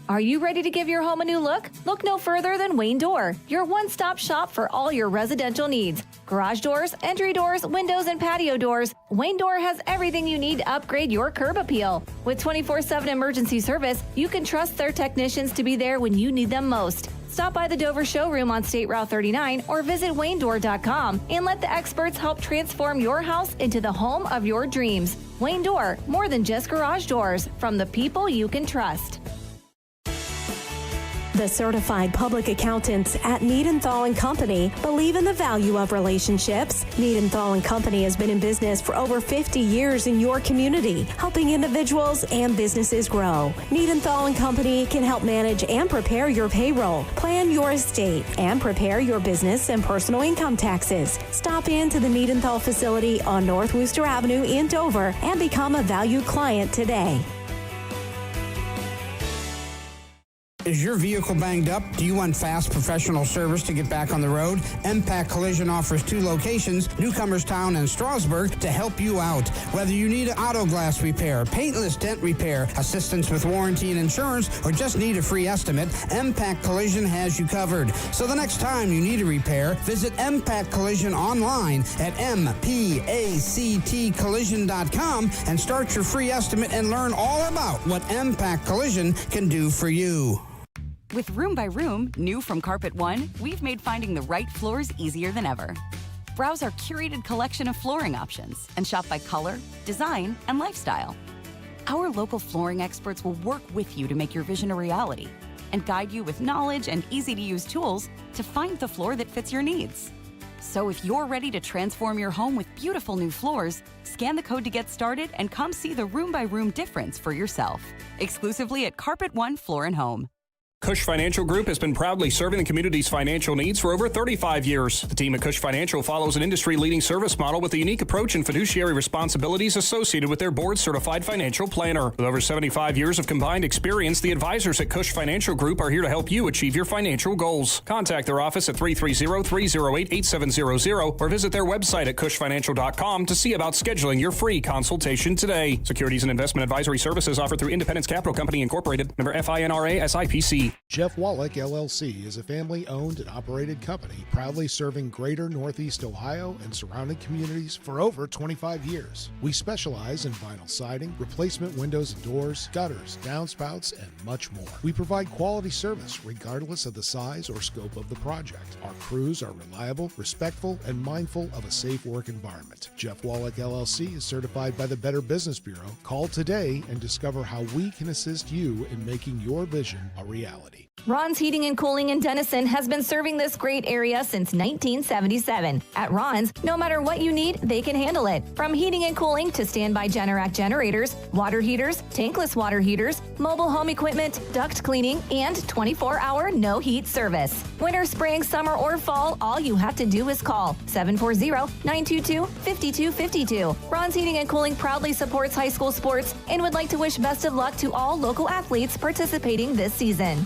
Are you ready to give your home a new look? Look no further than Wayne Door, your one-stop shop for all your residential needs. Garage doors, entry doors, windows, and patio doors. Wayne Door has everything you need to upgrade your curb appeal. With 24/7 emergency service, you can trust their technicians to be there when you need them most. Stop by the Dover showroom on State Route 39 or visit WayneDoor.com and let the experts help transform your house into the home of your dreams. Wayne Door, more than just garage doors, from the people you can trust. The certified public accountants at Niedenthal & Company believe in the value of relationships. Niedenthal & Company has been in business for over 50 years in your community, helping individuals and businesses grow. Niedenthal & Company can help manage and prepare your payroll, plan your estate, and prepare your business and personal income taxes. Stop into the Niedenthal facility on North Worcester Avenue in Dover and become a valued client today. Is your vehicle banged up? Do you want fast professional service to get back on the road? MPAC Collision offers 2 locations, Newcomerstown and Strasburg, to help you out. Whether you need auto glass repair, paintless dent repair, assistance with warranty and insurance, or just need a free estimate, MPAC Collision has you covered. So the next time you need a repair, visit MPAC Collision online at mpactcollision.com and start your free estimate and learn all about what MPAC Collision can do for you. With Room by Room, new from Carpet One, we've made finding the right floors easier than ever. Browse our curated collection of flooring options and shop by color, design, and lifestyle. Our local flooring experts will work with you to make your vision a reality and guide you with knowledge and easy-to-use tools to find the floor that fits your needs. So if you're ready to transform your home with beautiful new floors, scan the code to get started and come see the Room by Room difference for yourself. Exclusively at Carpet One Floor and Home. Cush Financial Group has been proudly serving the community's financial needs for over 35 years. The team at Cush Financial follows an industry-leading service model with a unique approach and fiduciary responsibilities associated with their board-certified financial planner. With over 75 years of combined experience, the advisors at Cush Financial Group are here to help you achieve your financial goals. Contact their office at 330-308-8700 or visit their website at cushfinancial.com to see about scheduling your free consultation today. Securities and investment advisory services offered through Independence Capital Company Incorporated, member FINRA SIPC. Jeff Wallach, LLC, is a family-owned and operated company proudly serving greater Northeast Ohio and surrounding communities for over 25 years. We specialize in vinyl siding, replacement windows and doors, gutters, downspouts, and much more. We provide quality service regardless of the size or scope of the project. Our crews are reliable, respectful, and mindful of a safe work environment. Jeff Wallach, LLC is certified by the Better Business Bureau. Call today and discover how we can assist you in making your vision a reality. Ron's Heating and Cooling in Denison has been serving this great area since 1977. At Ron's, no matter what you need, they can handle it. From heating and cooling to standby Generac generators, water heaters, tankless water heaters, mobile home equipment, duct cleaning, and 24-hour no-heat service. Winter, spring, summer, or fall, all you have to do is call 740-922-5252. Ron's Heating and Cooling proudly supports high school sports and would like to wish best of luck to all local athletes participating this season.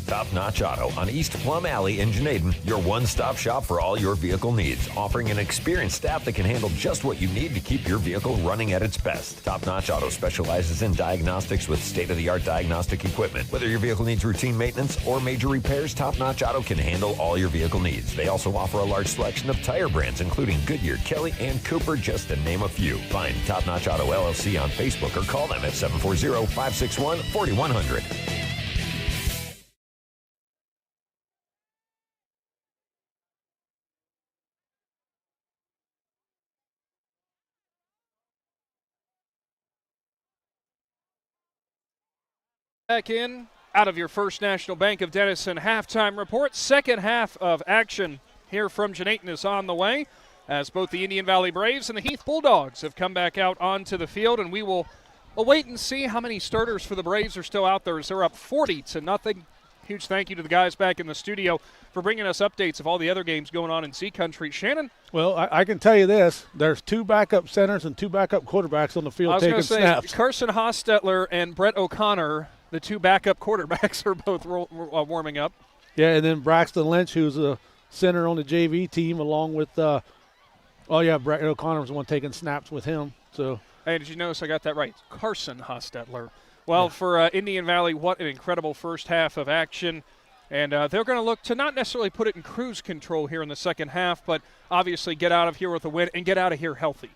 Top Notch Auto on East Plum Alley in Janaden, your one-stop shop for all your vehicle needs, offering an experienced staff that can handle just what you need to keep your vehicle running at its best. Top Notch Auto specializes in diagnostics with state-of-the-art diagnostic equipment. Whether your vehicle needs routine maintenance or major repairs, Top Notch Auto can handle all your vehicle needs. They also offer a large selection of tire brands, including Goodyear, Kelly, and Cooper, just to name a few. Find Top Notch Auto LLC on Facebook or call them at 740-561-4100. Back in, out of your First National Bank of Denison halftime report. Second half of action here from Janaten is on the way as both the Indian Valley Braves and the Heath Bulldogs have come back out onto the field, and we will await and see how many starters for the Braves are still out there as they're up 40-0. Huge thank you to the guys back in the studio for bringing us updates of all the other games going on in Z Country. Shannon? Well, I can tell you this. There's 2 backup centers and 2 backup quarterbacks on the field taking snaps. I was going to say, Carson Hostetler and Brett O'Connor, the 2 backup quarterbacks, are both warming up. Yeah, and then Braxton Lynch, who's a center on the JV team, along with, Brett O'Connor was the one taking snaps with him. So, hey, did you notice I got that right? Carson Hostetler. Well, for Indian Valley, what an incredible first half of action. And they're going to look to not necessarily put it in cruise control here in the second half, but obviously get out of here with a win and get out of here healthy.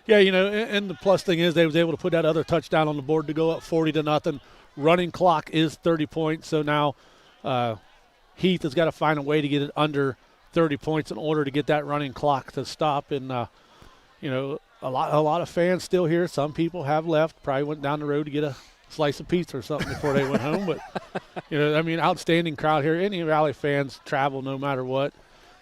Yeah, and the plus thing is they was able to put that other touchdown on the board to go up 40-0. Running clock is 30 points, so now Heath has got to find a way to get it under 30 points in order to get that running clock to stop. And, a lot of fans still here. Some people have left, probably went down the road to get a slice of pizza or something before they went home. But, I mean, outstanding crowd here. Indian Valley fans travel no matter what.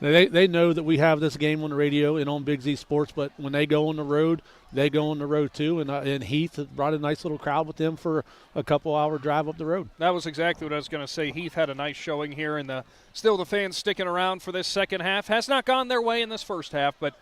They know that we have this game on the radio and on Big Z Sports, but when they go on the road, they go on the road too. And Heath brought a nice little crowd with them for a couple-hour drive up the road. That was exactly what I was going to say. Heath had a nice showing here, and still the fans sticking around for this second half. Has not gone their way in this first half, but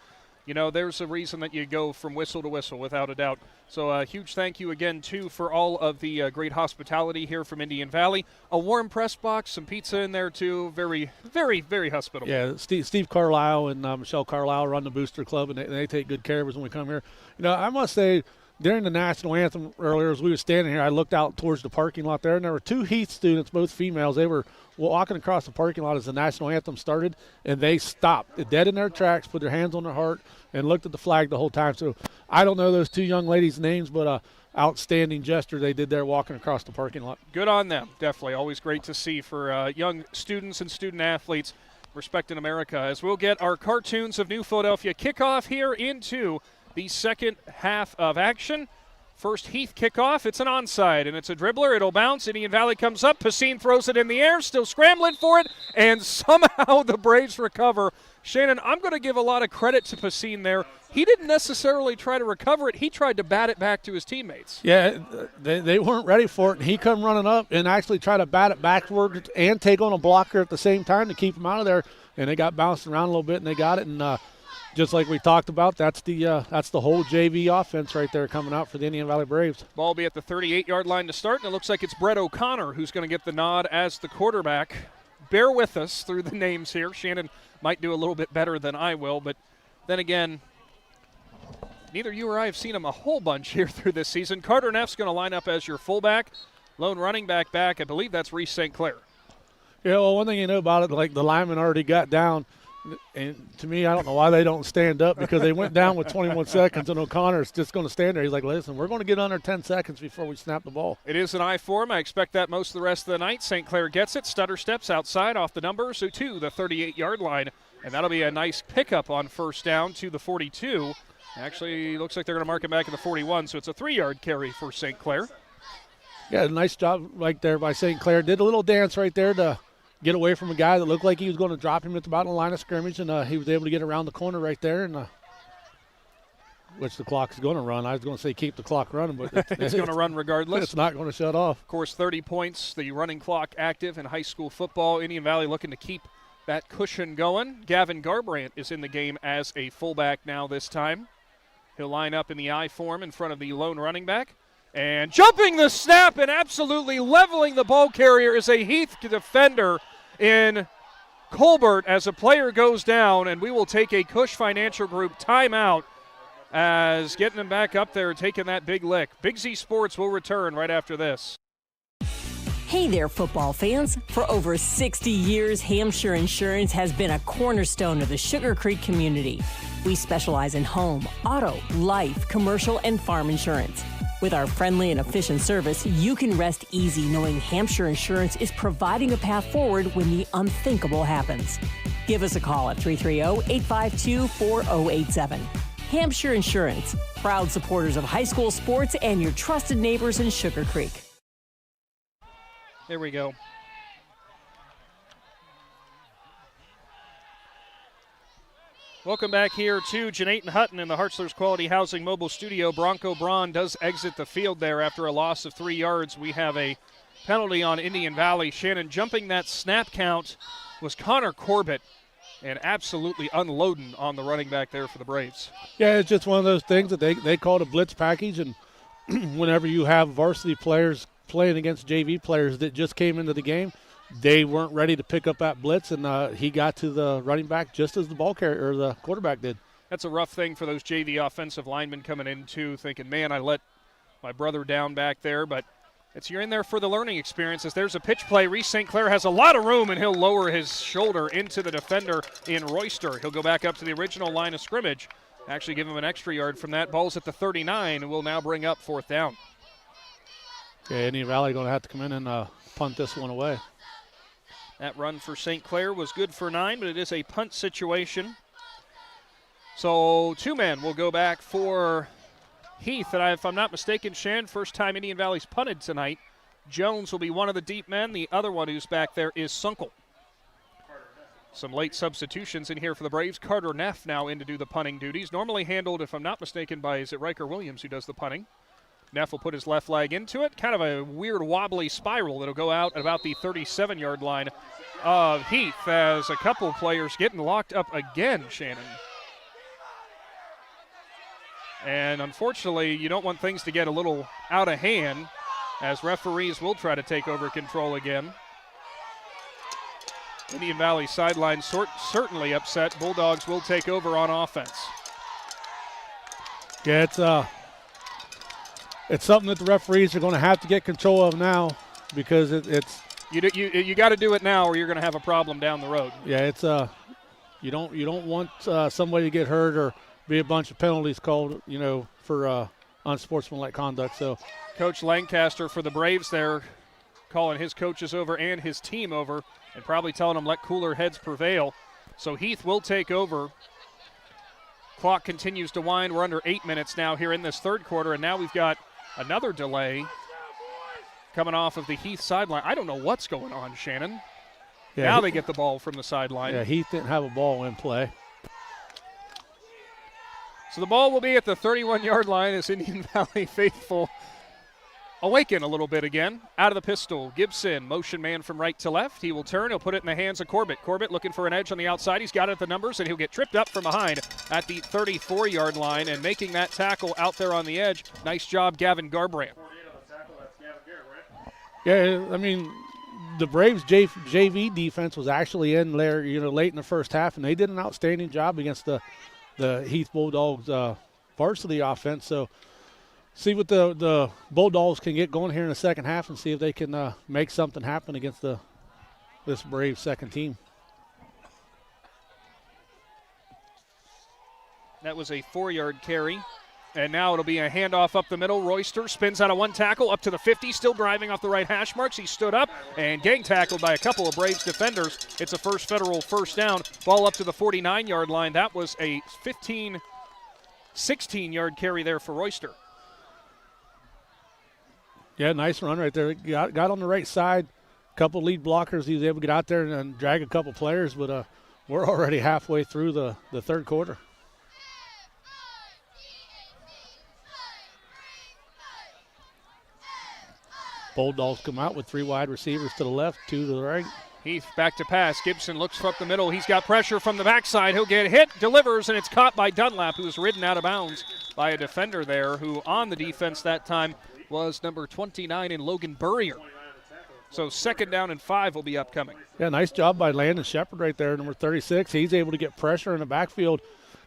there's a reason that you go from whistle to whistle, without a doubt. So a huge thank you again, too, for all of the great hospitality here from Indian Valley. A warm press box, some pizza in there, too. Very, very, very hospitable. Yeah, Steve Carlisle and Michelle Carlisle run the Booster Club, and they take good care of us when we come here. I must say, during the national anthem earlier, as we were standing here, I looked out towards the parking lot there, and there were 2 Heath students, both females. They were walking across the parking lot as the national anthem started, and they stopped dead in their tracks, put their hands on their heart, and looked at the flag the whole time. So I don't know those 2 young ladies' names, but outstanding gesture they did there walking across the parking lot. Good on them, definitely. Always great to see for young students and student athletes respecting America. As we'll get our cartoons of New Philadelphia kickoff here into the second half of action. First Heath kickoff. It's an onside, and it's a dribbler. It'll bounce. Indian Valley comes up. Pacine throws it in the air, still scrambling for it, and somehow the Braves recover. Shannon, I'm going to give a lot of credit to Pacine there. He didn't necessarily try to recover it. He tried to bat it back to his teammates. Yeah, they weren't ready for it, and he come running up and actually tried to bat it backwards and take on a blocker at the same time to keep him out of there, and they got bounced around a little bit, and they got it, and just like we talked about, that's the whole JV offense right there coming out for the Indian Valley Braves. Ball will be at the 38-yard line to start, and it looks like it's Brett O'Connor who's going to get the nod as the quarterback. Bear with us through the names here. Shannon might do a little bit better than I will, but then again, neither you or I have seen him a whole bunch here through this season. Carter Neff's going to line up as your fullback. Lone running back, I believe that's Reese St. Clair. Yeah, well, one thing you know about it, like the lineman already got down. And to me, I don't know why they don't stand up, because they went down with 21 seconds, and O'Connor's just going to stand there. He's like, listen, we're going to get under 10 seconds before we snap the ball. It is an I form. I expect that most of the rest of the night. St. Clair gets it. Stutter steps outside off the numbers to the 38-yard line, and that'll be a nice pickup on first down to the 42. Actually, looks like they're going to mark it back at the 41, so it's a 3-yard carry for St. Clair. Yeah, nice job right there by St. Clair. Did a little dance right there to get away from a guy that looked like he was going to drop him at about the line of scrimmage, and he was able to get around the corner right there, and which the clock is going to run. I was going to say keep the clock running, but it's going to run regardless. It's not going to shut off. Of course, 30 points, the running clock active in high school football. Indian Valley looking to keep that cushion going. Gavin Garbrandt is in the game as a fullback now this time. He'll line up in the I form in front of the lone running back. And jumping the snap and absolutely leveling the ball carrier is a Heath defender in Colbert as a player goes down, and we will take a Cush Financial Group timeout as getting him back up there, taking that big lick. Big Z Sports will return right after this. Hey there, football fans. For over 60 years, Hampshire Insurance has been a cornerstone of the Sugar Creek community. We specialize in home, auto, life, commercial, and farm insurance. With our friendly and efficient service, you can rest easy knowing Hampshire Insurance is providing a path forward when the unthinkable happens. Give us a call at 330-852-4087. Hampshire Insurance, proud supporters of high school sports and your trusted neighbors in Sugar Creek. There we go. Welcome back here to Janayton Hutton in the Hartzler's Quality Housing Mobile Studio. Bronco Braun does exit the field there after a loss of 3 yards. We have a penalty on Indian Valley. Shannon, jumping that snap count was Connor Corbett, and absolutely unloading on the running back there for the Braves. Yeah, it's just one of those things that they call a blitz package, and whenever you have varsity players playing against JV players that just came into the game, they weren't ready to pick up that blitz, and he got to the running back just as the ball carrier or the quarterback did. That's a rough thing for those JV offensive linemen coming in too, thinking, man, I let my brother down back there, but you're in there for the learning experiences. There's a pitch play. Reese St. Clair has a lot of room, and he'll lower his shoulder into the defender in Royster. He'll go back up to the original line of scrimmage. Actually give him an extra yard from that. Ball's at the 39, and will now bring up fourth down. Yeah, Indian Valley going to have to come in and punt this one away. That run for St. Clair was good for 9, but it is a punt situation. So two men will go back for Heath, and if I'm not mistaken, Shan, first time Indian Valley's punted tonight. Jones will be one of the deep men. The other one who's back there is Sunkel. Some late substitutions in here for the Braves. Carter Neff now in to do the punting duties. Normally handled, if I'm not mistaken, by, is it Riker Williams who does the punting? Neff will put his left leg into it. Kind of a weird wobbly spiral that'll go out at about the 37-yard line of Heath as a couple players getting locked up again, Shannon. And unfortunately, you don't want things to get a little out of hand as referees will try to take over control again. Indian Valley sideline certainly upset. Bulldogs will take over on offense. Yeah, it's something that the referees are going to have to get control of now because it's you got to do it now or you're going to have a problem down the road. Yeah, it's you don't want somebody to get hurt or be a bunch of penalties called, for unsportsmanlike conduct. So Coach Lancaster for the Braves there calling his coaches over and his team over and probably telling them let cooler heads prevail. So Heath will take over. Clock continues to wind. We're under 8 minutes now here in this third quarter, and now we've got another delay coming off of the Heath sideline. I don't know what's going on, Shannon. Yeah, now they get the ball from the sideline. Yeah, Heath didn't have a ball in play. So the ball will be at the 31-yard line as Indian Valley faithful awaken a little bit again. Out of the pistol, Gibson, motion man from right to left. He will turn. He'll put it in the hands of Corbett. Corbett looking for an edge on the outside. He's got it at the numbers, and he'll get tripped up from behind at the 34-yard line. And making that tackle out there on the edge, nice job, Gavin Garbrandt. Yeah, I mean, the Braves JV defense was actually in there, late in the first half, and they did an outstanding job against the Heath Bulldogs varsity offense. So see what the Bulldogs can get going here in the second half and see if they can make something happen against this Braves second team. That was a 4-yard carry. And now it'll be a handoff up the middle. Royster spins out of one tackle up to the 50, still driving off the right hash marks. He stood up and gang tackled by a couple of Braves defenders. It's a first federal first down. Ball up to the 49-yard line. That was a 16-yard carry there for Royster. Yeah, nice run right there. Got on the right side. A couple lead blockers. He was able to get out there and drag a couple players, but we're already halfway through the third quarter. Bulldogs come out with 3 wide receivers to the left, 2 to the right. Heath back to pass. Gibson looks up the middle. He's got pressure from the backside. He'll get hit, delivers, and it's caught by Dunlap, who's ridden out of bounds by a defender there, who on the defense that time was number 29 in Logan Burrier. So 2nd down and 5 will be upcoming. Yeah, nice job by Landon Shepard right there, number 36. He's able to get pressure in the backfield,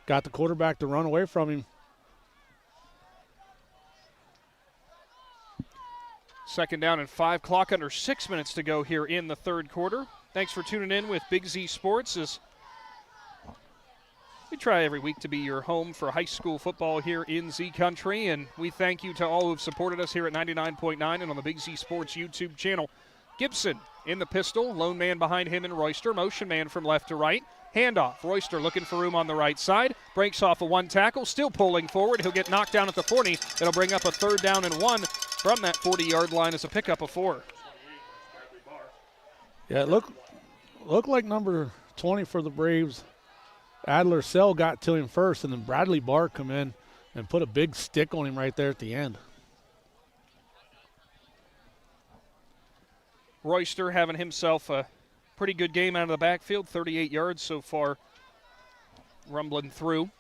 got the quarterback to run away from him. 2nd down and 5. Clock under 6 minutes to go here in the third quarter. Thanks for tuning in with Big Z Sports. As we try every week to be your home for high school football here in Z Country, and we thank you to all who've supported us here at 99.9 and on the Big Z Sports YouTube channel. Gibson in the pistol, lone man behind him in Royster, motion man from left to right. Handoff, Royster looking for room on the right side, breaks off a one tackle, still pulling forward. He'll get knocked down at the 40. It'll bring up a 3rd down and 1 from that 40-yard line as a pickup of 4. Yeah, it looked like number 20 for the Braves. Adler Sell got to him first, and then Bradley Barr come in and put a big stick on him right there at the end. Royster having himself a pretty good game out of the backfield, 38 yards so far, rumbling through.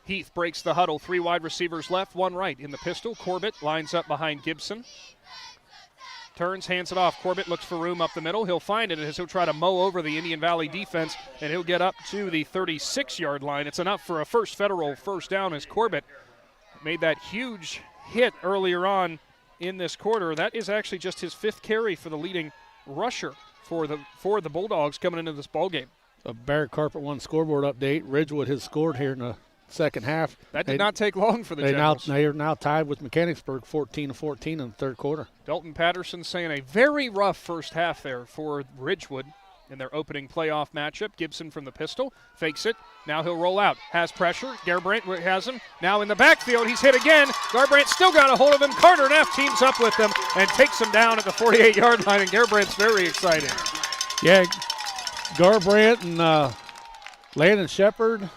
Heath breaks the huddle, 3 wide receivers left, 1 right in the pistol. Corbett lines up behind Gibson. Turns, hands it off. Corbett looks for room up the middle. He'll find it as he'll try to mow over the Indian Valley defense, and he'll get up to the 36-yard line. It's enough for a first federal first down as Corbett made that huge hit earlier on in this quarter. That is actually just his 5th carry for the leading rusher for the Bulldogs coming into this ballgame. A Barrett Carpet 1 scoreboard update. Ridgewood has scored here in the second half. That did not take long for the Generals. They are now tied with Mechanicsburg 14-14 in the third quarter. Dalton Patterson saying a very rough first half there for Ridgewood. in their opening playoff matchup. Gibson from the pistol, fakes it. Now he'll roll out, has pressure. Garbrandt has him. Now in the backfield, he's hit again. Garbrandt still got a hold of him. Carter Neff teams up with him and takes him down at the 48-yard line, and Garbrandt's very excited. Yeah, Garbrandt and Landon Shepard.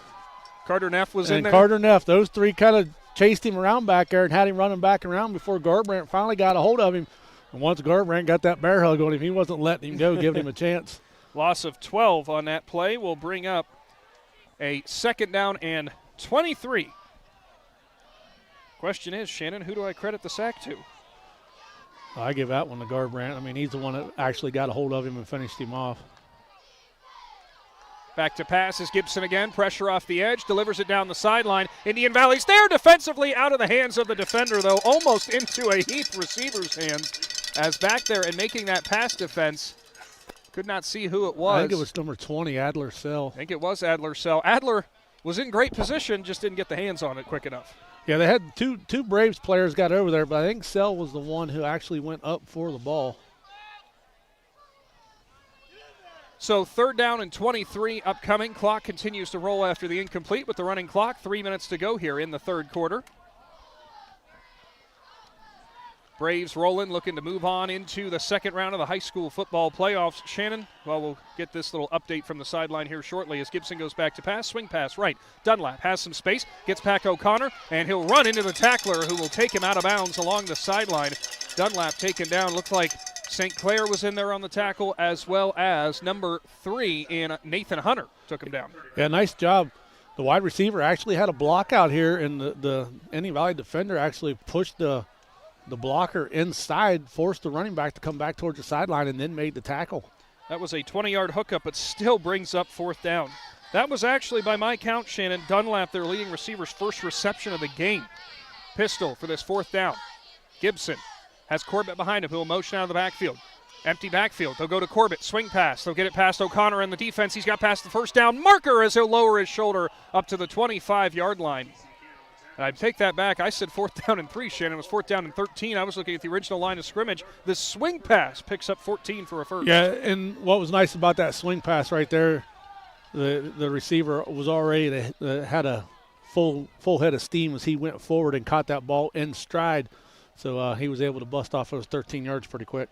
Carter Neff was in there. Carter Neff, those three kind of chased him around back there and had him running back around before Garbrandt finally got a hold of him. And once Garbrandt got that bear hug on him, he wasn't letting him go, giving him a chance. Loss of 12 on that play will bring up a 2nd down and 23. Question is, Shannon, who do I credit the sack to? I give that one to Garbrandt. I mean, he's the one that actually got a hold of him and finished him off. Back to pass is Gibson again. Pressure off the edge. Delivers it down the sideline. Indian Valley's there defensively, out of the hands of the defender, though, almost into a Heath receiver's hands. As back there and making that pass defense, could not see who it was. I think it was number 20, Adler Sell. I think it was Adler Sell. Adler was in great position, just didn't get the hands on it quick enough. Yeah, they had two Braves players got over there, but I think Sell was the one who actually went up for the ball. So 3rd down and 23 upcoming. Clock continues to roll after the incomplete with the running clock. 3 minutes to go here in the 3rd quarter. Braves rolling, looking to move on into the 2nd round of the high school football playoffs. Shannon, well, we'll get this little update from the sideline here shortly as Gibson goes back to pass. Swing pass right. Dunlap has some space, gets back O'Connor, and he'll run into the tackler who will take him out of bounds along the sideline. Dunlap taken down. Looked like St. Clair was in there on the tackle, as well as number 3 in Nathan Hunter took him down. Yeah, nice job. The wide receiver actually had a block out here, and the Indian Valley defender actually pushed the blocker inside, forced the running back to come back towards the sideline, and then made the tackle. That was a 20-yard hookup, but still brings up 4th down. That was actually, by my count, Shannon, Dunlap, their leading receiver's first reception of the game. Pistol for this 4th down. Gibson has Corbett behind him, who will motion out of the backfield. Empty backfield. They'll go to Corbett. Swing pass. They'll get it past O'Connor in the defense. He's got past the 1st down marker as he'll lower his shoulder up to the 25-yard line. And I take that back. I said 4th down and 3, Shannon. It was 4th down and 13. I was looking at the original line of scrimmage. The swing pass picks up 14 for a first. Yeah, and what was nice about that swing pass right there, the receiver was already had a full head of steam as he went forward and caught that ball in stride. So he was able to bust off those 13 yards pretty quick.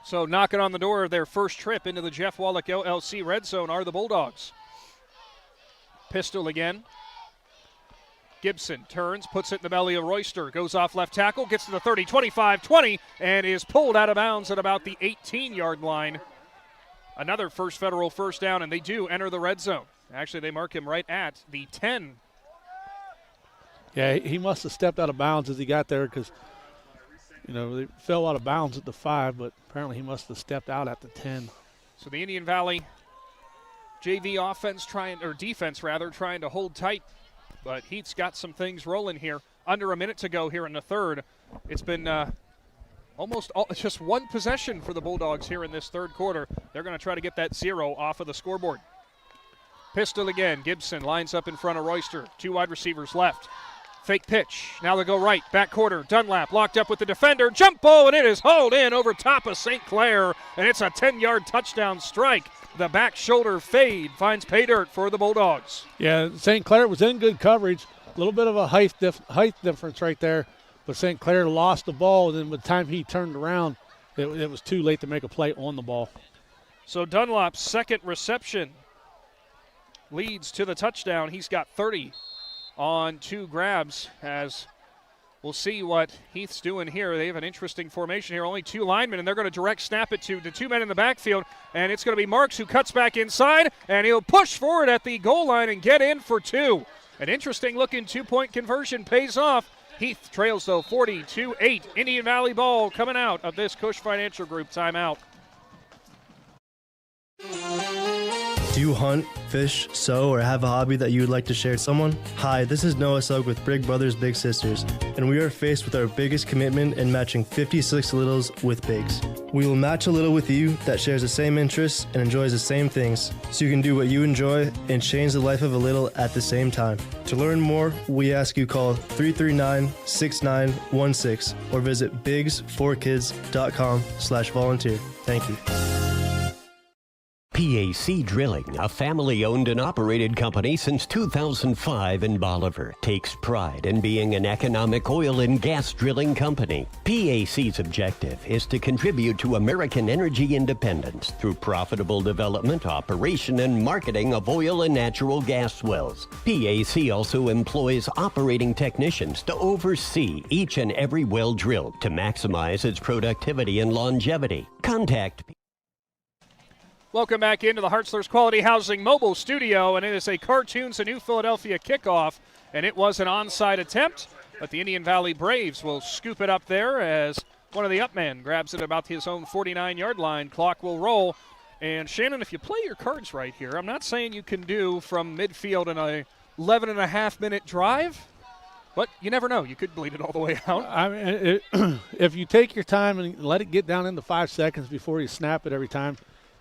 So knocking on the door of their first trip into the Jeff Wallach LLC red zone are the Bulldogs. Pistol again. Gibson turns, puts it in the belly of Royster, goes off left tackle, gets to the 30, 25, 20, and is pulled out of bounds at about the 18-yard line. Another First Federal first down, and they do enter the red zone. Actually, they mark him right at the 10. Yeah, he must have stepped out of bounds as he got there because, they fell out of bounds at the 5, but apparently he must have stepped out at the 10. So the Indian Valley JV defense trying to hold tight. But Heath's got some things rolling here. Under a minute to go here in the 3rd. It's been just one possession for the Bulldogs here in this 3rd quarter. They're going to try to get that 0 off of the scoreboard. Pistol again. Gibson lines up in front of Royster. 2 wide receivers left. Fake pitch. Now they go right. Back quarter. Dunlap locked up with the defender. Jump ball, and it is hauled in over top of St. Clair. And it's a 10-yard touchdown strike. The back shoulder fade finds pay dirt for the Bulldogs. Yeah, St. Clair was in good coverage. A little bit of a height difference right there. But St. Clair lost the ball, and then by the time he turned around, it was too late to make a play on the ball. So Dunlap's 2nd reception leads to the touchdown. He's got 30 on 2 grabs as we'll see what Heath's doing here. They have an interesting formation here. Only 2 linemen, and they're going to direct snap it to the 2 men in the backfield. And it's going to be Marks who cuts back inside, and he'll push forward at the goal line and get in for 2. An interesting-looking 2-point conversion pays off. Heath trails, though, 40-8. Indian Valley ball coming out of this Cush Financial Group timeout. Do you hunt, fish, sew, or have a hobby that you would like to share with someone? Hi, this is Noah Sugg with Big Brothers Big Sisters, and we are faced with our biggest commitment in matching 56 littles with Bigs. We will match a little with you that shares the same interests and enjoys the same things, so you can do what you enjoy and change the life of a little at the same time. To learn more, we ask you call 339-6916 or visit bigs4kids.com/volunteer. Thank you. PAC Drilling, a family-owned and operated company since 2005 in Bolivar, takes pride in being an economic oil and gas drilling company. PAC's objective is to contribute to American energy independence through profitable development, operation, and marketing of oil and natural gas wells. PAC also employs operating technicians to oversee each and every well drilled to maximize its productivity and longevity. Contact Welcome back into the Hartzler's Quality Housing mobile studio, and it is a Cartoons of New Philadelphia kickoff, and it was an onside attempt, but the Indian Valley Braves will scoop it up there as one of the upmen grabs it about his own 49-yard line. Clock will roll, and Shannon, if you play your cards right here, I'm not saying you can do from midfield in a 11.5-minute drive, but you never know. You could bleed it all the way out. I mean, if you take your time and let it get down into 5 seconds before you snap it every time,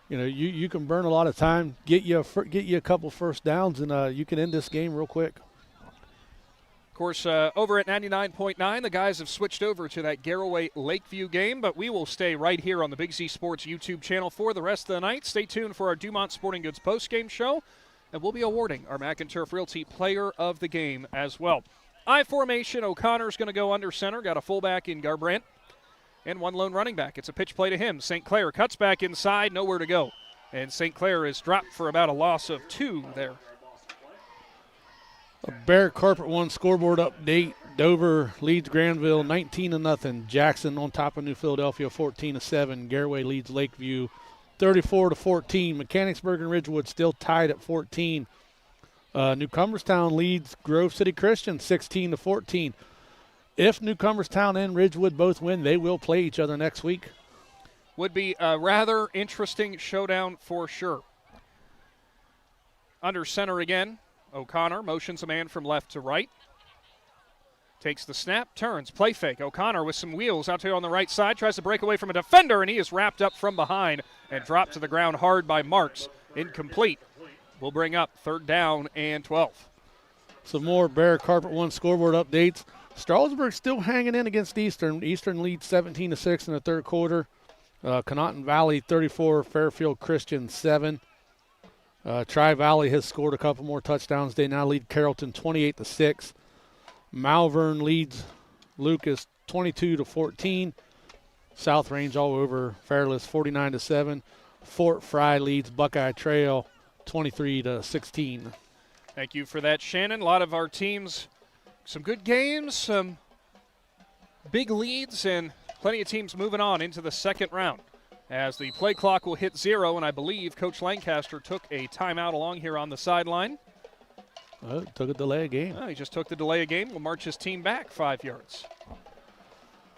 you know, you can burn a lot of time, get you a couple first downs, and you can end this game real quick. Of course, over at 99.9, the guys have switched over to that Garraway Lakeview game, but we will stay right here on the Big Z Sports YouTube channel for the rest of the night. Stay tuned for our Dumont Sporting Goods postgame show, and we'll be awarding our Mac and Turf Realty Player of the Game as well. I formation, O'Connor's going to go under center, got a fullback in Garbrandt, and one lone running back. It's a pitch play to him. St. Clair cuts back inside, nowhere to go. And St. Clair is dropped for about a loss of 2 there. A Bear Carpet 1 scoreboard update. Dover leads Granville 19-0. Jackson on top of New Philadelphia 14-7. Garraway leads Lakeview 34-14. Mechanicsburg and Ridgewood still tied at 14. New Cumberstown leads Grove City Christian 16-14. If New Cumberstown and Ridgewood both win, they will play each other next week. Would be a rather interesting showdown for sure. Under center again, O'Connor motions a man from left to right. Takes the snap, turns, play fake. O'Connor with some wheels out here on the right side, tries to break away from a defender, and he is wrapped up from behind and dropped to the ground hard by Marks. Incomplete. Will bring up 3rd down and 12. Some more Bear Carpet 1 scoreboard updates. Strasburg still hanging in against Eastern. Eastern leads 17-6 in the third quarter. Conotton Valley 34, Fairfield Christian 7. Tri-Valley has scored a couple more touchdowns. They now lead Carrollton 28-6. Malvern leads Lucas 22-14. South Range all over Fairless 49-7. Fort Fry leads Buckeye Trail 23-16. Thank you for that, Shannon. A lot of our teams, some good games, some big leads, and plenty of teams moving on into the second round. As the play clock will hit 0, and I believe Coach Lancaster took a timeout along here on the sideline. Took a delay of game. He just took the delay of game. Will march his team back 5 yards.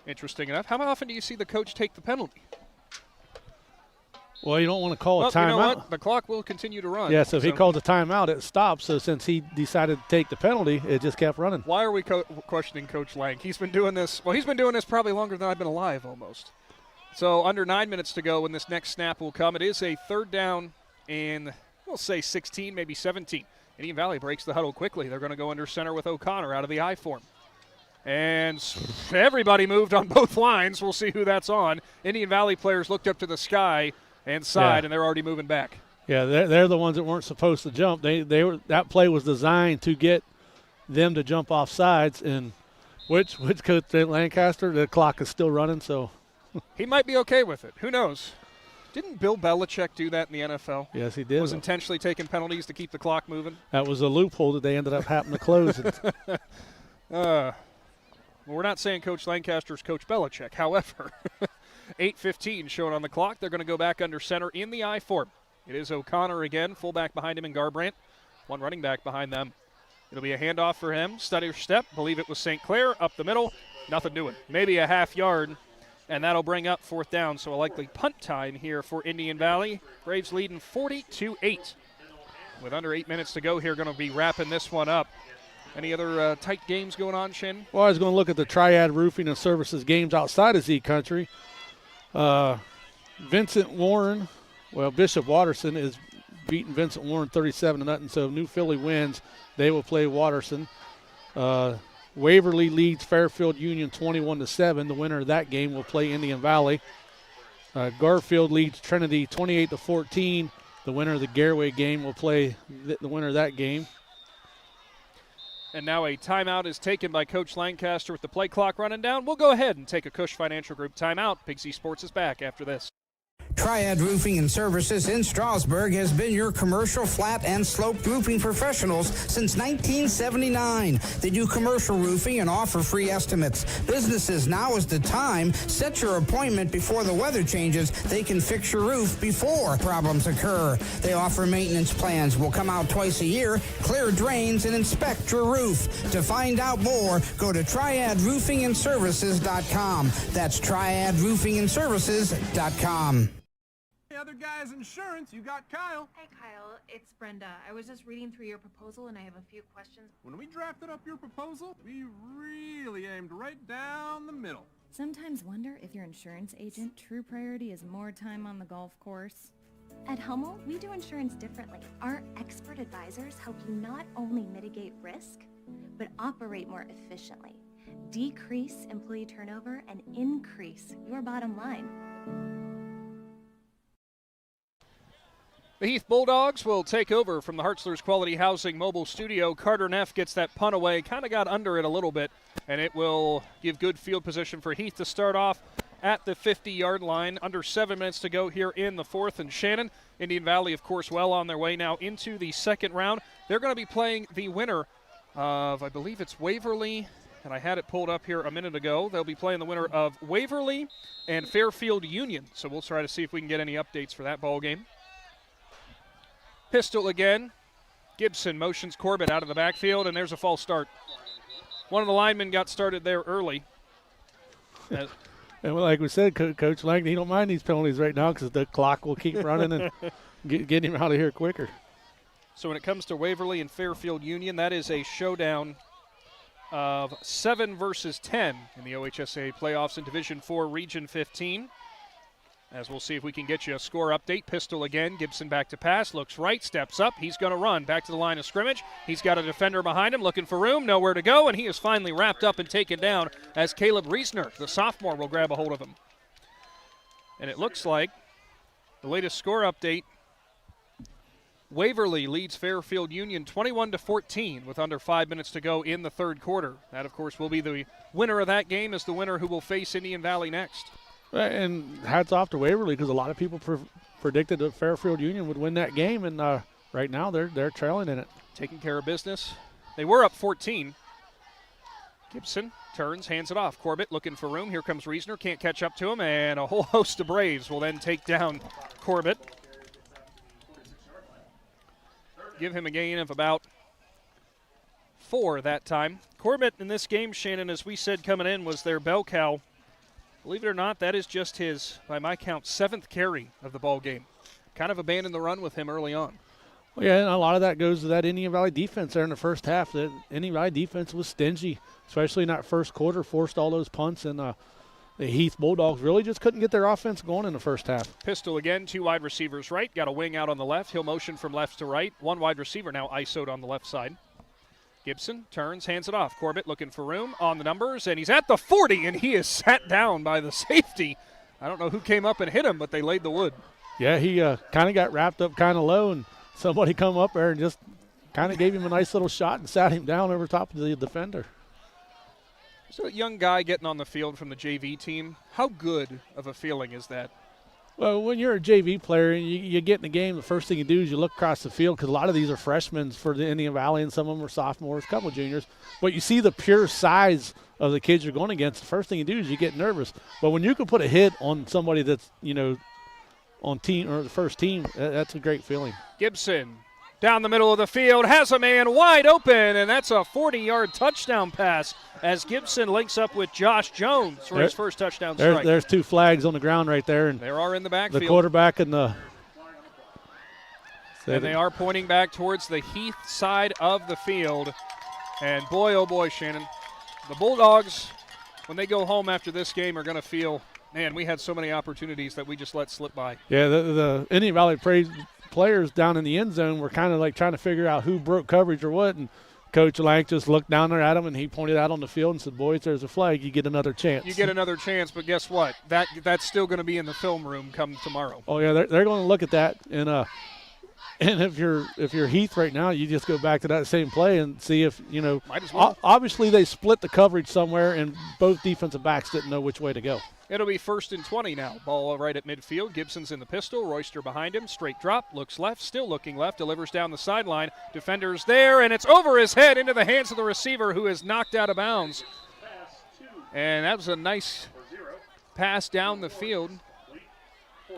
Interesting enough. How often do you see the coach take the penalty? Well, you don't want to call a timeout. You know what? The clock will continue to run. Yeah, so if he calls a timeout, it stops. So since he decided to take the penalty, it just kept running. Why are we questioning Coach Lang? He's been doing this. Well, he's been doing this probably longer than I've been alive almost. So under 9 minutes to go when this next snap will come. It is a 3rd down and we'll say 16, maybe 17. Indian Valley breaks the huddle quickly. They're going to go under center with O'Connor out of the I form. And everybody moved on both lines. We'll see who that's on. Indian Valley players looked up to the sky and side, and they're already moving back. Yeah, they're the ones that weren't supposed to jump. They were, that play was designed to get them to jump off sides. And which coach Lancaster, the clock is still running, so he might be okay with it. Who knows? Didn't Bill Belichick do that in the NFL? Yes, he did. Was intentionally taking penalties to keep the clock moving. That was a loophole that they ended up having to close. Well, we're not saying Coach Lancaster's Coach Belichick. However, 8:15 shown on the clock. They're going to go back under center in the I form. It is O'Connor again, fullback behind him in Garbrandt. One running back behind them. It'll be a handoff for him. Stutter step. Believe it was St. Clair up the middle. Nothing doing. Maybe a half yard, and that'll bring up 4th down. So a likely punt time here for Indian Valley. Braves leading 40-8. With under 8 minutes to go here, going to be wrapping this one up. Any other tight games going on, Shin? Well, I was going to look at the Triad Roofing and Services games outside of Z Country. Vincent Warren, Bishop Watterson is beating Vincent Warren 37-0. So if New Philly wins, they will play Watterson. Waverly leads Fairfield Union 21-7. The winner of that game will play Indian Valley. Garfield leads Trinity 28-14. the winner of the Garraway game will play the winner of that game. And now a timeout is taken by Coach Lancaster with the play clock running down. We'll go ahead and take a Cush Financial Group timeout. Big Z Sports is back after this. Triad Roofing and Services in Strasburg has been your commercial flat and sloped roofing professionals since 1979. They do commercial roofing and offer free estimates. Businesses, now is the time. Set your appointment before the weather changes. They can fix your roof before problems occur. They offer maintenance plans. Will come out twice a year, clear drains, and inspect your roof. To find out more, go to triadroofingandservices.com. That's triadroofingandservices.com. Other guy's insurance, you got Kyle. Hey Kyle, it's Brenda. I was just reading through your proposal and I have a few questions. When we drafted up your proposal, we really aimed right down the middle. Sometimes wonder if your insurance agent true priority is more time on the golf course. At Hummel, we do insurance differently. Our expert advisors help you not only mitigate risk, but operate more efficiently, decrease employee turnover, and increase your bottom line. The Heath Bulldogs will take over from the Hartzler's Quality Housing mobile studio. Carter Neff gets that punt away, kind of got under it a little bit, and it will give good field position for Heath to start off at the 50-yard line. Under 7 minutes to go here in the fourth. And Shannon, Indian Valley, of course, well on their way now into the second round. They're going to be playing the winner of, I believe it's Waverly, and I had it pulled up here a minute ago. They'll be playing the winner of Waverly and Fairfield Union. So we'll try to see if we can get any updates for that ball game. Pistol again. Gibson motions Corbett out of the backfield, and there's a false start. One of the linemen got started there early. And like we said, Coach Langton, he don't mind these penalties right now because the clock will keep running and get him out of here quicker. So when it comes to Waverly and Fairfield Union, that is a showdown of 7 versus 10 in the OHSAA playoffs in Division IV, Region 15. As we'll see if we can get you a score update. Pistol again. Gibson back to pass. Looks right. Steps up. He's going to run. Back to the line of scrimmage. He's got a defender behind him looking for room. Nowhere to go. And he is finally wrapped up and taken down as Caleb Reisner, the sophomore, will grab a hold of him. And it looks like the latest score update, Waverly leads Fairfield Union 21-14 with under 5 minutes to go in the third quarter. That, of course, will be the winner of that game is the winner who will face Indian Valley next. And hats off to Waverly because a lot of people predicted that Fairfield Union would win that game, and right now they're trailing in it. Taking care of business. They were up 14. Gibson turns, hands it off. Corbett looking for room. Here comes Reisner. Can't catch up to him, and a whole host of Braves will then take down Corbett. Give him a gain of about 4 that time. Corbett in this game, Shannon, as we said coming in, was their bell cow. Believe it or not, that is just his, by my count, 7th carry of the ball game. Kind of abandoned the run with him early on. Well, yeah, and a lot of that goes to that Indian Valley defense there in the first half. The Indian Valley defense was stingy, especially in that first quarter, forced all those punts, and the Heath Bulldogs really just couldn't get their offense going in the first half. Pistol again, 2 wide receivers right. Got a wing out on the left. He'll motion from left to right. 1 wide receiver now ISO'd on the left side. Gibson turns, hands it off. Corbett looking for room on the numbers, and he's at the 40, and he is sat down by the safety. I don't know who came up and hit him, but they laid the wood. Yeah, he kind of got wrapped up kind of low, and somebody come up there and just kind of gave him a nice little shot and sat him down over top of the defender. So a young guy getting on the field from the JV team, how good of a feeling is that? Well, when you're a JV player and you get in the game, the first thing you do is you look across the field because a lot of these are freshmen for the Indian Valley and some of them are sophomores, a couple juniors. But you see the pure size of the kids you're going against. The first thing you do is you get nervous. But when you can put a hit on somebody that's, on team or the first team, that's a great feeling. Gibson down the middle of the field, has a man wide open, and that's a 40-yard touchdown pass as Gibson links up with Josh Jones for his first touchdown strike. There's 2 flags on the ground right there. And there are in the backfield. The quarterback and the... And they are pointing back towards the Heath side of the field. And boy, oh boy, Shannon, the Bulldogs, when they go home after this game, are going to feel, man, we had so many opportunities that we just let slip by. Yeah, the Indian Valley players down in the end zone were kind of like trying to figure out who broke coverage or what, and Coach Lank just looked down there at him, and he pointed out on the field and said, boys, there's a flag. You get another chance. You get another chance, but guess what? That's still going to be in the film room come tomorrow. Oh, yeah, they're going to look at that, and And if you're Heath right now, you just go back to that same play and see if, Might as well. Obviously they split the coverage somewhere, and both defensive backs didn't know which way to go. It'll be 1st and 20 now. Ball right at midfield. Gibson's in the pistol. Royster behind him. Straight drop. Looks left. Still looking left. Delivers down the sideline. Defender's there, and it's over his head into the hands of the receiver, who is knocked out of bounds. And that was a nice pass down the field.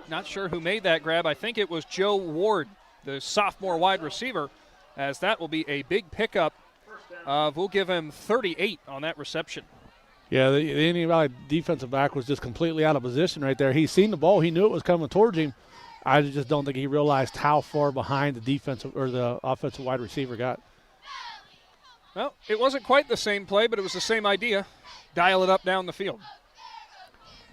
Not sure who made that grab. I think it was Joe Ward, the sophomore wide receiver, as that will be a big pickup of, we'll give him 38 on that reception. Yeah, the Indian Valley defensive back was just completely out of position right there. He seen the ball. He knew it was coming towards him. I just don't think he realized how far behind the defensive or the offensive wide receiver got. Well, it wasn't quite the same play, but it was the same idea. Dial it up down the field.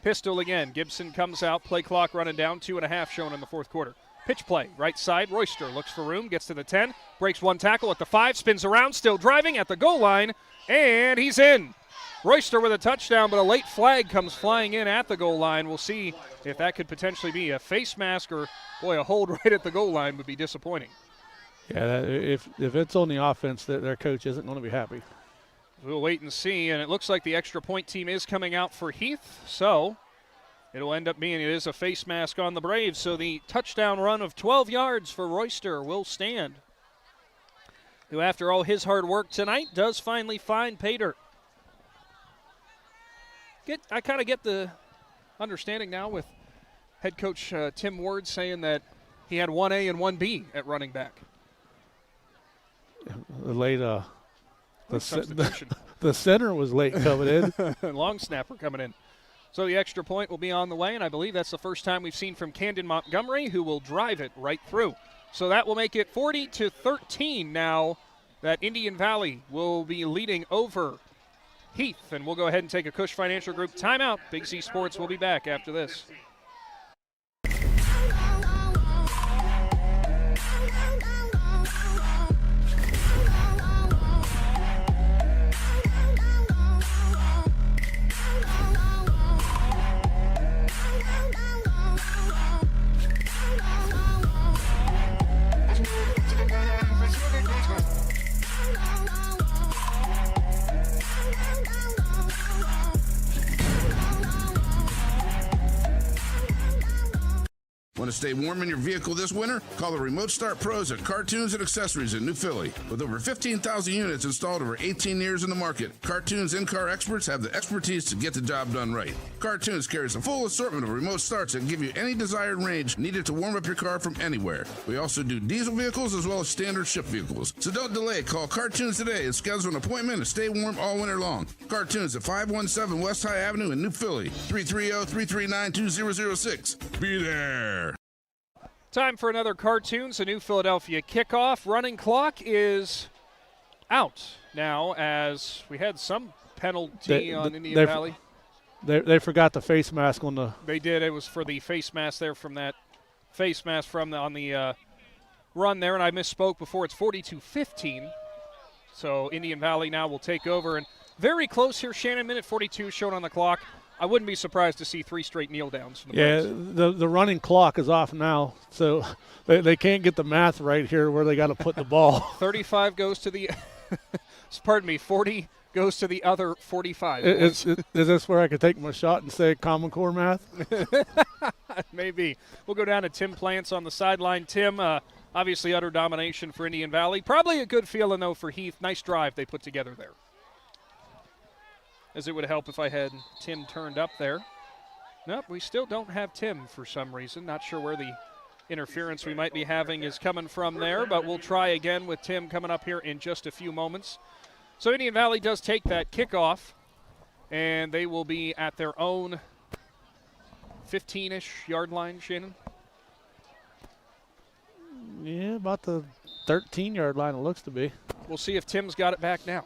Pistol again. Gibson comes out. Play clock running down. 2.5 shown in the fourth quarter. Pitch play. Right side. Royster looks for room. Gets to the 10. Breaks one tackle at the 5. Spins around. Still driving at the goal line. And he's in. Royster with a touchdown, but a late flag comes flying in at the goal line. We'll see if that could potentially be a face mask or, boy, a hold right at the goal line would be disappointing. Yeah, if it's on the offense, their coach isn't going to be happy. We'll wait and see, and it looks like the extra point team is coming out for Heath, so it'll end up being it is a face mask on the Braves, so the touchdown run of 12 yards for Royster will stand, who after all his hard work tonight does finally find pay dirt. I kind of get the understanding now with head coach Tim Ward saying that he had 1A and 1B at running back. The center was late coming in. Long snapper coming in. So the extra point will be on the way, and I believe that's the first time we've seen from Camden Montgomery, who will drive it right through. So that will make it 40-13 now that Indian Valley will be leading over Heath, and we'll go ahead and take a Cush Financial Group timeout. Big Z Sports will be back after this. Want to stay warm in your vehicle this winter? Call the Remote Start Pros at Cartoons and Accessories in New Philly. With over 15,000 units installed over 18 years in the market, Cartoons in-car experts have the expertise to get the job done right. Cartoons carries a full assortment of remote starts that give you any desired range needed to warm up your car from anywhere. We also do diesel vehicles as well as standard shift vehicles. So don't delay. Call Cartoons today and schedule an appointment to stay warm all winter long. Cartoons at 517 West High Avenue in New Philly. 330-339-2006. Be there. Time for another Cartoons, a New Philadelphia kickoff. Running clock is out now as we had some penalty on Indian Valley. They forgot the face mask on the. They did. It was for the face mask there from that face mask from on the run there, and I misspoke before. It's 42-15. So Indian Valley now will take over, and very close here. Shannon, minute 42 shown on the clock. I wouldn't be surprised to see 3 straight kneel downs from the Braves. The running clock is off now, so they can't get the math right here where they got to put the ball. 35 goes to the pardon me, 40 goes to the other 45. Is this where I could take my shot and say Common Core math? Maybe. We'll go down to Tim Plants on the sideline. Tim, obviously utter domination for Indian Valley. Probably a good feeling, though, for Heath. Nice drive they put together there. As it would help if I had Tim turned up there. Nope, we still don't have Tim for some reason. Not sure where the interference we might be having is coming from there, but we'll try again with Tim coming up here in just a few moments. So Indian Valley does take that kickoff, and they will be at their own 15-ish yard line, Shannon? Yeah, about the 13-yard line it looks to be. We'll see if Tim's got it back now.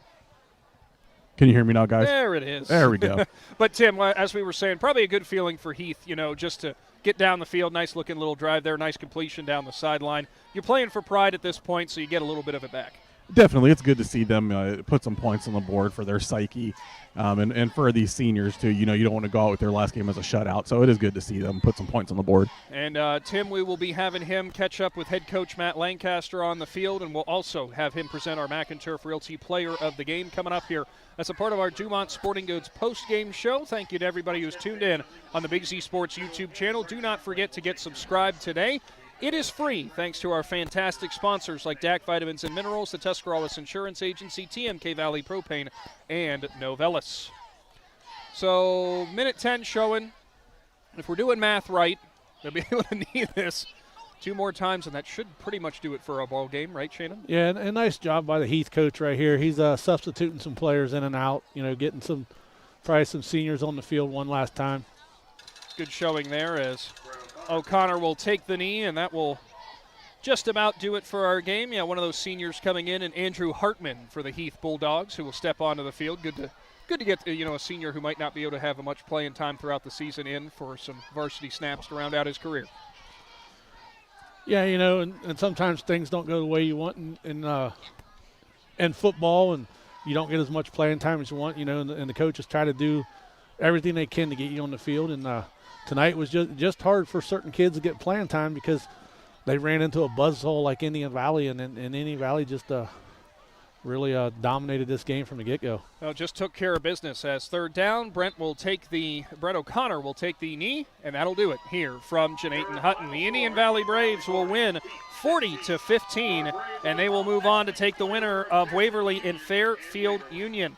Can you hear me now, guys? There it is. There we go. But, Tim, as we were saying, probably a good feeling for Heath, just to get down the field. Nice-looking little drive there, nice completion down the sideline. You're playing for pride at this point, so you get a little bit of it back. Definitely, it's good to see them put some points on the board for their psyche, and for these seniors too. You don't want to go out with their last game as a shutout, so it is good to see them put some points on the board. And Tim, we will be having him catch up with head coach Matt Lancaster on the field, and we'll also have him present our Mac and Turf Realty Player of the Game coming up here as a part of our Dumont Sporting Goods post-game show. Thank you to everybody who's tuned in on the Big Z Sports YouTube channel. Do not forget to get subscribed today. It is free, thanks to our fantastic sponsors like DAC Vitamins and Minerals, the Tuscarawas Insurance Agency, TMK Valley Propane, and Novellus. So, minute 10 showing. If we're doing math right, they'll be able to need this 2 more times, and that should pretty much do it for our ball game, right, Shannon? Yeah, and a nice job by the Heath coach right here. He's substituting some players in and out, getting probably some seniors on the field one last time. Good showing there as O'Connor will take the knee, and that will just about do it for our game. Yeah, one of those seniors coming in, and Andrew Hartman for the Heath Bulldogs, who will step onto the field. Good to get a senior who might not be able to have much playing time throughout the season in for some varsity snaps to round out his career. Yeah, and sometimes things don't go the way you want in football, and you don't get as much playing time as you want. And the coaches try to do everything they can to get you on the field, and tonight was just hard for certain kids to get playing time because they ran into a buzzsaw like Indian Valley, and Indian Valley just really dominated this game from the get-go. Well, just took care of business as third down. Brent O'Connor will take the knee, and that'll do it here from Jeanette Hutton. The Indian Valley Braves will win 40-15, and they will move on to take the winner of Waverly and Fairfield Union.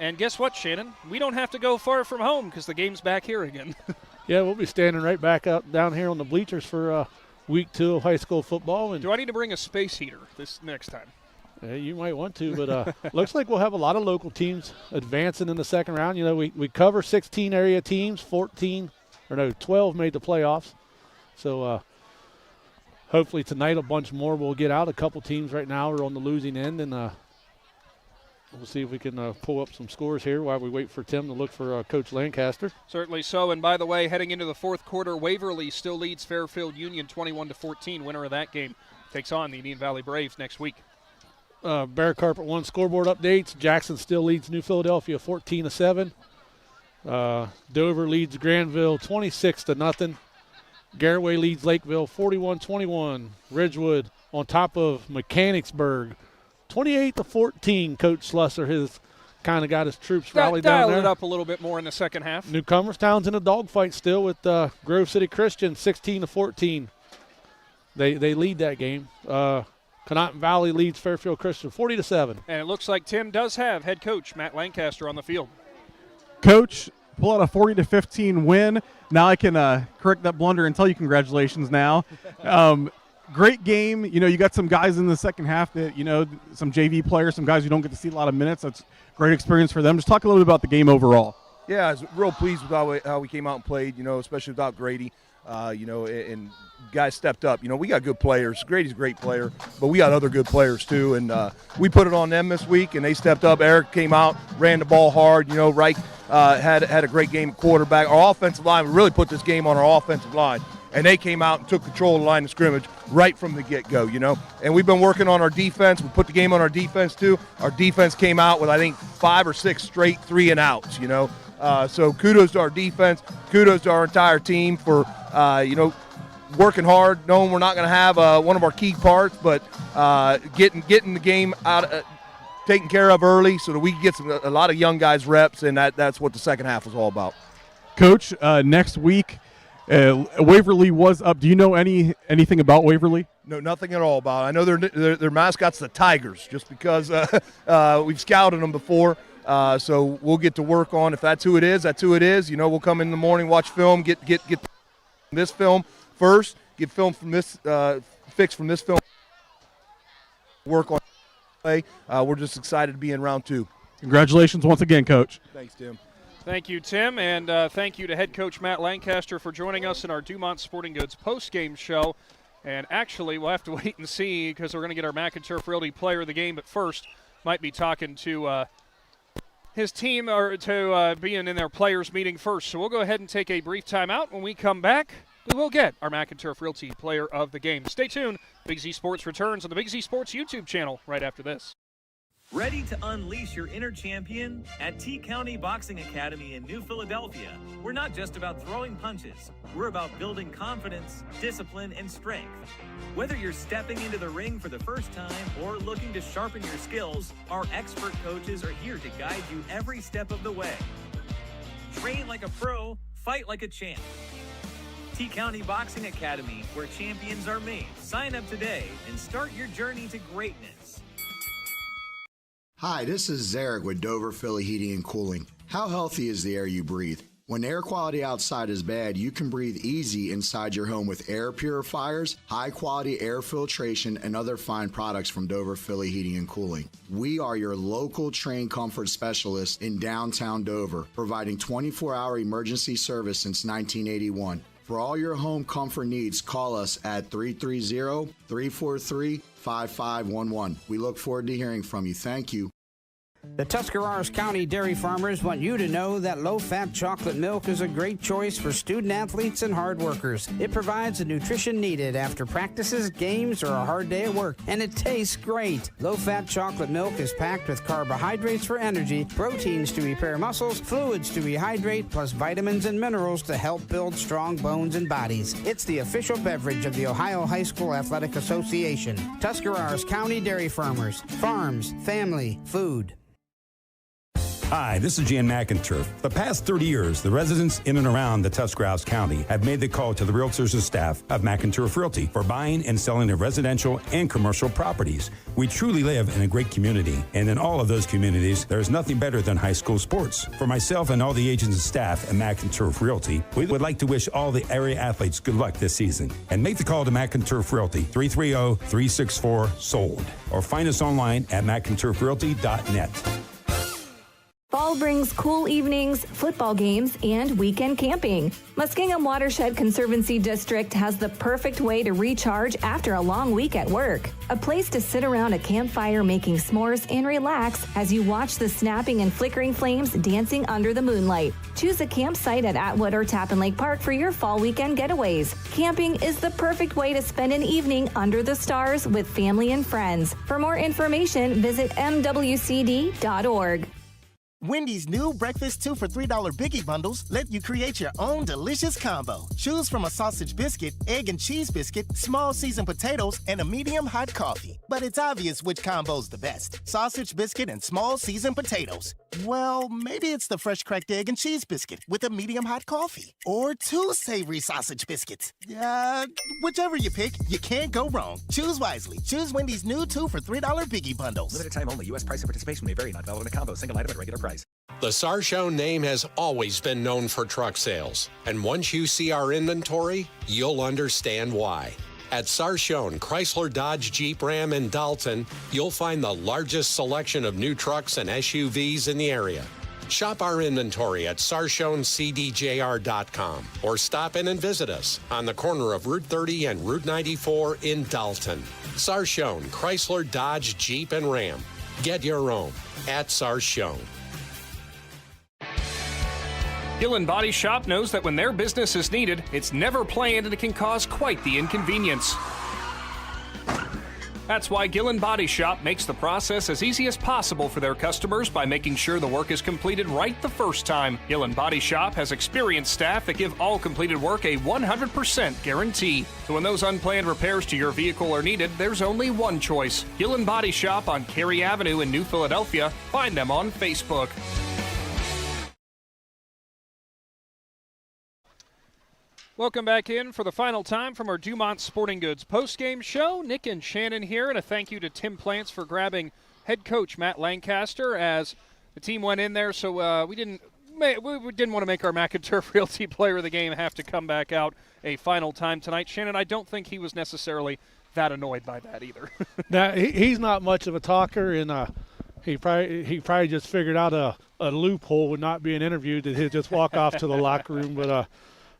And guess what, Shannon? We don't have to go far from home because the game's back here again. Yeah, we'll be standing right back up down here on the bleachers for week 2 of high school football. And do I need to bring a space heater this next time? Yeah, you might want to, but looks like we'll have a lot of local teams advancing in the second round. We cover 16 area teams, 12 made the playoffs. So hopefully tonight a bunch more will get out. A couple teams right now are on the losing end, and we'll see if we can pull up some scores here while we wait for Tim to look for Coach Lancaster. Certainly so. And by the way, heading into the fourth quarter, Waverly still leads Fairfield Union 21-14. Winner of that game takes on the Indian Valley Braves next week. Bear Carpet 1 scoreboard updates. Jackson still leads New Philadelphia 14-7. Dover leads Granville 26-0. Garraway leads Lakeville 41-21. Ridgewood on top of Mechanicsburg 28-14. Coach Slusser has kind of got his troops rallied down there. Dialed it up a little bit more in the second half. Newcomerstown's in a dogfight still with Grove City Christian 16-14. They lead that game. Conotton Valley leads Fairfield Christian 40-7. And it looks like Tim does have head coach Matt Lancaster on the field. Coach, pull out a 40-15 win. Now I can correct that blunder and tell you congratulations now. Great game. You got some guys in the second half that, some JV players, some guys who don't get to see a lot of minutes. That's a great experience for them. Just talk a little bit about the game overall. Yeah, I was real pleased with how we came out and played, especially without Grady. And guys stepped up. We got good players. Grady's a great player, but we got other good players too. And we put it on them this week, and they stepped up. Eric came out, ran the ball hard. Reich had a great game at quarterback. Our offensive line, we really put this game on our offensive line. And they came out and took control of the line of scrimmage right from the get-go, And we've been working on our defense. We put the game on our defense, too. Our defense came out with, I think, 5 or 6 straight 3-and-outs, So kudos to our defense. Kudos to our entire team for, working hard, knowing we're not going to have one of our key parts, but getting the game out, taken care of early so that we can get a lot of young guys reps, and that's what the second half was all about. Coach, next week, Waverly was up. Do you know anything about Waverly? No, nothing at all about it. I know their mascot's the Tigers, just because we've scouted them before. So we'll get to work on if that's who it is. That's who it is. We'll come in the morning, watch film, get this film first, get film from this fixed from this film. Work on play. We're just excited to be in round 2. Congratulations once again, Coach. Thanks, Tim. Thank you, Tim, and thank you to head coach Matt Lancaster for joining us in our Dumont Sporting Goods post-game show. And actually, we'll have to wait and see because we're going to get our Mac and Turf Realty player of the game. But first, might be talking to his team or to being in their players meeting first. So we'll go ahead and take a brief timeout. When we come back, we will get our Mac and Turf Realty Player of the Game. Stay tuned. Big Z Sports returns on the Big Z Sports YouTube channel right after this. Ready to unleash your inner champion? At T County Boxing Academy in New Philadelphia, we're not just about throwing punches. We're about building confidence, discipline, and strength. Whether you're stepping into the ring for the first time or looking to sharpen your skills, our expert coaches are here to guide you every step of the way. Train like a pro, fight like a champ. T County Boxing Academy, where champions are made. Sign up today and start your journey to greatness. Hi, this is Zarek with Dover Philly Heating and Cooling. How healthy is the air you breathe? When air quality outside is bad, you can breathe easy inside your home with air purifiers, high-quality air filtration, and other fine products from Dover Philly Heating and Cooling. We are your local trained comfort specialist in downtown Dover, providing 24-hour emergency service since 1981. For all your home comfort needs, call us at 330-343-5511. We look forward to hearing from you. Thank you. The Tuscarawas County dairy farmers want you to know that low-fat chocolate milk is a great choice for student athletes and hard workers. It provides the nutrition needed after practices, games, or a hard day at work, and it tastes great. Low-fat chocolate milk is packed with carbohydrates for energy, proteins to repair muscles, fluids to rehydrate, plus vitamins and minerals to help build strong bones and bodies. It's the official beverage of the Ohio High School Athletic Association. Tuscarawas County Dairy Farmers. Farms, family, food. Hi, this is Jan McInturf. The past 30 years, the residents in and around the Tuscarawas County have made the call to the realtors and staff of McInturf Realty for buying and selling of residential and commercial properties. We truly live in a great community, and in all of those communities, there is nothing better than high school sports. For myself and all the agents and staff at McInturf Realty, we would like to wish all the area athletes good luck this season. And make the call to McInturf Realty, 330-364-SOLD, or find us online at McInturfRealty.net. Fall brings cool evenings, football games, and weekend camping. Muskingum Watershed Conservancy District has the perfect way to recharge after a long week at work. A place to sit around a campfire making s'mores and relax as you watch the snapping and flickering flames dancing under the moonlight. Choose a campsite at Atwood or Tappan Lake Park for your fall weekend getaways. Camping is the perfect way to spend an evening under the stars with family and friends. For more information, visit mwcd.org. Wendy's new breakfast 2 for $3 Biggie bundles let you create your own delicious combo. Choose from a sausage biscuit, egg and cheese biscuit, small seasoned potatoes, and a medium hot coffee. But it's obvious which combo's the best. Sausage biscuit and small seasoned potatoes. Well, maybe it's the fresh cracked egg and cheese biscuit with a medium hot coffee. Or 2 savory sausage biscuits. Whichever you pick, you can't go wrong. Choose wisely. Choose Wendy's new 2 for $3 Biggie bundles. Limited time only. U.S. price and participation may vary. Not valid in a combo. Single item at regular price. The Sarchone name has always been known for truck sales, and once you see our inventory, you'll understand why. At Sarchone, Chrysler, Dodge, Jeep, Ram, and Dalton, you'll find the largest selection of new trucks and SUVs in the area. Shop our inventory at SarchoneCDJR.com or stop in and visit us on the corner of Route 30 and Route 94 in Dalton. Sarchone, Chrysler, Dodge, Jeep, and Ram. Get your own at Sarchone. Gillen Body Shop knows that when their business is needed, it's never planned and it can cause quite the inconvenience. That's why Gillen Body Shop makes the process as easy as possible for their customers by making sure the work is completed right the first time. Gillen Body Shop has experienced staff that give all completed work a 100% guarantee. So when those unplanned repairs to your vehicle are needed, there's only one choice. Gillen Body Shop on Cary Avenue in New Philadelphia. Find them on Facebook. Welcome back in for the final time from our Dumont Sporting Goods postgame show. Nick and Shannon here, and a thank you to Tim Plants for grabbing head coach Matt Lancaster as the team went in there. So we didn't want to make our Mac and Turf Realty Player of the Game have to come back out a final time tonight. Shannon, I don't think he was necessarily that annoyed by that either. Now he's not much of a talker, and he probably just figured out a loophole with not being interviewed that he'd just walk off to the locker room,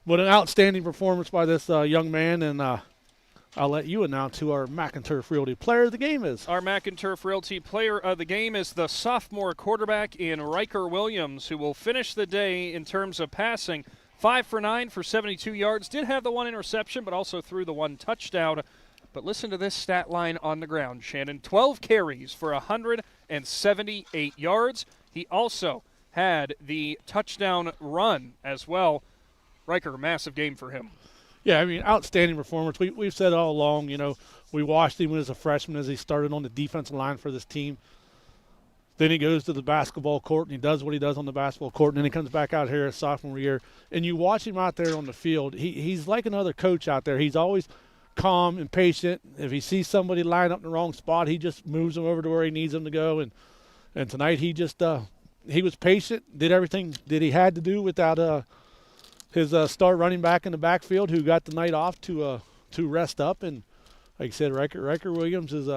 But an outstanding performance by this young man, and I'll let you announce who our Mac and Turf Realty Player of the Game is. Our Mac and Turf Realty Player of the Game is the sophomore quarterback in Riker Williams, who will finish the day in terms of passing 5 for 9 for 72 yards. Did have the one interception, but also threw the one touchdown. But listen to this stat line on the ground, Shannon. 12 carries for 178 yards. He also had the touchdown run as well. Riker, massive game for him. Yeah, I mean, outstanding performance. We've said all along, we watched him as a freshman as he started on the defensive line for this team. Then he goes to the basketball court and he does what he does on the basketball court, and then he comes back out here his sophomore year. And you watch him out there on the field. He's like another coach out there. He's always calm and patient. If he sees somebody line up in the wrong spot, he just moves them over to where he needs them to go. And tonight he just he was patient, did everything that he had to do without his star running back in the backfield who got the night off to rest up. And like I said, Riker Williams is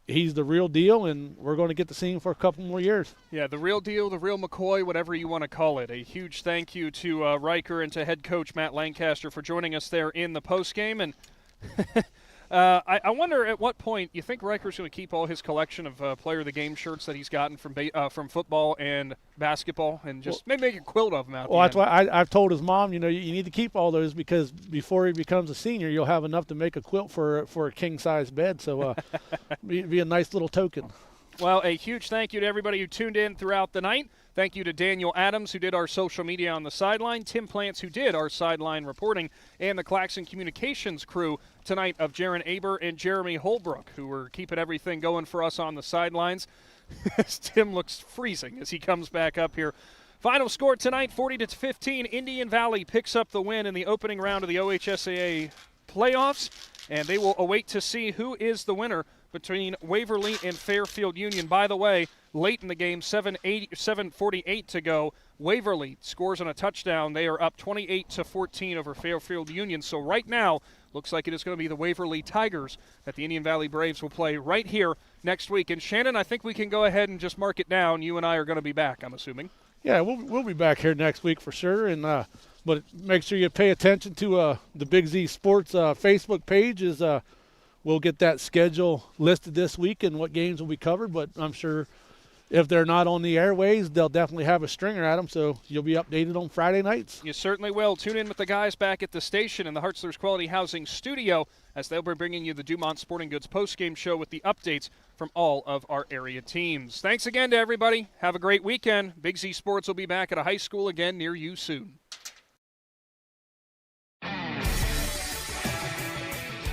he's the real deal, and we're going to get to see him for a couple more years. Yeah, the real deal, the real McCoy, whatever you want to call it. A huge thank you to Riker and to head coach Matt Lancaster for joining us there in the postgame. And I wonder at what point you think Riker's going to keep all his collection of Player of the Game shirts that he's gotten from football and basketball, and just maybe make a quilt of them out. Well, that's why I've told his mom, you need to keep all those, because before he becomes a senior, you'll have enough to make a quilt for a king-size bed. So be a nice little token. Well, a huge thank you to everybody who tuned in throughout the night. Thank you to Daniel Adams, who did our social media on the sideline, Tim Plants, who did our sideline reporting, and the Claxon Communications crew tonight of Jaron, Aber, and Jeremy Holbrook, who were keeping everything going for us on the sidelines. Tim looks freezing as he comes back up here. Final score tonight, 40-15. Indian Valley picks up the win in the opening round of the OHSAA playoffs, and they will await to see who is the winner between Waverly and Fairfield Union. By the way, late in the game, 7:48 to go. Waverly scores on a touchdown. They are up 28-14 over Fairfield Union. So right now, looks like it is going to be the Waverly Tigers that the Indian Valley Braves will play right here next week. And Shannon, I think we can go ahead and just mark it down. You and I are going to be back, I'm assuming. Yeah, we'll be back here next week for sure. And but make sure you pay attention to the Big Z Sports Facebook page. We'll get that schedule listed this week and what games will be covered. But I'm sure if they're not on the airways, they'll definitely have a stringer at them, so you'll be updated on Friday nights. You certainly will. Tune in with the guys back at the station in the Hartzler's Quality Housing studio, as they'll be bringing you the Dumont Sporting Goods postgame show with the updates from all of our area teams. Thanks again to everybody. Have a great weekend. Big Z Sports will be back at a high school again near you soon.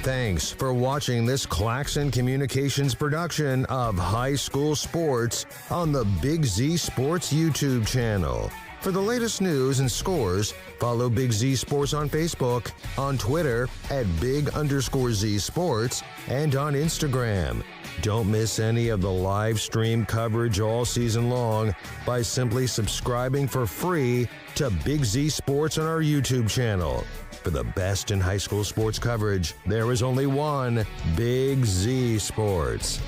Thanks for watching this Claxon Communications production of High School Sports on the Big Z Sports YouTube channel. For the latest news and scores, follow Big Z Sports on Facebook, on Twitter at @Big_Z Sports, and on Instagram. Don't miss any of the live stream coverage all season long by simply subscribing for free to Big Z Sports on our YouTube channel. For the best in high school sports coverage, there is only one Big Z Sports.